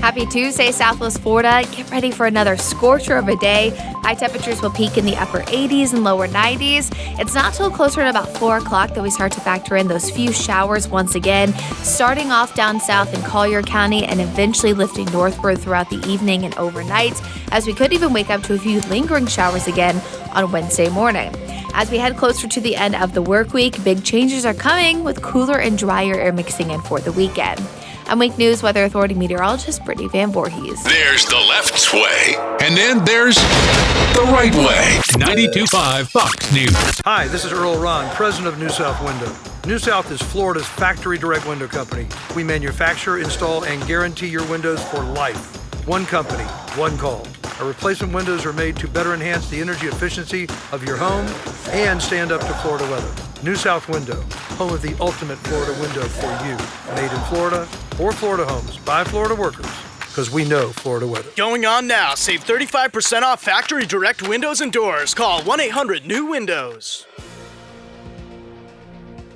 Speaker 4: Happy Tuesday, Southwest Florida. Get ready for another scorcher of a day. High temperatures will peak in the upper 80s and lower 90s. It's not till closer to about 4 o'clock that we start to factor in those few showers once again, starting off down south in Collier County and eventually lifting northward throughout the evening and overnight, as we could even wake up to a few lingering showers again on Wednesday morning. As we head closer to the end of the work week, big changes are coming with cooler and drier air mixing in for the weekend. I'm Wink News Weather Authority meteorologist Brittany Van Voorhees.
Speaker 5: There's the left way, and then there's the right way. 92.5 Fox News.
Speaker 13: Hi, this is Earl Ron, president of New South Window. New South is Florida's factory direct window company. We manufacture, install, and guarantee your windows for life. One company, one call. Our replacement windows are made to better enhance the energy efficiency of your home and stand up to Florida weather. New South Window, home of the ultimate Florida window for you. Made in Florida, for Florida homes, by Florida workers, because we know Florida weather.
Speaker 14: Going on now. Save 35% off factory direct windows and doors. Call 1-800-NEW-WINDOWS.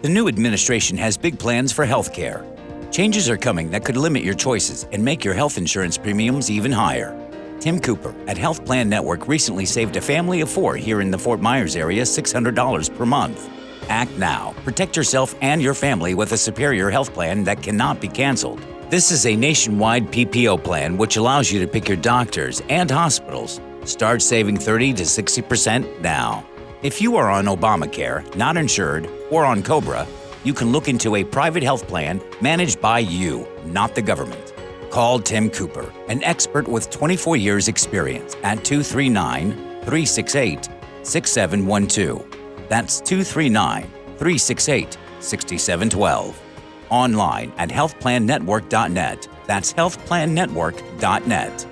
Speaker 16: The new administration has big plans for health care. Changes are coming that could limit your choices and make your health insurance premiums even higher. Tim Cooper at Health Plan Network recently saved a family of 4 here in the Fort Myers area $600 per month. Act now. Protect yourself and your family with a superior health plan that cannot be canceled. This is a nationwide PPO plan which allows you to pick your doctors and hospitals. Start saving 30 to 60% now. If you are on Obamacare, not insured, or on COBRA, you can look into a private health plan managed by you, not the government. Call Tim Cooper, an expert with 24 years experience at 239-368-6712. That's 239-368-6712. Online at healthplannetwork.net. That's healthplannetwork.net.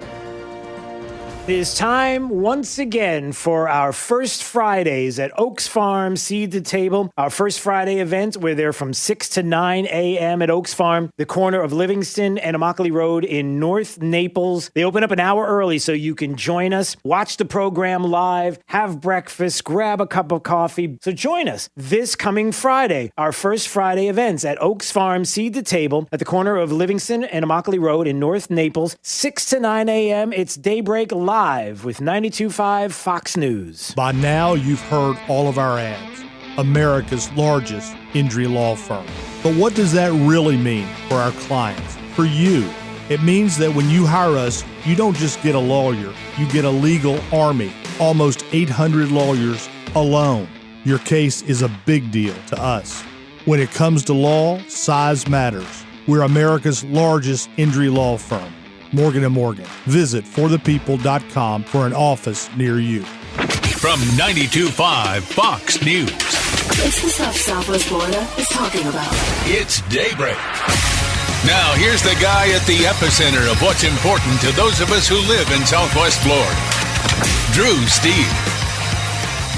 Speaker 7: It is time once again for our First Fridays at Oaks Farm Seed to Table. Our First Friday event, we're there from 6 to 9 a.m. at Oaks Farm, the corner of Livingston and Immokalee Road in North Naples. They open up an hour early so you can join us, watch the program live, have breakfast, grab a cup of coffee. So join us this coming Friday, our First Friday events at Oaks Farm Seed to Table at the corner of Livingston and Immokalee Road in North Naples, 6 to 9 a.m. It's Daybreak Live with 92.5 Fox News.
Speaker 26: By now, you've heard all of our ads. America's largest injury law firm. But what does that really mean for our clients, for you? It means that when you hire us, you don't just get a lawyer, you get a legal army, almost 800 lawyers alone. Your case is a big deal to us. When it comes to law, size matters. We're America's largest injury law firm. Morgan & Morgan. Visit forthepeople.com for an office near you.
Speaker 5: From 92.5 Fox News.
Speaker 6: It's the stuff Southwest Florida is talking about.
Speaker 5: It's Daybreak. Now, here's the guy at the epicenter of what's important to those of us who live in Southwest Florida. Drew Steele.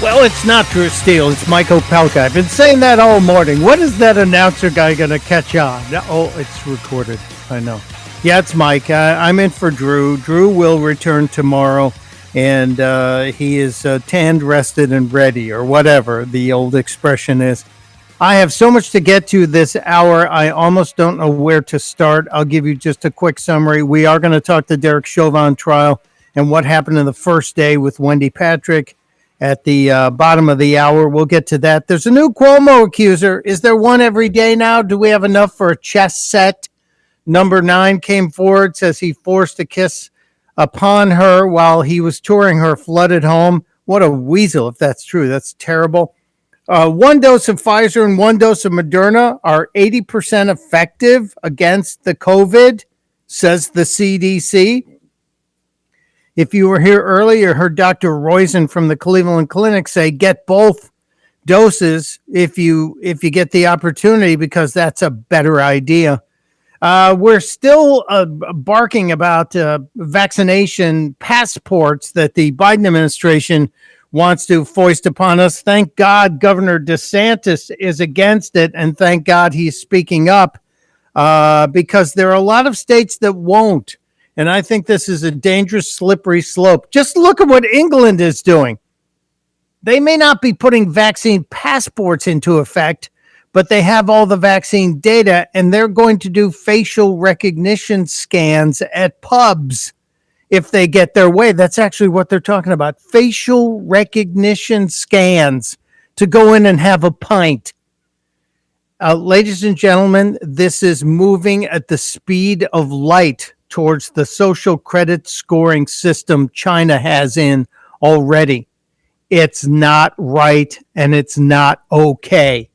Speaker 11: Well, it's not Drew Steele. It's Mike Opelka. I've been saying that all morning. What is that announcer guy going to catch on? Oh, it's recorded. I know. Yeah, it's Mike. I'm in for Drew. Drew will return tomorrow, and he is tanned, rested, and ready, or whatever the old expression is. I have so much to get to this hour, I almost don't know where to start. I'll give you just a quick summary. We are going to talk the Derek Chauvin trial and what happened in the first day with Wendy Patrick at the bottom of the hour. We'll get to that. There's a new Cuomo accuser. Is there one every day now? Do we have enough for a chess set? Number 9 came forward, says he forced a kiss upon her while he was touring her flooded home. What a weasel, if that's true. That's terrible. 1 dose of Pfizer and 1 dose of Moderna are 80% effective against the COVID, says the CDC. If you were here earlier, heard Dr. Roizen from the Cleveland Clinic say get both doses if you get the opportunity, because that's a better idea. We're still barking about vaccination passports that the Biden administration wants to foist upon us. Thank God Governor DeSantis is against it, and thank God he's speaking up because there are a lot of states that won't. And I think this is a dangerous, slippery slope. Just look at what England is doing. They may not be putting vaccine passports into effect, but they have all the vaccine data, and they're going to do facial recognition scans at pubs if they get their way. That's actually what they're talking about. Facial recognition scans to go in and have a pint. Ladies and gentlemen, this is moving at the speed of light towards the social credit scoring system China has in already. It's not right, and it's not okay.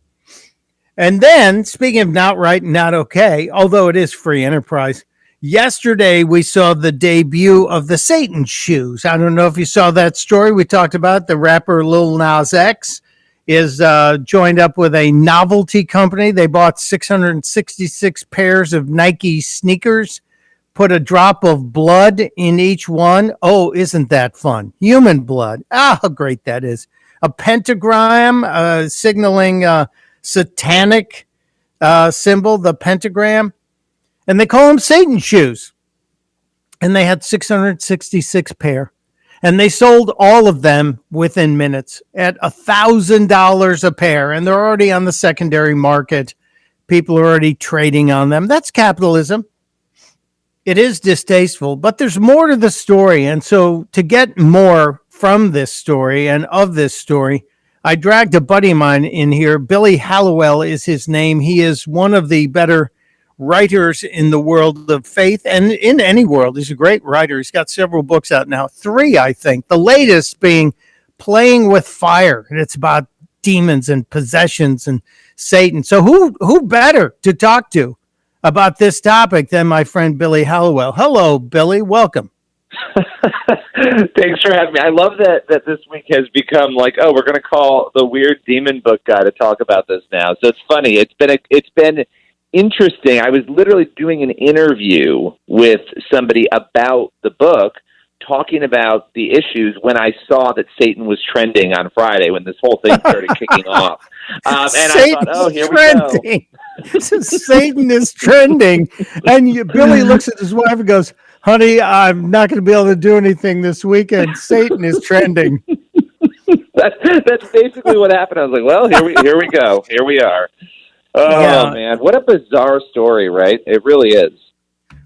Speaker 11: And then, speaking of not right and not okay, although it is free enterprise, yesterday we saw the debut of the Satan shoes. I don't know if you saw that story. We talked about the rapper Lil Nas X is joined up with a novelty company. They bought 666 pairs of Nike sneakers, put a drop of blood in each one. Oh, isn't that fun? Human blood. Ah, how great that is. A pentagram signaling satanic symbol, the pentagram. And they call them Satan shoes. And they had 666 pair. And they sold all of them within minutes at $1,000 a pair. And they're already on the secondary market. People are already trading on them. That's capitalism. It is distasteful, but there's more to the story. And so to get more from this story and of this story, I dragged a buddy of mine in here. Billy Hallowell is his name. He is one of the better writers in the world of faith and in any world. He's a great writer. He's got several books out now. 3, I think. The latest being Playing with Fire. And it's about demons and possessions and Satan. So who better to talk to about this topic than my friend Billy Hallowell? Hello, Billy. Welcome.
Speaker 15: Thanks for having me. I love that this week has become like, oh, we're going to call the weird demon book guy to talk about this now. So it's funny. It's been interesting. I was literally doing an interview with somebody about the book, talking about the issues when I saw that Satan was trending on Friday when this whole thing started kicking off. And I thought, oh, here we go.
Speaker 11: Satan is trending. And Billy looks at his wife and goes, honey, I'm not going to be able to do anything this weekend. Satan is trending.
Speaker 15: That's basically what happened. I was like, well, here we go. Here we are. Oh, yeah. Man. What a bizarre story, right? It really is.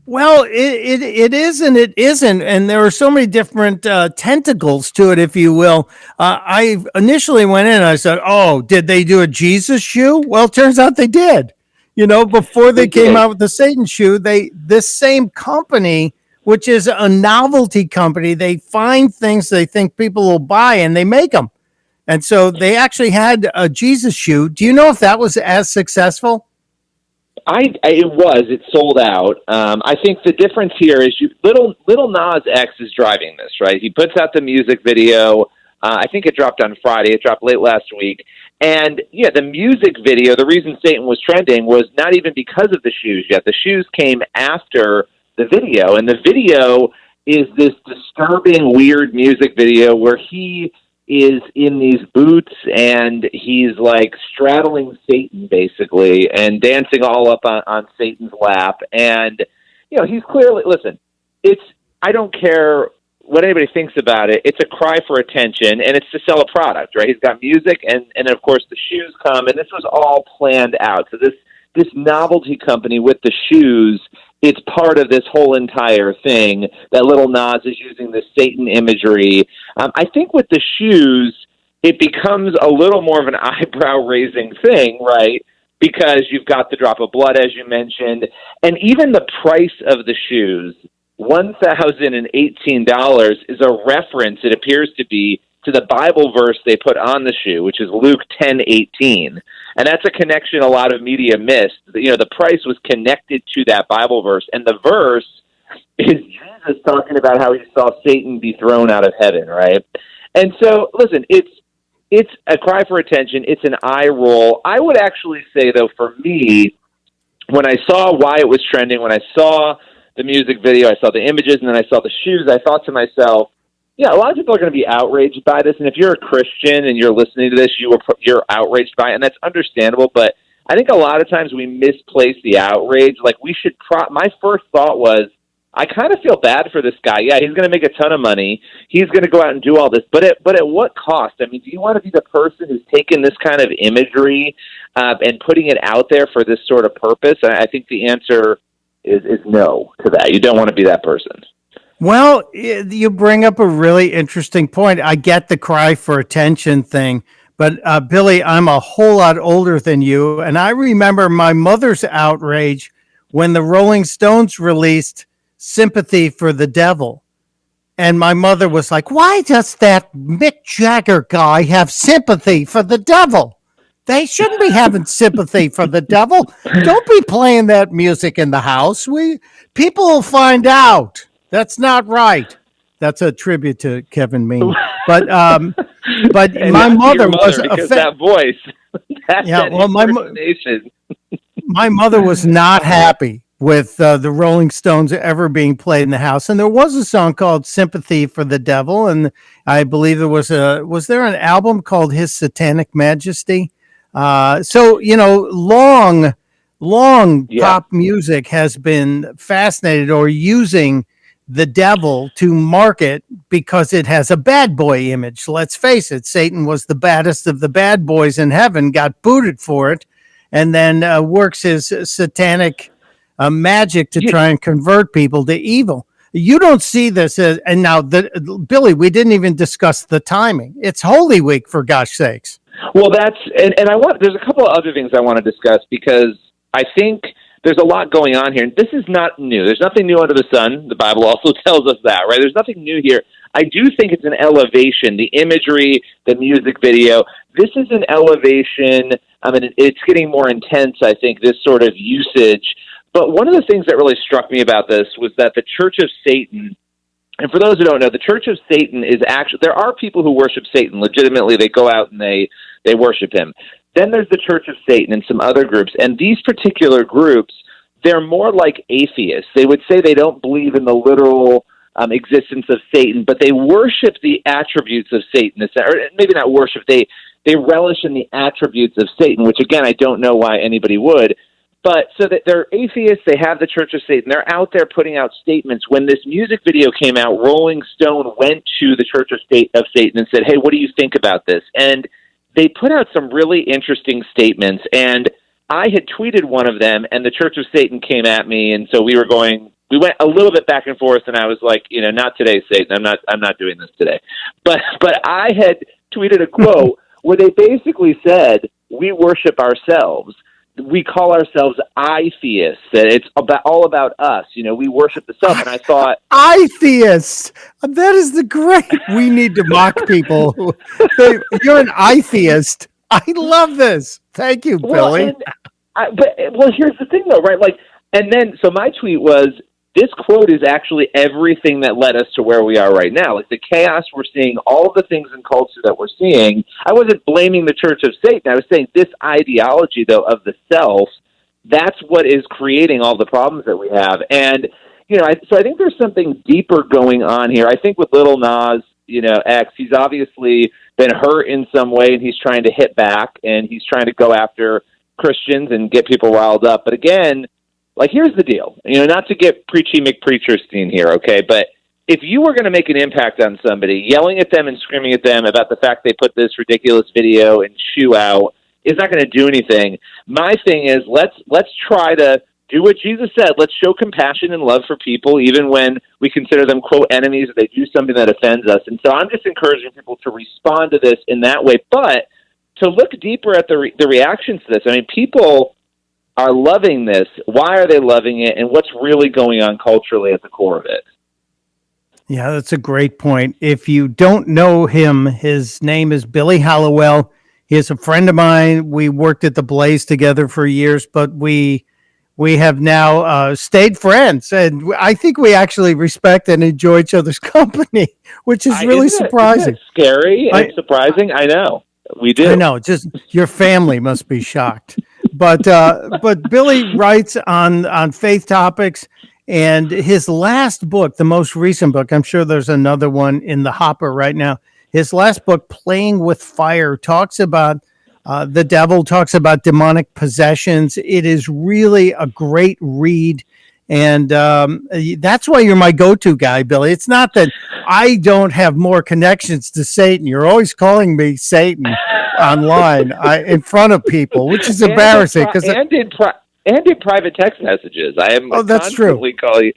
Speaker 11: Well, it is and it isn't. And there are so many different tentacles to it, if you will. I initially went in and I said, oh, did they do a Jesus shoe? Well, it turns out they did. You know, before they came out with the Satan shoe, this same company, which is a novelty company, they find things they think people will buy and they make them. And so they actually had a Jesus shoe. Do you know if that was as successful?
Speaker 15: It sold out. I think the difference here is Little Nas X is driving this, right? He puts out the music video. I think it dropped on Friday. It dropped late last week. And yeah, the music video, the reason Satan was trending was not even because of the shoes yet. The shoes came after the video, and the video is this disturbing, weird music video where he is in these boots and he's like straddling Satan basically and dancing all up on Satan's lap. And, you know, he's clearly, listen, I don't care what anybody thinks about it. It's a cry for attention, and it's to sell a product, right? He's got music, and of course the shoes come, and this was all planned out. So this novelty company with the shoes, it's part of this whole entire thing that Little Nas is using this Satan imagery. I think with the shoes, it becomes a little more of an eyebrow-raising thing, right? Because you've got the drop of blood, as you mentioned, and even the price of the shoes, $1,018, is a reference, it appears to be, to the Bible verse they put on the shoe, which is Luke 10:18. And that's a connection a lot of media missed. You know, the price was connected to that Bible verse, and the verse is Jesus talking about how he saw Satan be thrown out of heaven, right? And so, listen, it's a cry for attention. It's an eye roll. I would actually say, though, for me, when I saw why it was trending, when I saw the music video, I saw the images, and then I saw the shoes, I thought to myself, yeah, a lot of people are going to be outraged by this, and if you're a Christian and you're listening to this, you're outraged by it, and that's understandable, but I think a lot of times we misplace the outrage. Like, we should my first thought was, I kind of feel bad for this guy. Yeah, he's going to make a ton of money. He's going to go out and do all this, but at what cost? I mean, do you want to be the person who's taking this kind of imagery and putting it out there for this sort of purpose? I think the answer is no to that. You don't want to be that person.
Speaker 11: Well, you bring up a really interesting point. I get the cry for attention thing, but Billy, I'm a whole lot older than you, and I remember my mother's outrage when the Rolling Stones released Sympathy for the Devil. And my mother was like, why does that Mick Jagger guy have sympathy for the devil? They shouldn't be having sympathy for the devil. Don't be playing that music in the house. People will find out. That's not right. That's a tribute to Kevin Mean. But my mother was
Speaker 15: that voice.
Speaker 11: My mother was not happy with the Rolling Stones ever being played in the house. And there was a song called Sympathy for the Devil, and I believe there was there an album called His Satanic Majesty? So, you know, long pop music has been fascinated or using the devil to market because it has a bad boy image. Let's face it, Satan was the baddest of the bad boys in heaven, got booted for it, and then works his satanic magic to try and convert people to evil. You don't see this as, and now, Billy, we didn't even discuss the timing. It's Holy Week, for gosh sakes.
Speaker 15: Well, there's a couple of other things I want to discuss because I think there's a lot going on here. And this is not new. There's nothing new under the sun. The Bible also tells us that, right? There's nothing new here. I do think it's an elevation. The imagery, the music video, this is an elevation. I mean, it's getting more intense, I think, this sort of usage. But one of the things that really struck me about this was that the Church of Satan, and for those who don't know, the Church of Satan is actually, there are people who worship Satan legitimately. They go out and they worship him. Then there's the Church of Satan and some other groups. And these particular groups, they're more like atheists. They would say they don't believe in the literal existence of Satan, but they worship the attributes of Satan. Or maybe not worship, they relish in the attributes of Satan, which, again, I don't know why anybody would. But so that they're atheists, they have the Church of Satan. They're out there putting out statements. When this music video came out, Rolling Stone went to the Church of Satan and said, hey, what do you think about this? And they put out some really interesting statements, and I had tweeted one of them, and the Church of Satan came at me, and so we went a little bit back and forth, and I was like, you know, not today, Satan. I'm not doing this today. But I had tweeted a quote where they basically said, we worship ourselves. We call ourselves I-theists. It's all about us. You know, we worship the self. And I thought,
Speaker 11: I-theist. That is the great. We need to mock people. You're an I-theist. I love this. Thank you, Billy.
Speaker 15: But here's the thing, though, right? Like, and then so my tweet was, this quote is actually everything that led us to where we are right now. Like the chaos we're seeing, all the things in culture that we're seeing. I wasn't blaming the Church of Satan. I was saying this ideology, though, of the self, that's what is creating all the problems that we have. And So I think there's something deeper going on here. I think with Lil Nas, X, he's obviously been hurt in some way, and he's trying to hit back, and he's trying to go after Christians and get people riled up. But again, here's the deal. Not to get preachy McPreacherstein here, okay? But if you were going to make an impact on somebody, yelling at them and screaming at them about the fact they put this ridiculous video and shoe out is not going to do anything. My thing is, let's try to do what Jesus said. Let's show compassion and love for people, even when we consider them, quote, enemies, or they do something that offends us. And so I'm just encouraging people to respond to this in that way, but to look deeper at the reactions to this. I mean, people are loving this. Why are they loving it? And what's really going on culturally at the core of it?
Speaker 11: Yeah, that's a great point. If you don't know him, his name is Billy Hallowell. He is a friend of mine. We worked at the Blaze together for years, but we have now stayed friends, and I think we actually respect and enjoy each other's company, which is really surprising.
Speaker 15: Isn't it scary and surprising? I know. We do.
Speaker 11: I know. Just your family must be shocked. But Billy writes on faith topics, and his last book, the most recent book, I'm sure there's another one in the hopper right now. His last book, Playing with Fire, talks about the devil, talks about demonic possessions. It is really a great read. And that's why you're my go-to guy, Billy. It's not that I don't have more connections to Satan. You're always calling me Satan online in front of people, which is embarrassing.
Speaker 15: And in private text messages. I am
Speaker 11: that's
Speaker 15: constantly calling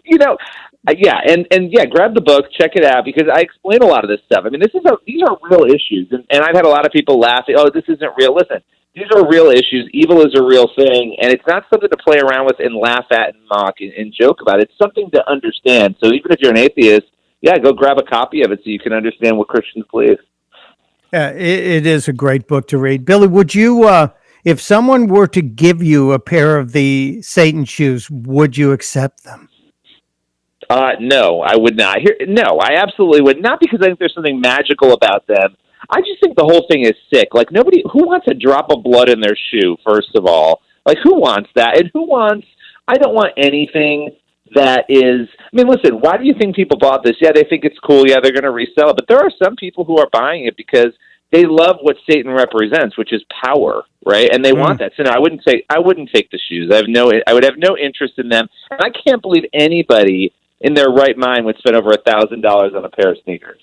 Speaker 15: you. Grab the book, check it out, because I explain a lot of this stuff. I mean, these are real issues, and I've had a lot of people laughing, oh, this isn't real. Listen, these are real issues. Evil is a real thing, and it's not something to play around with and laugh at and mock and joke about. It's something to understand. So even if you're an atheist, go grab a copy of it so you can understand what Christians believe.
Speaker 11: Yeah, it is a great book to read. Billy, would you, if someone were to give you a pair of the Satan shoes, would you accept them?
Speaker 15: No, I would not. No, I absolutely would not, because I think there's something magical about them. I just think the whole thing is sick. Who wants a drop of blood in their shoe, first of all? Who wants that? And I don't want anything that is, listen, why do you think people bought this? Yeah, they think it's cool. Yeah, they're going to resell it. But there are some people who are buying it because they love what Satan represents, which is power, right? And they want that. So no, I wouldn't take the shoes. I would have no interest in them. And I can't believe anybody in their right mind would spend over $1,000 on a pair of sneakers.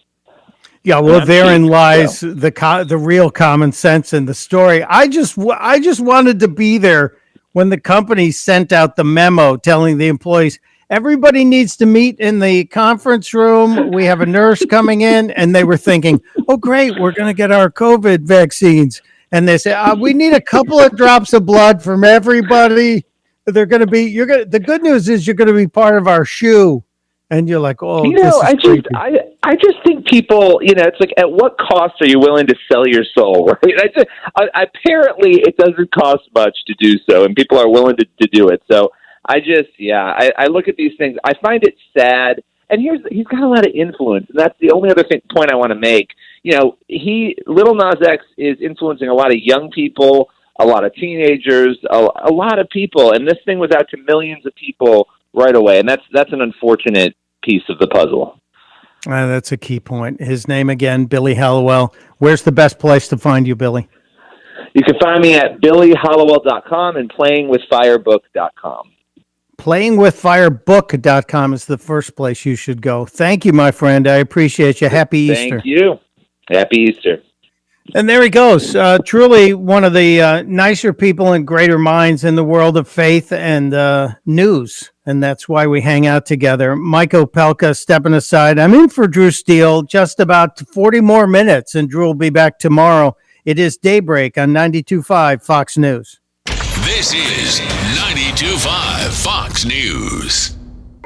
Speaker 11: Yeah, well, therein lies the real common sense in the story. I just wanted to be there when the company sent out the memo telling the employees, everybody needs to meet in the conference room. We have a nurse coming in, and they were thinking, oh, great, we're going to get our COVID vaccines. And they said, we need a couple of drops of blood from everybody. They're going to be, the good news is you're going to be part of our shoe. And you're like, oh,
Speaker 15: I just think people, it's like, at what cost are you willing to sell your soul, right? Apparently, it doesn't cost much to do so, and people are willing to do it. So I look at these things. I find it sad. And he's got a lot of influence, and that's the only other point I want to make. Lil Nas X is influencing a lot of young people, a lot of teenagers, a lot of people, and this thing was out to millions of people right away, and that's an unfortunate piece of the puzzle.
Speaker 11: That's a key point. His name again, Billy Hallowell. Where's the best place to find you, Billy?
Speaker 15: You can find me at billyhallowell.com and playingwithfirebook.com.
Speaker 11: Playingwithfirebook.com is the first place you should go. Thank you, my friend. I appreciate you. Happy Easter.
Speaker 15: Thank you. Happy Easter.
Speaker 11: And there he goes. Truly one of the nicer people and greater minds in the world of faith and news. And that's why we hang out together. Mike Opelka stepping aside. I'm in for Drew Steele. Just about 40 more minutes, and Drew will be back tomorrow. It is Daybreak on 92.5 Fox News.
Speaker 5: This is 92.5 Fox News.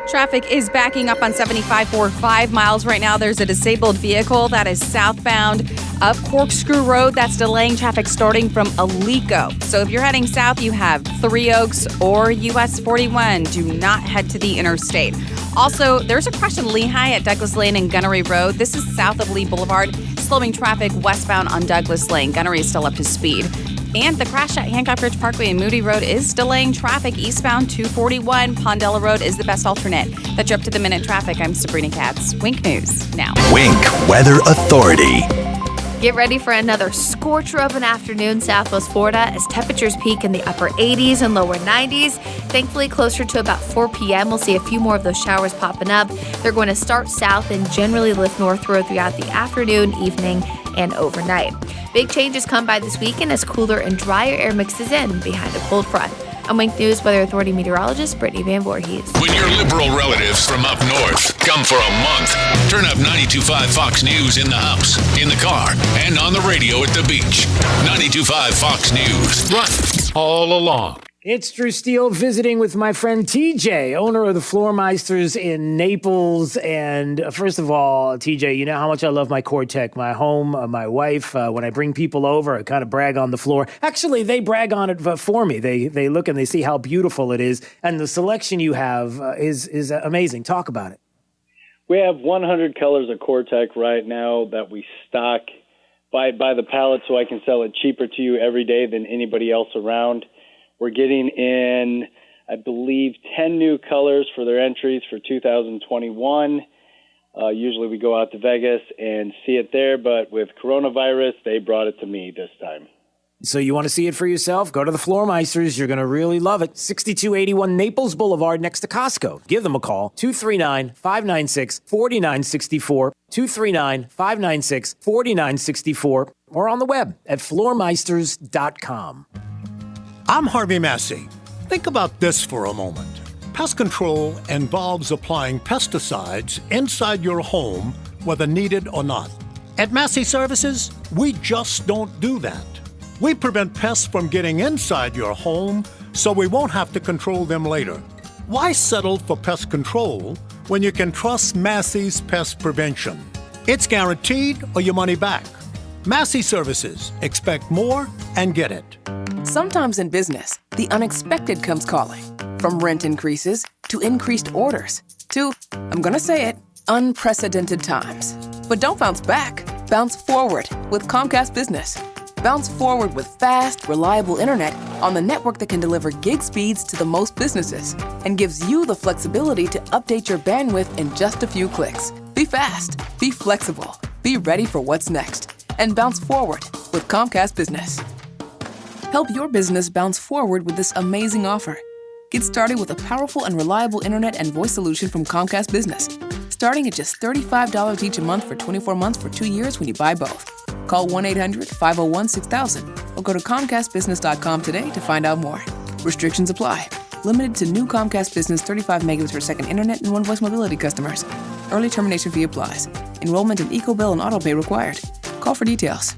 Speaker 2: Traffic is backing up on 75 for 5 miles right now. There's a disabled vehicle that is southbound up Corkscrew Road. That's delaying traffic starting from Alico. So if you're heading south, you have Three Oaks or US 41. Do not head to the interstate. Also, there's a crash in Lehigh at Douglas Lane and Gunnery Road. This is south of Lee Boulevard, slowing traffic westbound on Douglas Lane. Gunnery is still up to speed. And the crash at Hancock Ridge Parkway and Moody Road is delaying traffic eastbound 241. Pondella Road is the best alternate. That's your up-to-the-minute traffic. I'm Sabrina Katz. Wink News now.
Speaker 3: Wink Weather Authority.
Speaker 4: Get ready for another scorcher of an afternoon southwest Florida as temperatures peak in the upper 80s and lower 90s. Thankfully, closer to about 4 p.m., we'll see a few more of those showers popping up. They're going to start south and generally lift northward throughout the afternoon, evening, and overnight. Big changes come by this weekend as cooler and drier air mixes in behind a cold front. I'm Wink News Weather Authority meteorologist Brittany Van Voorhees.
Speaker 5: When your liberal relatives from up north come for a month, turn up 92.5 Fox News in the house, in the car, and on the radio at the beach. 92.5 Fox News. Run all along.
Speaker 7: It's Drew Steele visiting with my friend TJ, owner of the Floormeisters in Naples. And first of all, TJ, you know how much I love my Cortec, my home, my wife. When I bring people over, I kind of brag on the floor. Actually, they brag on it for me. They look and they see how beautiful it is. And the selection you have is amazing. Talk about it.
Speaker 17: We have 100 colors of Cortec right now that we stock by the pallet so I can sell it cheaper to you every day than anybody else around. We're getting in, I believe, 10 new colors for their entries for 2021. Usually we go out to Vegas and see it there, but with coronavirus, they brought it to me this time.
Speaker 7: So you want to see it for yourself? Go to the Floormeisters. You're going to really love it. 6281 Naples Boulevard next to Costco. Give them a call. 239-596-4964. 239-596-4964. Or on the web at floormeisters.com.
Speaker 18: I'm Harvey Massey. Think about this for a moment. Pest control involves applying pesticides inside your home, whether needed or not. At Massey Services, we just don't do that. We prevent pests from getting inside your home, so we won't have to control them later. Why settle for pest control when you can trust Massey's pest prevention? It's guaranteed or your money back. Massey Services. Expect more and get it.
Speaker 19: Sometimes in business, the unexpected comes calling. From rent increases to increased orders to, I'm gonna say it, unprecedented times. But don't bounce back. Bounce forward with Comcast Business. Bounce forward with fast, reliable internet on the network that can deliver gig speeds to the most businesses and gives you the flexibility to update your bandwidth in just a few clicks. Be fast, be flexible, be ready for what's next, and bounce forward with Comcast Business. Help your business bounce forward with this amazing offer. Get started with a powerful and reliable internet and voice solution from Comcast Business, starting at just $35 each a month for 24 months for 2 years when you buy both. Call 1-800-501-6000 or go to ComcastBusiness.com today to find out more. Restrictions apply. Limited to new Comcast Business 35 megabits per second internet and one voice mobility customers. Early termination fee applies. Enrollment in EcoBill and AutoPay required. Call for details.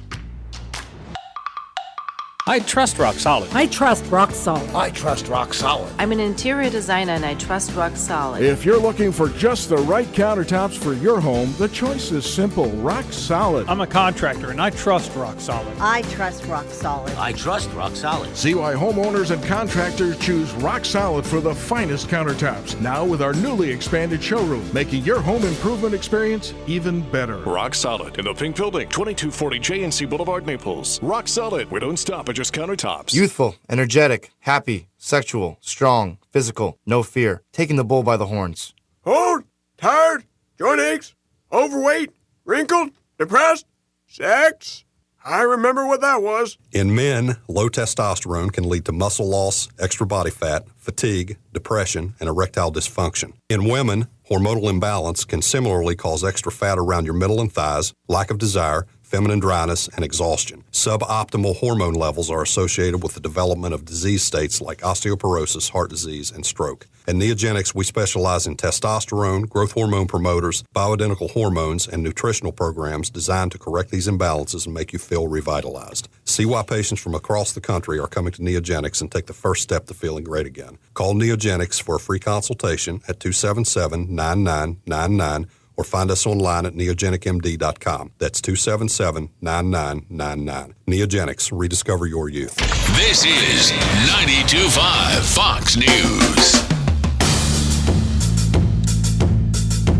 Speaker 20: I trust Rock Solid.
Speaker 21: I trust Rock Solid.
Speaker 20: I trust Rock Solid.
Speaker 22: I'm an interior designer and I trust Rock Solid.
Speaker 27: If you're looking for just the right countertops for your home, the choice is simple. Rock Solid.
Speaker 26: I'm a contractor and I trust Rock Solid.
Speaker 21: I trust Rock Solid.
Speaker 20: I trust Rock Solid.
Speaker 27: See why homeowners and contractors choose Rock Solid for the finest countertops. Now with our newly expanded showroom, making your home improvement experience even better.
Speaker 28: Rock Solid in the Pink Building, 2240 JNC Boulevard, Naples. Rock Solid. We don't stop at just countertops.
Speaker 29: Youthful, energetic, happy, sexual, strong, physical, no fear. Taking the bull by the horns.
Speaker 30: Old, tired, joint aches, overweight, wrinkled, depressed, sex. I remember what that was.
Speaker 31: In men, low testosterone can lead to muscle loss, extra body fat, fatigue, depression, and erectile dysfunction. In women, hormonal imbalance can similarly cause extra fat around your middle and thighs, lack of desire, feminine dryness, and exhaustion. Suboptimal hormone levels are associated with the development of disease states like osteoporosis, heart disease, and stroke. At Neogenics, we specialize in testosterone, growth hormone promoters, bioidentical hormones, and nutritional programs designed to correct these imbalances and make you feel revitalized. See why patients from across the country are coming to Neogenics and take the first step to feeling great again. Call Neogenics for a free consultation at 277-9999 or find us online at neogenicmd.com. That's 277-9999. Neogenics, rediscover your youth.
Speaker 5: This is 92.5 Fox News.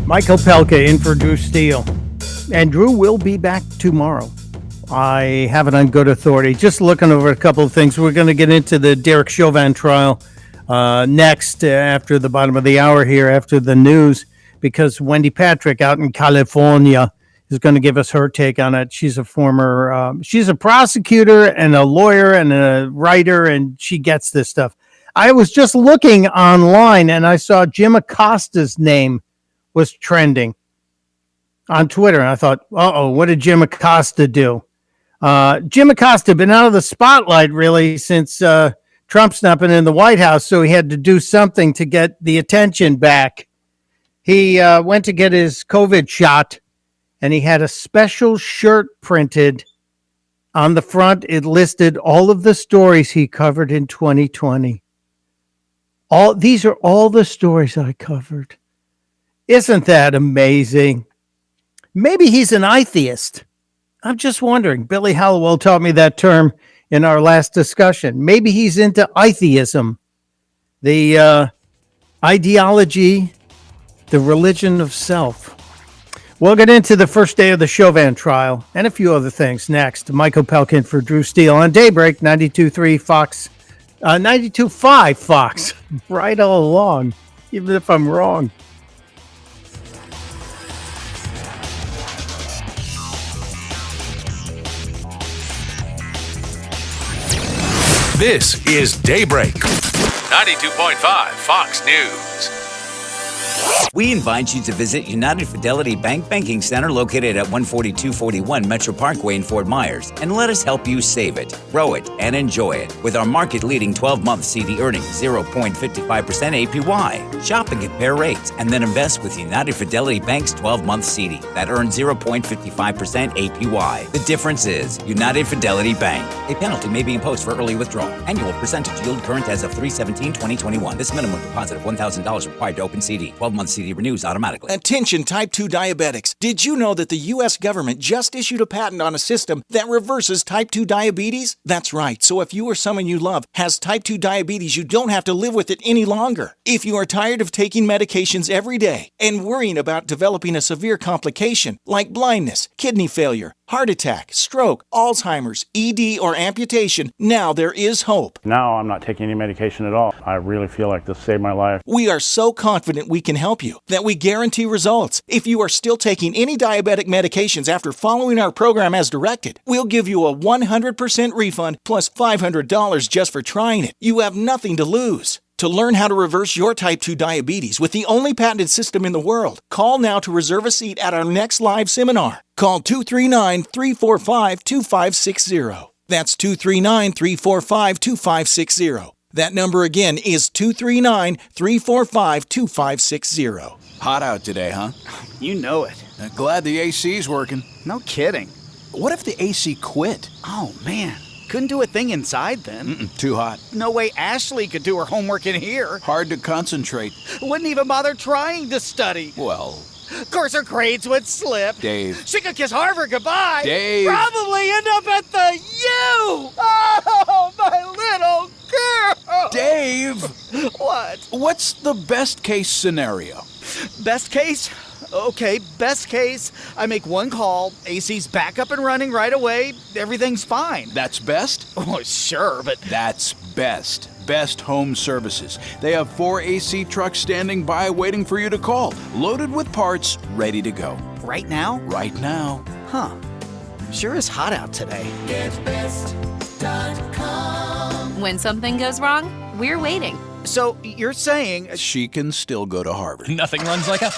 Speaker 11: Michael Opelka in for Drew Steele. And Drew will be back tomorrow. I have it on good authority. Just looking over a couple of things. We're going to get into the Derek Chovan trial next after the bottom of the hour here, after the news, because Wendy Patrick out in California is going to give us her take on it. She's a former, she's a prosecutor and a lawyer and a writer, and she gets this stuff. I was just looking online and I saw Jim Acosta's name was trending on Twitter. And I thought, what did Jim Acosta do? Jim Acosta been out of the spotlight really since Trump's not been in the White House, so he had to do something to get the attention back. He went to get his COVID shot, and he had a special shirt printed. On the front, it listed all of the stories he covered in 2020. These are all the stories I covered. Isn't that amazing? Maybe he's an atheist. I'm just wondering. Billy Hallowell taught me that term in our last discussion. Maybe he's into atheism, the ideology, the religion of self. We'll get into the first day of the Chovan trial and a few other things next. Mike Opelka for Drew Steele on Daybreak, 92.3 Fox, 92.5 Fox. Right all along, even if I'm wrong.
Speaker 5: This is Daybreak, 92.5 Fox News.
Speaker 1: We invite you to visit United Fidelity Bank Banking Center located at 14241 Metro Parkway in Fort Myers, and let us help you save it, grow it, and enjoy it with our market-leading 12-month CD earning 0.55% APY. Shop and compare rates, and then invest with United Fidelity Bank's 12-month CD that earns 0.55% APY. The difference is United Fidelity Bank. A penalty may be imposed for early withdrawal. Annual percentage yield current as of 3/17/2021. This minimum deposit of $1,000 required to open CD. 12-month CD renews automatically.
Speaker 8: Attention type 2 diabetics. Did you know that the U.S. government just issued a patent on a system that reverses type 2 diabetes? That's right. So if you or someone you love has type 2 diabetes, you don't have to live with it any longer. If you are tired of taking medications every day and worrying about developing a severe complication like blindness, kidney failure, heart attack, stroke, Alzheimer's, ED, or amputation, now there is hope.
Speaker 9: Now I'm not taking any medication at all. I really feel like this saved my life.
Speaker 8: We are so confident we can help you that we guarantee results. If you are still taking any diabetic medications after following our program as directed, we'll give you a 100% refund plus $500 just for trying it. You have nothing to lose. To learn how to reverse your type 2 diabetes with the only patented system in the world, call now to reserve a seat at our next live seminar. Call 239-345-2560. That's 239-345-2560. That number again is 239-345-2560.
Speaker 10: Hot out today, huh?
Speaker 20: You know it.
Speaker 10: Glad the AC's working.
Speaker 20: No kidding.
Speaker 10: What if the AC quit?
Speaker 20: Oh, man. Couldn't do a thing inside then.
Speaker 10: Too hot.
Speaker 20: No way Ashley could do her homework in here.
Speaker 10: Hard to concentrate.
Speaker 20: Wouldn't even bother trying to study.
Speaker 10: Well,
Speaker 20: of course her grades would slip.
Speaker 10: Dave.
Speaker 20: She could kiss Harvard goodbye.
Speaker 10: Dave.
Speaker 20: Probably end up at the U. Oh, my little girl.
Speaker 10: Dave.
Speaker 20: What?
Speaker 10: What's the best case scenario?
Speaker 20: Best case? Okay, best case, I make one call, AC's back up and running right away, everything's fine.
Speaker 10: That's best?
Speaker 20: Oh, sure, but...
Speaker 10: That's best. Best Home Services. They have 4 AC trucks standing by waiting for you to call, loaded with parts, ready to go.
Speaker 20: Right now?
Speaker 10: Right now.
Speaker 20: Huh. Sure is hot out today.
Speaker 12: GetBest.com. When something goes wrong, we're waiting.
Speaker 20: So you're saying
Speaker 10: she can still go to Harvard.
Speaker 13: Nothing runs like a...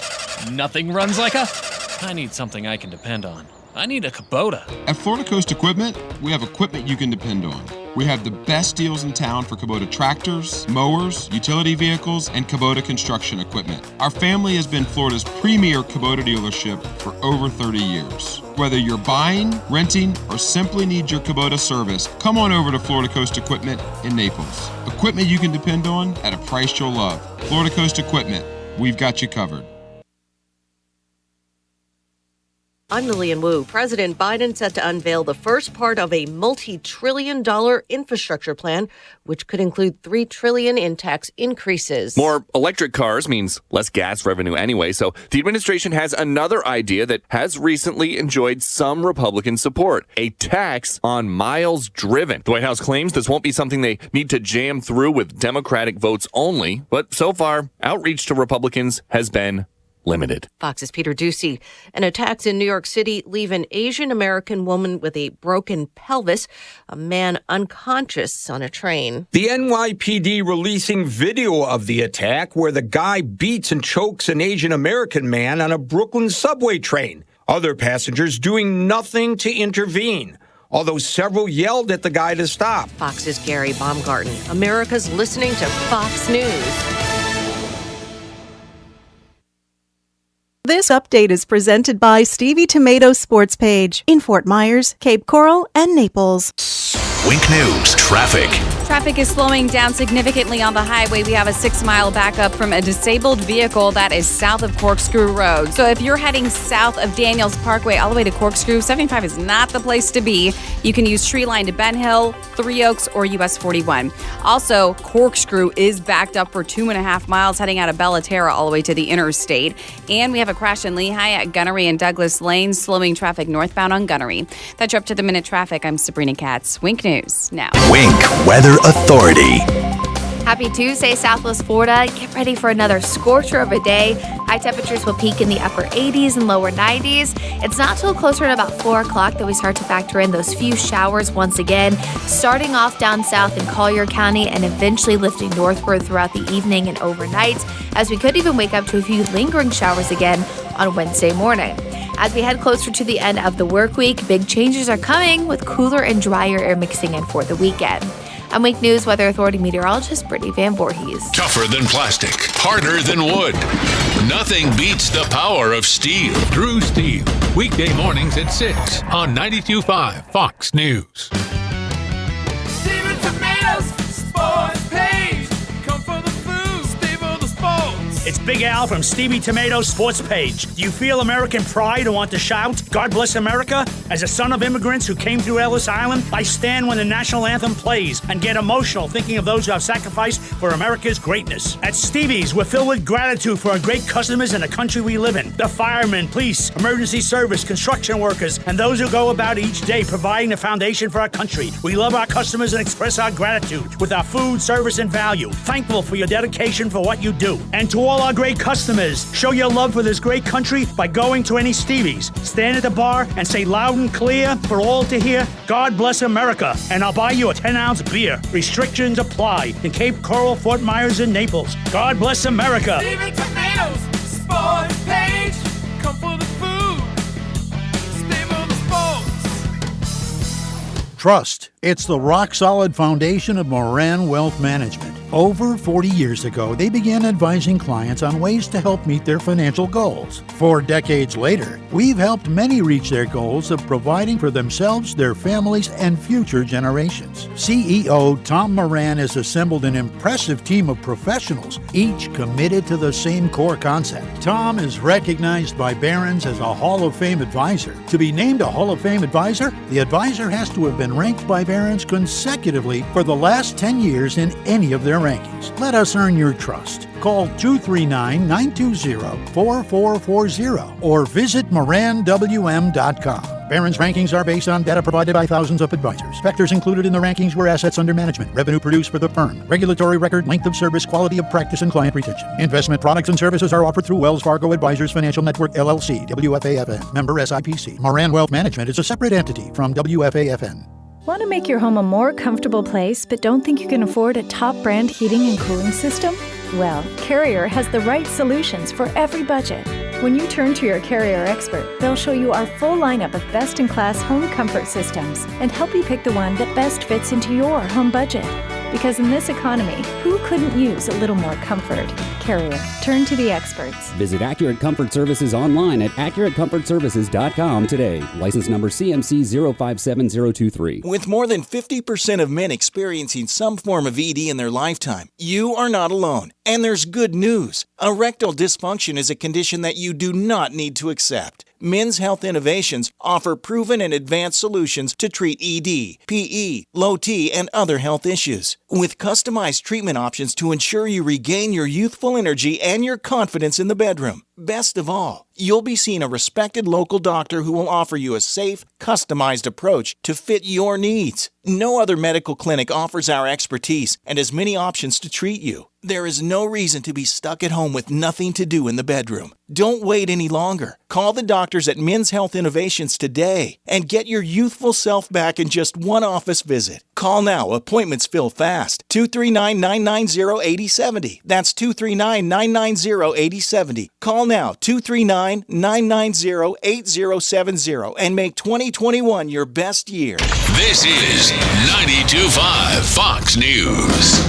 Speaker 13: I need something I can depend on. I need a Kubota.
Speaker 14: At Florida Coast Equipment, we have equipment you can depend on. We have the best deals in town for Kubota tractors, mowers, utility vehicles, and Kubota construction equipment. Our family has been Florida's premier Kubota dealership for over 30 years. Whether you're buying, renting, or simply need your Kubota service, come on over to Florida Coast Equipment in Naples. Equipment you can depend on at a price you'll love. Florida Coast Equipment, we've got you covered.
Speaker 21: I'm Lillian Wu. President Biden set to unveil the first part of a multi-trillion-dollar infrastructure plan, which could include $3 trillion in tax increases.
Speaker 2: More electric cars means less gas revenue anyway, so the administration has another idea that has recently enjoyed some Republican support: a tax on miles driven. The White House claims this won't be something they need to jam through with Democratic votes only, but so far, outreach to Republicans has been limited.
Speaker 21: Fox's Peter Ducey. And attacks in New York City leave an Asian American woman with a broken pelvis, a man unconscious on a train.
Speaker 3: The NYPD releasing video of the attack where the guy beats and chokes an Asian American man on a Brooklyn subway train. Other passengers doing nothing to intervene, although several yelled at the guy to stop.
Speaker 21: Fox's Gary Baumgarten. America's listening to Fox News.
Speaker 4: This update is presented by Stevie Tomato Sports Page in Fort Myers, Cape Coral, and Naples.
Speaker 5: Wink News traffic.
Speaker 12: Traffic is slowing down significantly on the highway. We have a 6-mile backup from a disabled vehicle that is south of Corkscrew Road. So if you're heading south of Daniels Parkway all the way to Corkscrew, 75 is not the place to be. You can use Tree Line to Ben Hill, Three Oaks, or US 41. Also, Corkscrew is backed up for 2.5 miles heading out of Bellaterra all the way to the interstate. And we have a crash in Lehigh at Gunnery and Douglas Lane, slowing traffic northbound on Gunnery. That's your up-to-the-minute traffic. I'm Sabrina Katz. Wink News now.
Speaker 5: Wink Weather Authority.
Speaker 6: Happy Tuesday, Southwest Florida. Get ready for another scorcher of a day. High temperatures will peak in the upper 80s and lower 90s. It's not till closer to about 4 o'clock that we start to factor in those few showers once again, starting off down south in Collier County and eventually lifting northward throughout the evening and overnight, as we could even wake up to a few lingering showers again on Wednesday morning. As we head closer to the end of the work week, big changes are coming with cooler and drier air mixing in for the weekend. I'm Wink News Weather Authority meteorologist Brittany Van Voorhees.
Speaker 5: Tougher than plastic, harder than wood. Nothing beats the power of steel.
Speaker 7: True Steel. Weekday mornings at 6 on 92.5 Fox News.
Speaker 15: Steven Tomatoes Sports Page. Come for the food, stay for the sports.
Speaker 16: It's Big Al from Stevie Tomato Sports Page. Do you feel American pride and want to shout, God bless America? As a son of immigrants who came through Ellis Island, I stand when the national anthem plays and get emotional thinking of those who have sacrificed for America's greatness. At Stevie's, we're filled with gratitude for our great customers and the country we live in. The firemen, police, emergency service, construction workers, and those who go about each day providing the foundation for our country. We love our customers and express our gratitude with our food, service, and value. Thankful for your dedication for what you do. And to all our great customers, show your love for this great country by going to any Stevie's. Stand at the bar and say loud and clear for all to hear, God bless America, and I'll buy you a 10-ounce beer. Restrictions apply in Cape Coral, Fort Myers, and Naples. God bless America.
Speaker 15: Steven Tomatoes Sports Page. Come for the food, stay for the sports.
Speaker 17: Trust. It's the rock-solid foundation of Moran Wealth Management. Over 40 years ago, they began advising clients on ways to help meet their financial goals. 4 decades later, we've helped many reach their goals of providing for themselves, their families, and future generations. CEO Tom Moran has assembled an impressive team of professionals, each committed to the same core concept. Tom is recognized by Barron's as a Hall of Fame advisor. To be named a Hall of Fame advisor, the advisor has to have been ranked by Barron's consecutively for the last 10 years in any of their rankings. Let us earn your trust. Call 239-920-4440 or visit moranwm.com. Barron's rankings are based on data provided by thousands of advisors. Factors included in the rankings were assets under management, revenue produced for the firm, regulatory record, length of service, quality of practice, and client retention. Investment products and services are offered through Wells Fargo Advisors Financial Network, LLC, WFAFN, member SIPC. Moran Wealth Management is a separate entity from WFAFN.
Speaker 23: Want to make your home a more comfortable place but don't think you can afford a top brand heating and cooling system? Well, Carrier has the right solutions for every budget. When you turn to your Carrier expert, they'll show you our full lineup of best-in-class home comfort systems and help you pick the one that best fits into your home budget. Because in this economy, who couldn't use a little more comfort? Carrier. Turn to the experts.
Speaker 24: Visit Accurate Comfort Services online at AccurateComfortServices.com today. License number CMC 057023.
Speaker 8: With more than 50% of men experiencing some form of ED in their lifetime, you are not alone. And there's good news. Erectile dysfunction is a condition that you do not need to accept. Men's Health Innovations offer proven and advanced solutions to treat ED, PE, low T, and other health issues. With customized treatment options to ensure you regain your youthful energy and your confidence in the bedroom. Best of all, you'll be seeing a respected local doctor who will offer you a safe, customized approach to fit your needs. No other medical clinic offers our expertise and has many options to treat you. There is no reason to be stuck at home with nothing to do in the bedroom. Don't wait any longer. Call the doctors at Men's Health Innovations today and get your youthful self back in just one office visit. Call now. Appointments fill fast. 239-990-8070. That's 239-990-8070. Call now. 239-990-8070 and make 2021 your best year.
Speaker 5: This is 92.5 Fox News.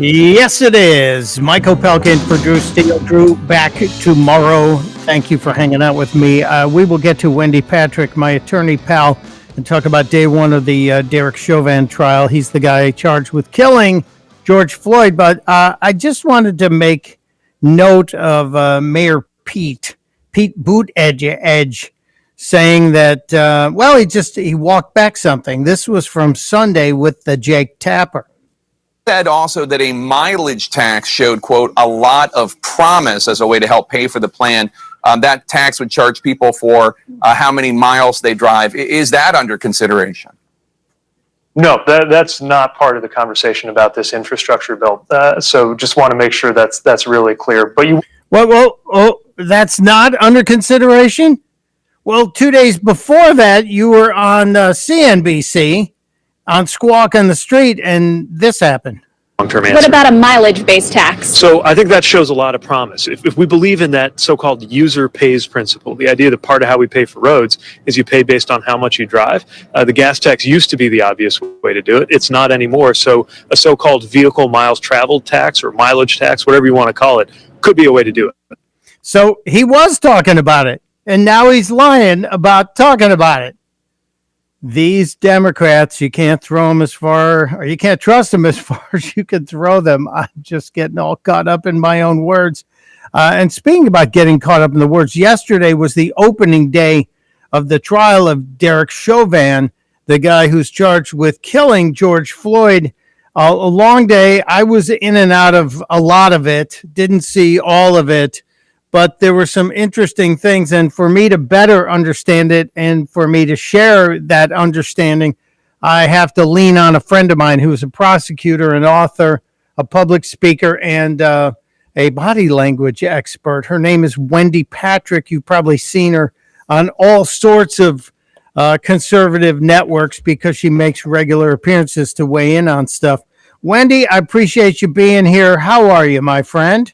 Speaker 11: Yes, it is. Mike Opelka for Drew Steele. Drew, back tomorrow. Thank you for hanging out with me. We will get to Wendy Patrick, my attorney pal, and talk about day one of the Derek Chauvin trial. He's the guy charged with killing George Floyd. But I just wanted to make note of Mayor Pete Buttigieg saying that, he walked back something. This was from Sunday with the Jake Tapper.
Speaker 18: Said also that a mileage tax showed, quote, a lot of promise as a way to help pay for the plan. That tax would charge people for how many miles they drive. Is that under consideration?
Speaker 19: No, that's not part of the conversation about this infrastructure bill. So just want to make sure that's really clear. But you,
Speaker 11: that's not under consideration? Well, 2 days before that, you were on CNBC on Squawk on the Street, and this happened.
Speaker 19: Long-term answer.
Speaker 22: What about a mileage-based tax?
Speaker 19: So I think that shows a lot of promise. If we believe in that so-called user pays principle, the idea that part of how we pay for roads is you pay based on how much you drive, the gas tax used to be the obvious way to do it. It's not anymore. So a so-called vehicle miles traveled tax or mileage tax, whatever you want to call it, could be a way to do it.
Speaker 11: So he was talking about it, and now he's lying about talking about it. These Democrats, you can't throw them as far, or you can't trust them as far as you can throw them. I'm just getting all caught up in my own words. And speaking about getting caught up in the words, yesterday was the opening day of the trial of Derek Chauvin, the guy who's charged with killing George Floyd. A long day. I was in and out of a lot of it, didn't see all of it. But there were some interesting things, and for me to better understand it and for me to share that understanding, I have to lean on a friend of mine who is a prosecutor, an author, a public speaker, and a body language expert. Her name is Wendy Patrick. You've probably seen her on all sorts of conservative networks because she makes regular appearances to weigh in on stuff. Wendy, I appreciate you being here. How are you, my friend?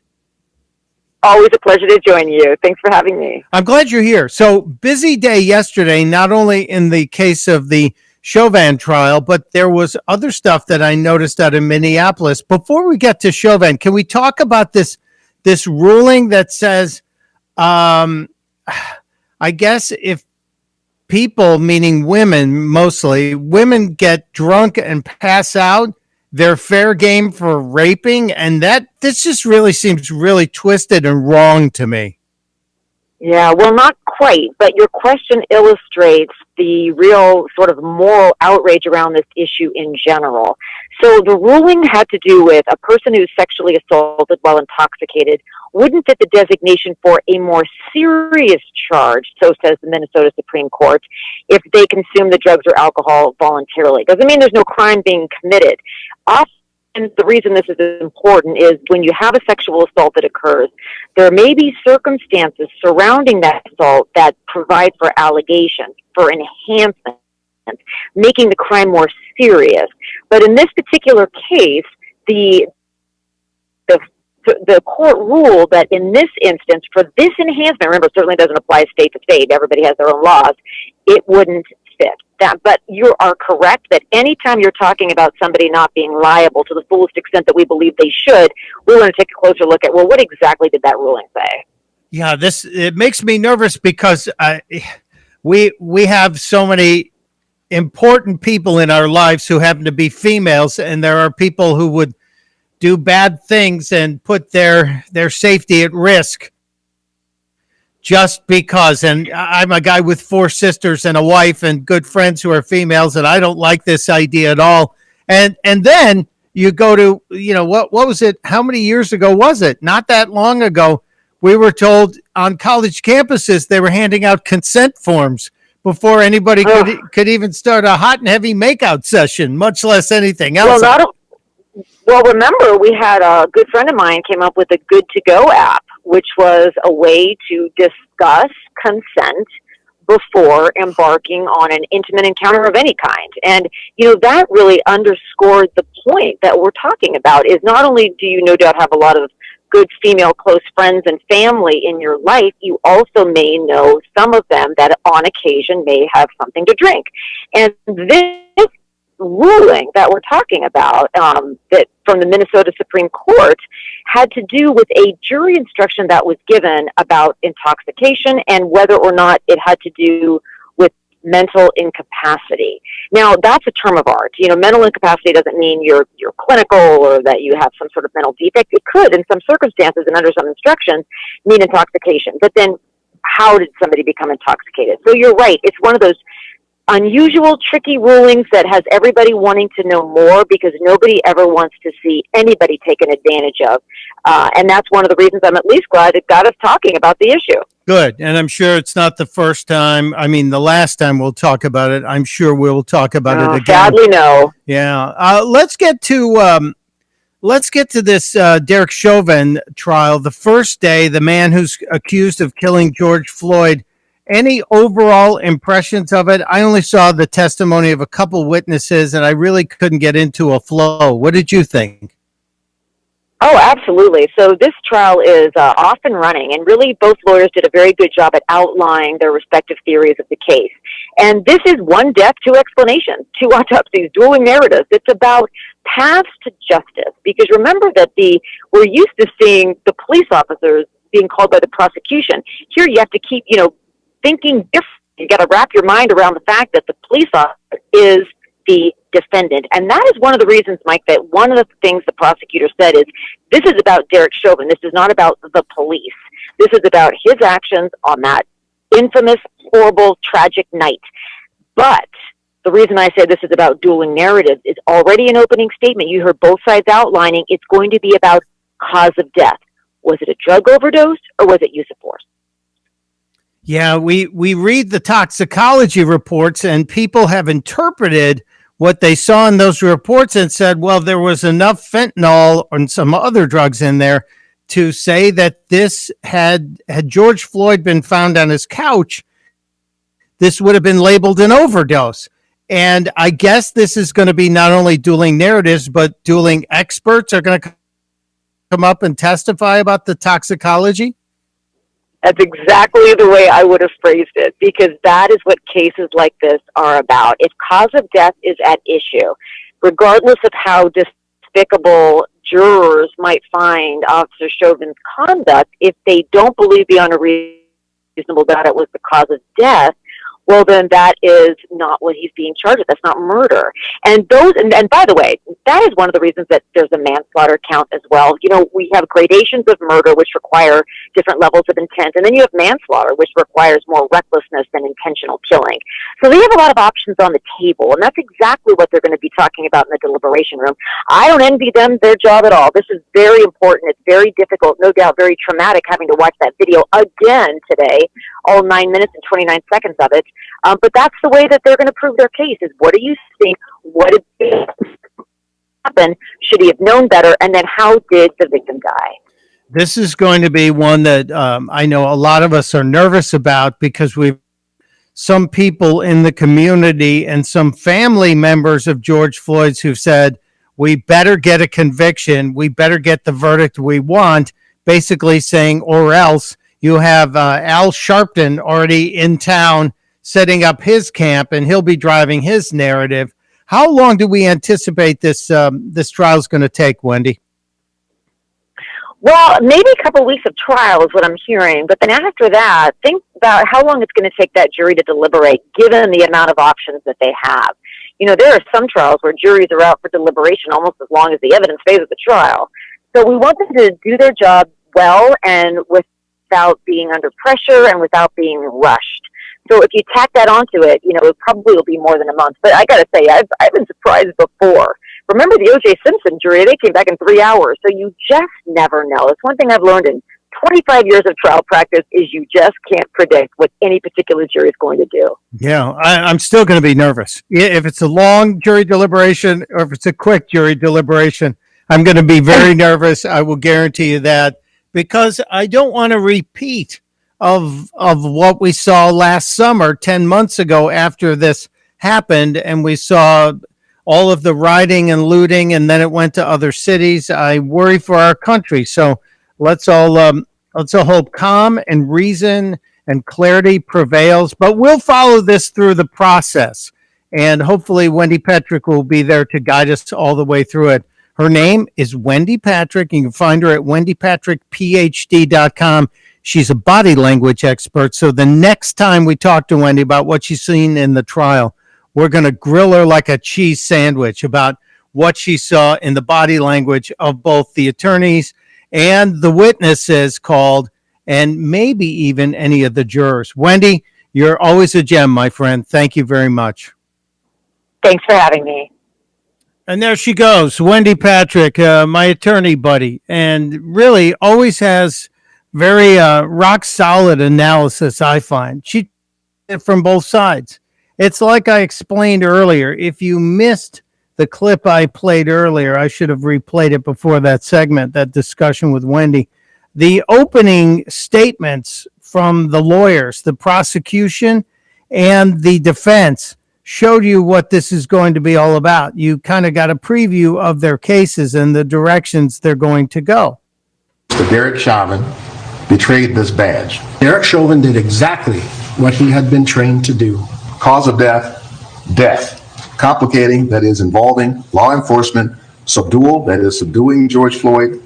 Speaker 25: Always a pleasure to join you. Thanks for having me.
Speaker 11: I'm glad you're here. So busy day yesterday, not only in the case of the Chauvin trial, but there was other stuff that I noticed out in Minneapolis. Before we get to Chauvin, can we talk about this ruling that says, I guess if people, meaning women, mostly women get drunk and pass out, they're fair game for raping, and this just really seems really twisted and wrong to me.
Speaker 25: Yeah, well, not quite, but your question illustrates the real sort of moral outrage around this issue in general. So the ruling had to do with a person who's sexually assaulted while intoxicated wouldn't fit the designation for a more serious charge, so says the Minnesota Supreme Court, if they consume the drugs or alcohol voluntarily. Doesn't mean there's no crime being committed. Often the reason this is important is when you have a sexual assault that occurs, there may be circumstances surrounding that assault that provide for allegations, for enhancement, making the crime more serious. But in this particular case, the court ruled that in this instance, for this enhancement, remember, it certainly doesn't apply state to state, everybody has their own laws, it wouldn't fit. But you are correct that anytime you're talking about somebody not being liable to the fullest extent that we believe they should, we're going to take a closer look at, well, what exactly did that ruling say?
Speaker 11: Yeah, it makes me nervous because we have so many important people in our lives who happen to be females, and there are people who would do bad things and put their safety at risk just because. And I'm a guy with 4 sisters and a wife and good friends who are females, and I don't like this idea at all. And then you go to, what was it? How many years ago was it? Not that long ago. We were told on college campuses they were handing out consent forms before anybody could even start a hot and heavy makeout session, much less anything else.
Speaker 25: Well, remember, we had a good friend of mine came up with a Good to Go app, which was a way to discuss consent before embarking on an intimate encounter of any kind. And, that really underscored the point that we're talking about is not only do you no doubt have a lot of good female close friends and family in your life, you also may know some of them that on occasion may have something to drink. And this ruling that we're talking about, that from the Minnesota Supreme Court, had to do with a jury instruction that was given about intoxication and whether or not it had to do with mental incapacity. Now, that's a term of art. Mental incapacity doesn't mean you're clinical or that you have some sort of mental defect. It could, in some circumstances and under some instructions, mean intoxication. But then how did somebody become intoxicated? So you're right. It's one of those unusual, tricky rulings that has everybody wanting to know more because nobody ever wants to see anybody taken advantage of. And that's one of the reasons I'm at least glad it got us talking about the issue.
Speaker 11: Good. And I'm sure it's not the first time. I mean, the last time we'll talk about it. I'm sure we'll talk about it again.
Speaker 25: Sadly, no.
Speaker 11: Yeah. Let's get to this Derek Chauvin trial. The first day, the man who's accused of killing George Floyd. Any overall impressions of it? I only saw the testimony of a couple witnesses, and I really couldn't get into a flow. What did you think?
Speaker 25: Oh, absolutely. So this trial is off and running, and really both lawyers did a very good job at outlining their respective theories of the case. And this is one death, 2 explanations, 2 autopsies, dueling narratives. It's about paths to justice, because remember that we're used to seeing the police officers being called by the prosecution. Here you have to keep, thinking different. You got to wrap your mind around the fact that the police officer is the defendant. And that is one of the reasons, Mike, that one of the things the prosecutor said is this is about Derek Chauvin. This is not about the police. This is about his actions on that infamous, horrible, tragic night. But the reason I say this is about dueling narratives is already an opening statement. You heard both sides outlining it's going to be about cause of death. Was it a drug overdose or was it use of force?
Speaker 11: Yeah, we read the toxicology reports, and people have interpreted what they saw in those reports and said, well, there was enough fentanyl and some other drugs in there to say that this had George Floyd been found on his couch, this would have been labeled an overdose. And I guess this is going to be not only dueling narratives, but dueling experts are going to come up and testify about the toxicology.
Speaker 25: That's exactly the way I would have phrased it, because that is what cases like this are about. If cause of death is at issue, regardless of how despicable jurors might find Officer Chauvin's conduct, if they don't believe beyond a reasonable doubt it was the cause of death, well, then that is not what he's being charged with. That's not murder. And and by the way, that is one of the reasons that there's a manslaughter count as well. We have gradations of murder, which require different levels of intent. And then you have manslaughter, which requires more recklessness than intentional killing. So they have a lot of options on the table. And that's exactly what they're going to be talking about in the deliberation room. I don't envy them their job at all. This is very important. It's very difficult, no doubt very traumatic having to watch that video again today, all 9 minutes and 29 seconds of it. But that's the way that they're going to prove their case is what do you think? What did happen? Should he have known better? And then how did the victim die?
Speaker 11: This is going to be one that I know a lot of us are nervous about because some people in the community and some family members of George Floyd's who've said, we better get a conviction. We better get the verdict we want, basically saying, or else. You have Al Sharpton already in town setting up his camp, and he'll be driving his narrative. How long do we anticipate this trial is going to take, Wendy?
Speaker 25: Well, maybe a couple of weeks of trial is what I'm hearing. But then after that, think about how long it's going to take that jury to deliberate, given the amount of options that they have. There are some trials where juries are out for deliberation almost as long as the evidence phase of the trial. So we want them to do their job well and without being under pressure and without being rushed. So if you tack that onto it, it probably will be more than a month. But I got to say, I've been surprised before. Remember the O.J. Simpson jury? They came back in 3 hours. So you just never know. It's one thing I've learned in 25 years of trial practice is you just can't predict what any particular jury is going to do.
Speaker 11: Yeah, I'm still going to be nervous. If it's a long jury deliberation or if it's a quick jury deliberation, I'm going to be very nervous. I will guarantee you that, because I don't want a repeat of what we saw last summer, 10 months ago after this happened, and we saw all of the rioting and looting, and then it went to other cities. I worry for our country. So let's all hope calm and reason and clarity prevails. But we'll follow this through the process, and hopefully Wendy Patrick will be there to guide us all the way through it. Her name is Wendy Patrick. You can find her at wendypatrickphd.com. She's a body language expert. So the next time we talk to Wendy about what she's seen in the trial, we're going to grill her like a cheese sandwich about what she saw in the body language of both the attorneys and the witnesses called, and maybe even any of the jurors. Wendy, you're always a gem, my friend. Thank you very much.
Speaker 25: Thanks for having me.
Speaker 11: And there she goes, Wendy Patrick, my attorney buddy, and really always has very rock solid analysis, I find. She from both sides. It's like I explained earlier. If you missed the clip I played earlier, I should have replayed it before that segment, that discussion with Wendy. The opening statements from the lawyers, the prosecution and the defense, showed you what this is going to be all about. You kind of got a preview of their cases and the directions they're going to go.
Speaker 1: Derek Chauvin betrayed this badge. Derek Chauvin did exactly what he had been trained to do. Cause of death, death. Complicating, that is involving law enforcement. Subdual, that is subduing George Floyd,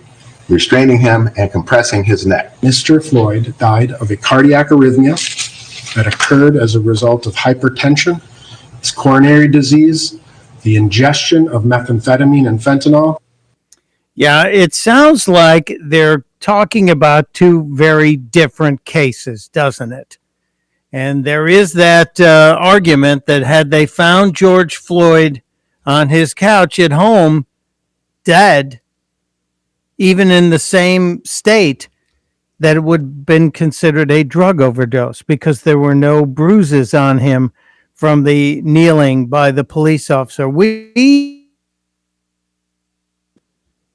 Speaker 1: restraining him and compressing his neck. Mr. Floyd died of a cardiac arrhythmia that occurred as a result of hypertension, his coronary disease, the ingestion of methamphetamine and fentanyl.
Speaker 11: Yeah, it sounds like they're talking about two very different cases, doesn't it? And there is that argument that had they found George Floyd on his couch at home, dead, even in the same state, that it would have been considered a drug overdose because there were no bruises on him from the kneeling by the police officer.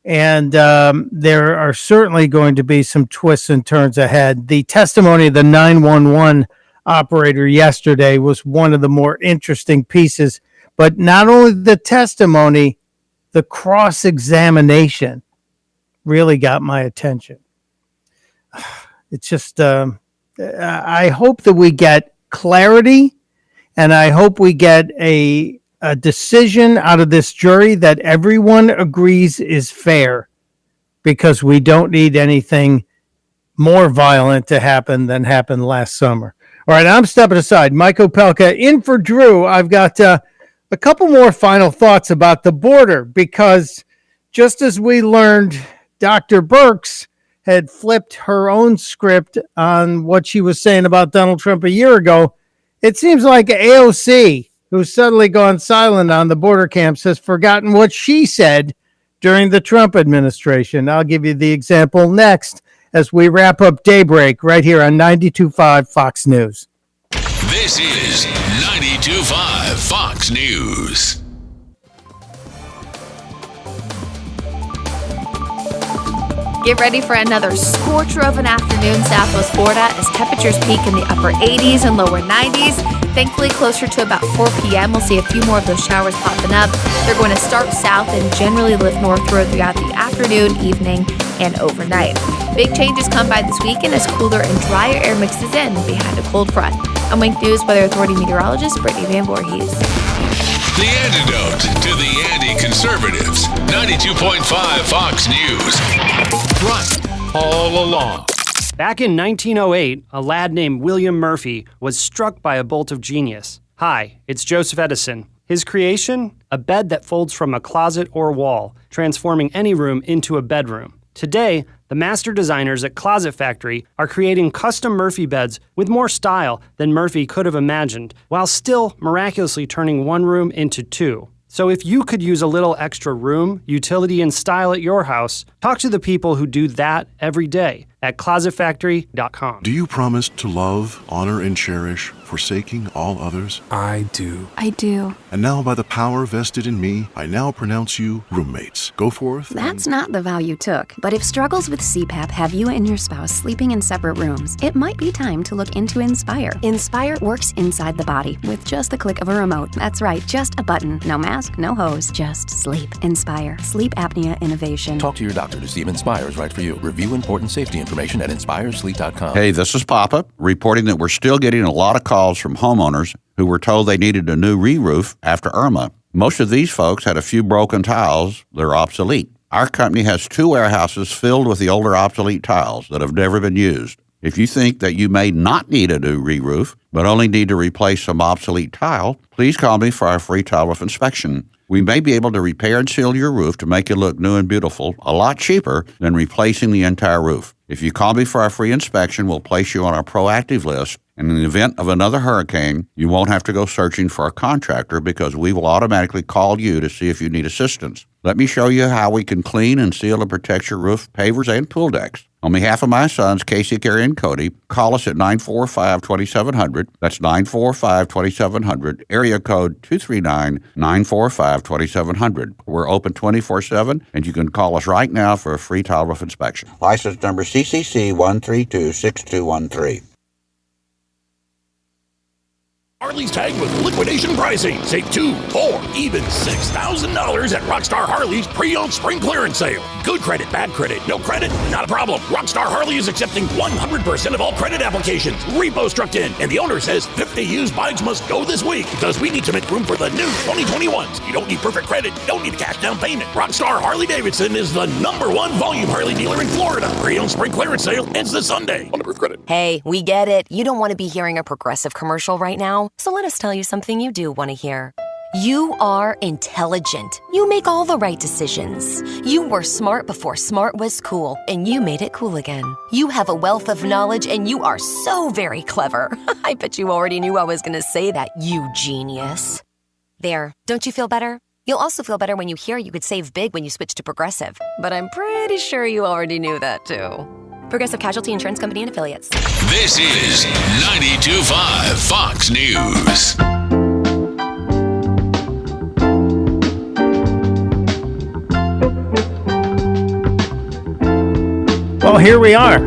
Speaker 11: There are certainly going to be some twists and turns ahead. The testimony of the 911 operator yesterday was one of the more interesting pieces, but not only the testimony, the cross-examination really got my attention. It's just, I hope that we get clarity, and I hope we get a decision out of this jury that everyone agrees is fair, because we don't need anything more violent to happen than happened last summer. All right, I'm stepping aside. Mike Opelka in for Drew. I've got a couple more final thoughts about the border, because just as we learned Dr. Birx had flipped her own script on what she was saying about Donald Trump a year ago, it seems like AOC, who's suddenly gone silent on the border camps, has forgotten what she said during the Trump administration. I'll give you the example next as we wrap up Daybreak right here on 92.5 Fox News.
Speaker 5: This is 92.5 Fox News.
Speaker 6: Get ready for another scorcher of an afternoon southwest Florida as temperatures peak in the upper 80s and lower 90s. Thankfully, closer to about 4 p.m., we'll see a few more of those showers popping up. They're going to start south and generally lift northward throughout the afternoon, evening, and overnight. Big changes come by this weekend as cooler and drier air mixes in behind a cold front. I'm Wink News Weather Authority meteorologist Brittany Van Voorhees.
Speaker 5: The antidote to the anti-conservatives. 92.5 Fox News. Right all along.
Speaker 9: Back in 1908, a lad named William Murphy was struck by a bolt of genius. Hi, it's Joseph Edison. His creation? A bed that folds from a closet or wall, transforming any room into a bedroom. Today, the master designers at Closet Factory are creating custom Murphy beds with more style than Murphy could have imagined, while still miraculously turning one room into two. So if you could use a little extra room, utility, and style at your house, talk to the people who do that every day at closetfactory.com.
Speaker 2: Do you promise to love, honor, and cherish, forsaking all others?
Speaker 10: I do.
Speaker 22: I do.
Speaker 2: And now, by the power vested in me, I now pronounce you roommates. Go forth.
Speaker 22: That's not the vow you took. But if struggles with CPAP have you and your spouse sleeping in separate rooms, it might be time to look into Inspire. Inspire works inside the body with just the click of a remote. That's right, just a button. No mask, no hose, just sleep. Inspire. Sleep apnea innovation.
Speaker 13: Talk to your doctor to see if Inspire is right for you. Review important safety information at inspiresleep.com.
Speaker 14: Hey, this is Papa, reporting that we're still getting a lot of calls from homeowners who were told they needed a new re-roof after Irma. Most of these folks had a few broken tiles that are obsolete. Our company has 2 warehouses filled with the older obsolete tiles that have never been used. If you think that you may not need a new re-roof, but only need to replace some obsolete tile, please call me for our free tile roof inspection. We may be able to repair and seal your roof to make it look new and beautiful, a lot cheaper than replacing the entire roof. If you call me for our free inspection, we'll place you on our proactive list. And in the event of another hurricane, you won't have to go searching for a contractor because we will automatically call you to see if you need assistance. Let me show you how we can clean and seal and protect your roof, pavers, and pool decks. On behalf of my sons, Casey, Carrie, and Cody, call us at 945-2700. That's 945-2700, area code 239-945-2700. We're open 24/7, and you can call us right now for a free tile roof inspection.
Speaker 20: License number CCC 1326213.
Speaker 26: Harley's tagged with liquidation pricing. Save $2,000 or even $6,000 at Rockstar Harley's pre-owned spring clearance sale. Good credit, bad credit, no credit, not a problem. Rockstar Harley is accepting 100% of all credit applications. Repo struck in, and the owner says 50 used bikes must go this week because we need to make room for the new 2021s. You don't need perfect credit, you don't need a cash down payment. Rockstar Harley-Davidson is the #1 volume Harley dealer in Florida. Pre-owned spring clearance sale ends this Sunday. Unapproved credit.
Speaker 27: Hey, we get it. You don't want to be hearing a Progressive commercial right now. So let us tell you something you do want to hear. You are intelligent. You make all the right decisions. You were smart before smart was cool, and you made it cool again. You have a wealth of knowledge, and you are so very clever. I bet you already knew I was going to say that, you genius. There, don't you feel better? You'll also feel better when you hear you could save big when you switch to Progressive. But I'm pretty sure you already knew that, too. Progressive Casualty Insurance Company and Affiliates.
Speaker 5: This is 92.5 Fox News.
Speaker 11: Well, here we are,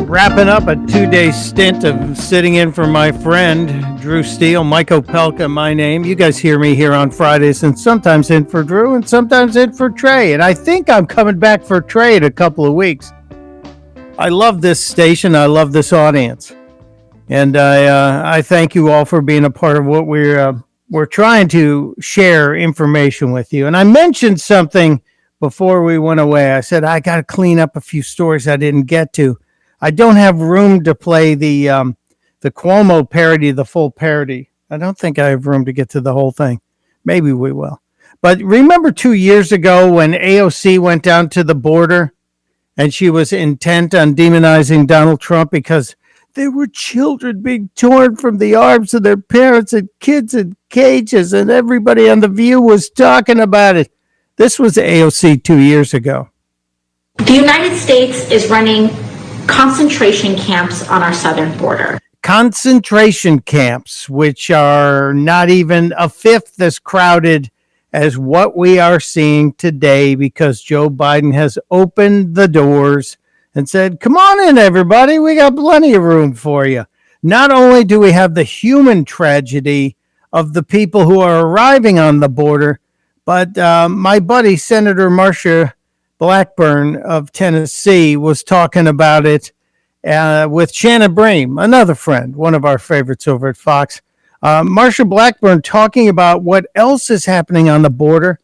Speaker 11: wrapping up a 2-day stint of sitting in for my friend, Drew Steele, Mike Opelka, my name. You guys hear me here on Fridays, and sometimes in for Drew and sometimes in for Trey. And I think I'm coming back for Trey in a couple of weeks. I love this station. I love this audience. And I thank you all for being a part of what we're trying to share information with you. And I mentioned something before we went away. I said, I got to clean up a few stories I didn't get to. I don't have room to play the Cuomo parody, the full parody. I don't think I have room to get to the whole thing. Maybe we will. But remember 2 years ago when AOC went down to the border and she was intent on demonizing Donald Trump because there were children being torn from the arms of their parents and kids in cages, and everybody on The View was talking about it. This was AOC 2 years ago.
Speaker 28: The United States is running concentration camps on our southern border.
Speaker 11: Concentration camps, which are not even a fifth as crowded as what we are seeing today because Joe Biden has opened the doors and said, come on in, everybody. We got plenty of room for you. Not only do we have the human tragedy of the people who are arriving on the border, but my buddy, Senator Marsha Blackburn of Tennessee, was talking about it with Shannon Bream, another friend, one of our favorites over at Fox. Marsha Blackburn talking about what else is happening on the border.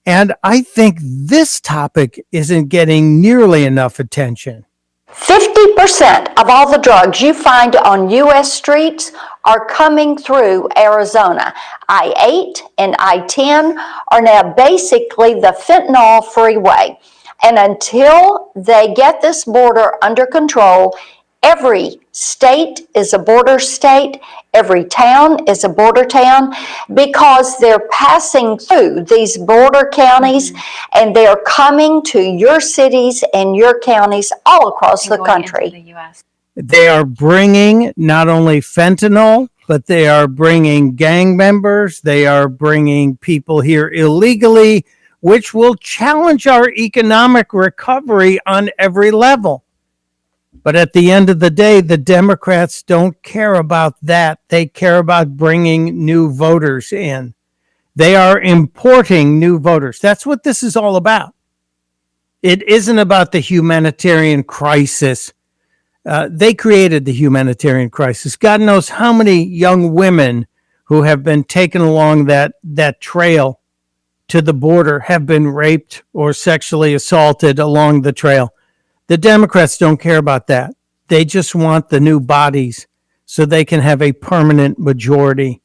Speaker 11: And I think this topic isn't getting nearly enough attention.
Speaker 3: 50% of all the drugs you find on U.S. streets are coming through Arizona. I-8 and I-10 are now basically the fentanyl freeway. And until they get this border under control, every state is a border state, every town is a border town, because they're passing through these border counties and they're coming to your cities and your counties all across the country.
Speaker 11: They are bringing not only fentanyl, but they are bringing gang members. They are bringing people here illegally, which will challenge our economic recovery on every level. But at the end of the day, the Democrats don't care about that. They care about bringing new voters in. They are importing new voters. That's what this is all about. It isn't about the humanitarian crisis. They created the humanitarian crisis. God knows how many young women who have been taken along that trail to the border have been raped or sexually assaulted along the trail. The Democrats don't care about that. They just want the new bodies so they can have a permanent majority.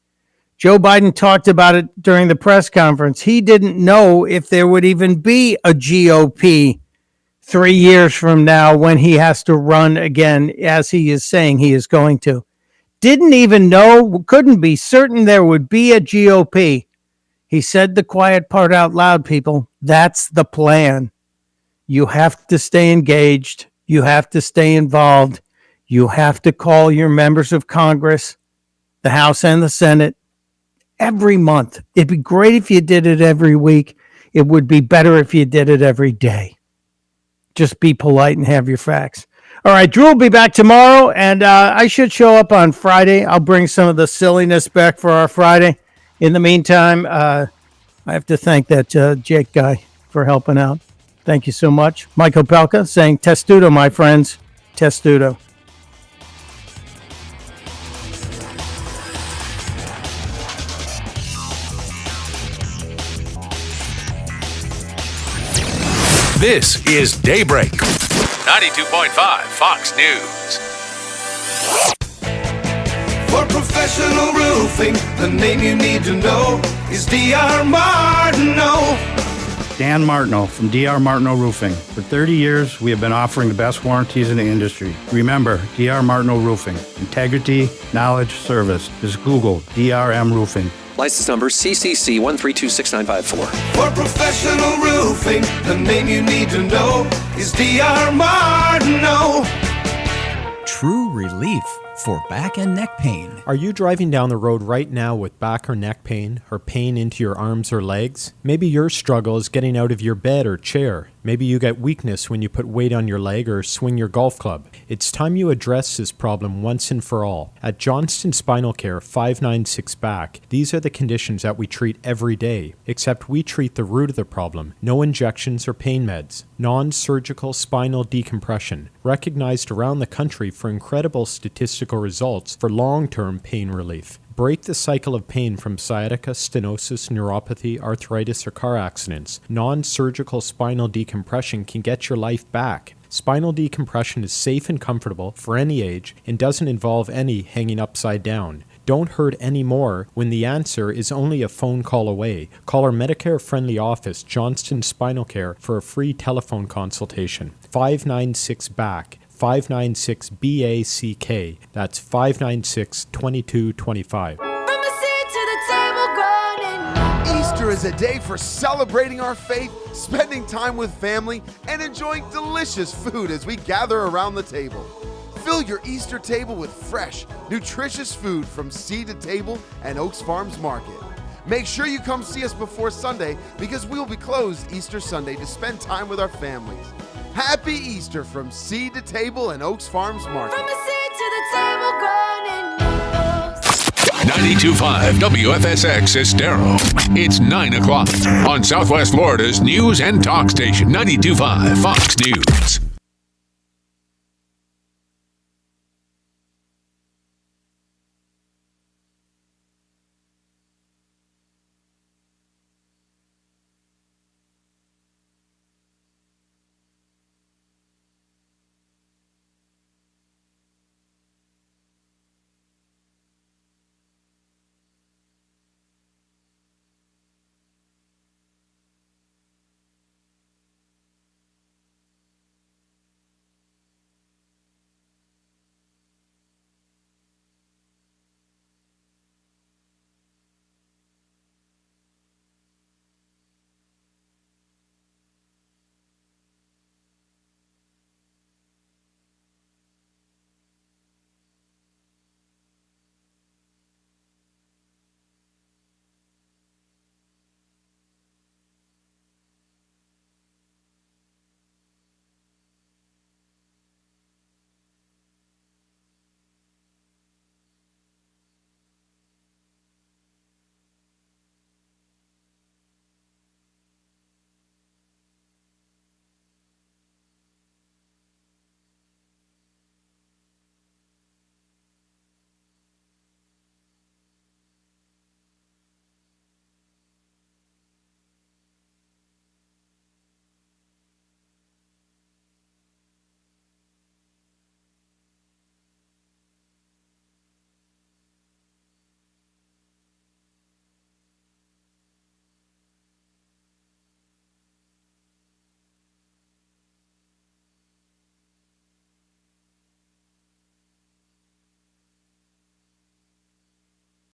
Speaker 11: Joe Biden talked about it during the press conference. He didn't know if there would even be a GOP 3 years from now when he has to run again, as he is saying he is going to. Didn't even know, couldn't be certain there would be a GOP. He said the quiet part out loud, people. That's the plan. You have to stay engaged. You have to stay involved. You have to call your members of Congress, the House and the Senate, every month. It'd be great if you did it every week. It would be better if you did it every day. Just be polite and have your facts. All right, Drew will be back tomorrow, and I should show up on Friday. I'll bring some of the silliness back for our Friday. In the meantime, I have to thank that Jake guy for helping out. Thank you so much. Mike Opelka saying testudo, my friends. Testudo.
Speaker 5: This is Daybreak, 92.5 Fox News.
Speaker 4: For professional roofing, the name you need to know is D.R. Martineau.
Speaker 7: Dan Martineau from D.R. Martineau Roofing. For 30 years, we have been offering the best warranties in the industry. Remember, D.R. Martineau Roofing. Integrity, knowledge, service. Just Google DRM Roofing.
Speaker 10: License number CCC 1326954.
Speaker 4: For professional roofing, the name you need to know is D.R. Martineau.
Speaker 12: True relief for back and neck pain. Are you driving down the road right now with back or neck pain or pain into your arms or legs? Maybe your struggle is getting out of your bed or chair. Maybe you get weakness when you put weight on your leg or swing your golf club. It's time you address this problem once and for all. At Johnston Spinal Care 596 Back, these are the conditions that we treat every day, except we treat the root of the problem. No injections or pain meds. Non-surgical spinal decompression, recognized around the country for incredible statistical results for long-term pain relief. Break the cycle of pain from sciatica, stenosis, neuropathy, arthritis, or car accidents. Non-surgical spinal decompression can get your life back. Spinal decompression is safe and comfortable for any age and doesn't involve any hanging upside down. Don't hurt anymore when the answer is only a phone call away. Call our Medicare-friendly office, Johnston Spinal Care, for a free telephone consultation. 596-BACK. 596-BACK. That's 596-2225.
Speaker 15: Easter is a day for celebrating our faith, spending time with family, and enjoying delicious food as we gather around the table. Fill your Easter table with fresh, nutritious food from Seed to Table and Oaks Farms Market. Make sure you come see us before Sunday because we will be closed Easter Sunday to spend time with our families. Happy Easter from Seed to Table and Oaks Farms Market. From the seed to the table, growing in
Speaker 5: 92.5 WFSX Estero. It's 9 o'clock on Southwest Florida's news and talk station, 92.5 Fox News.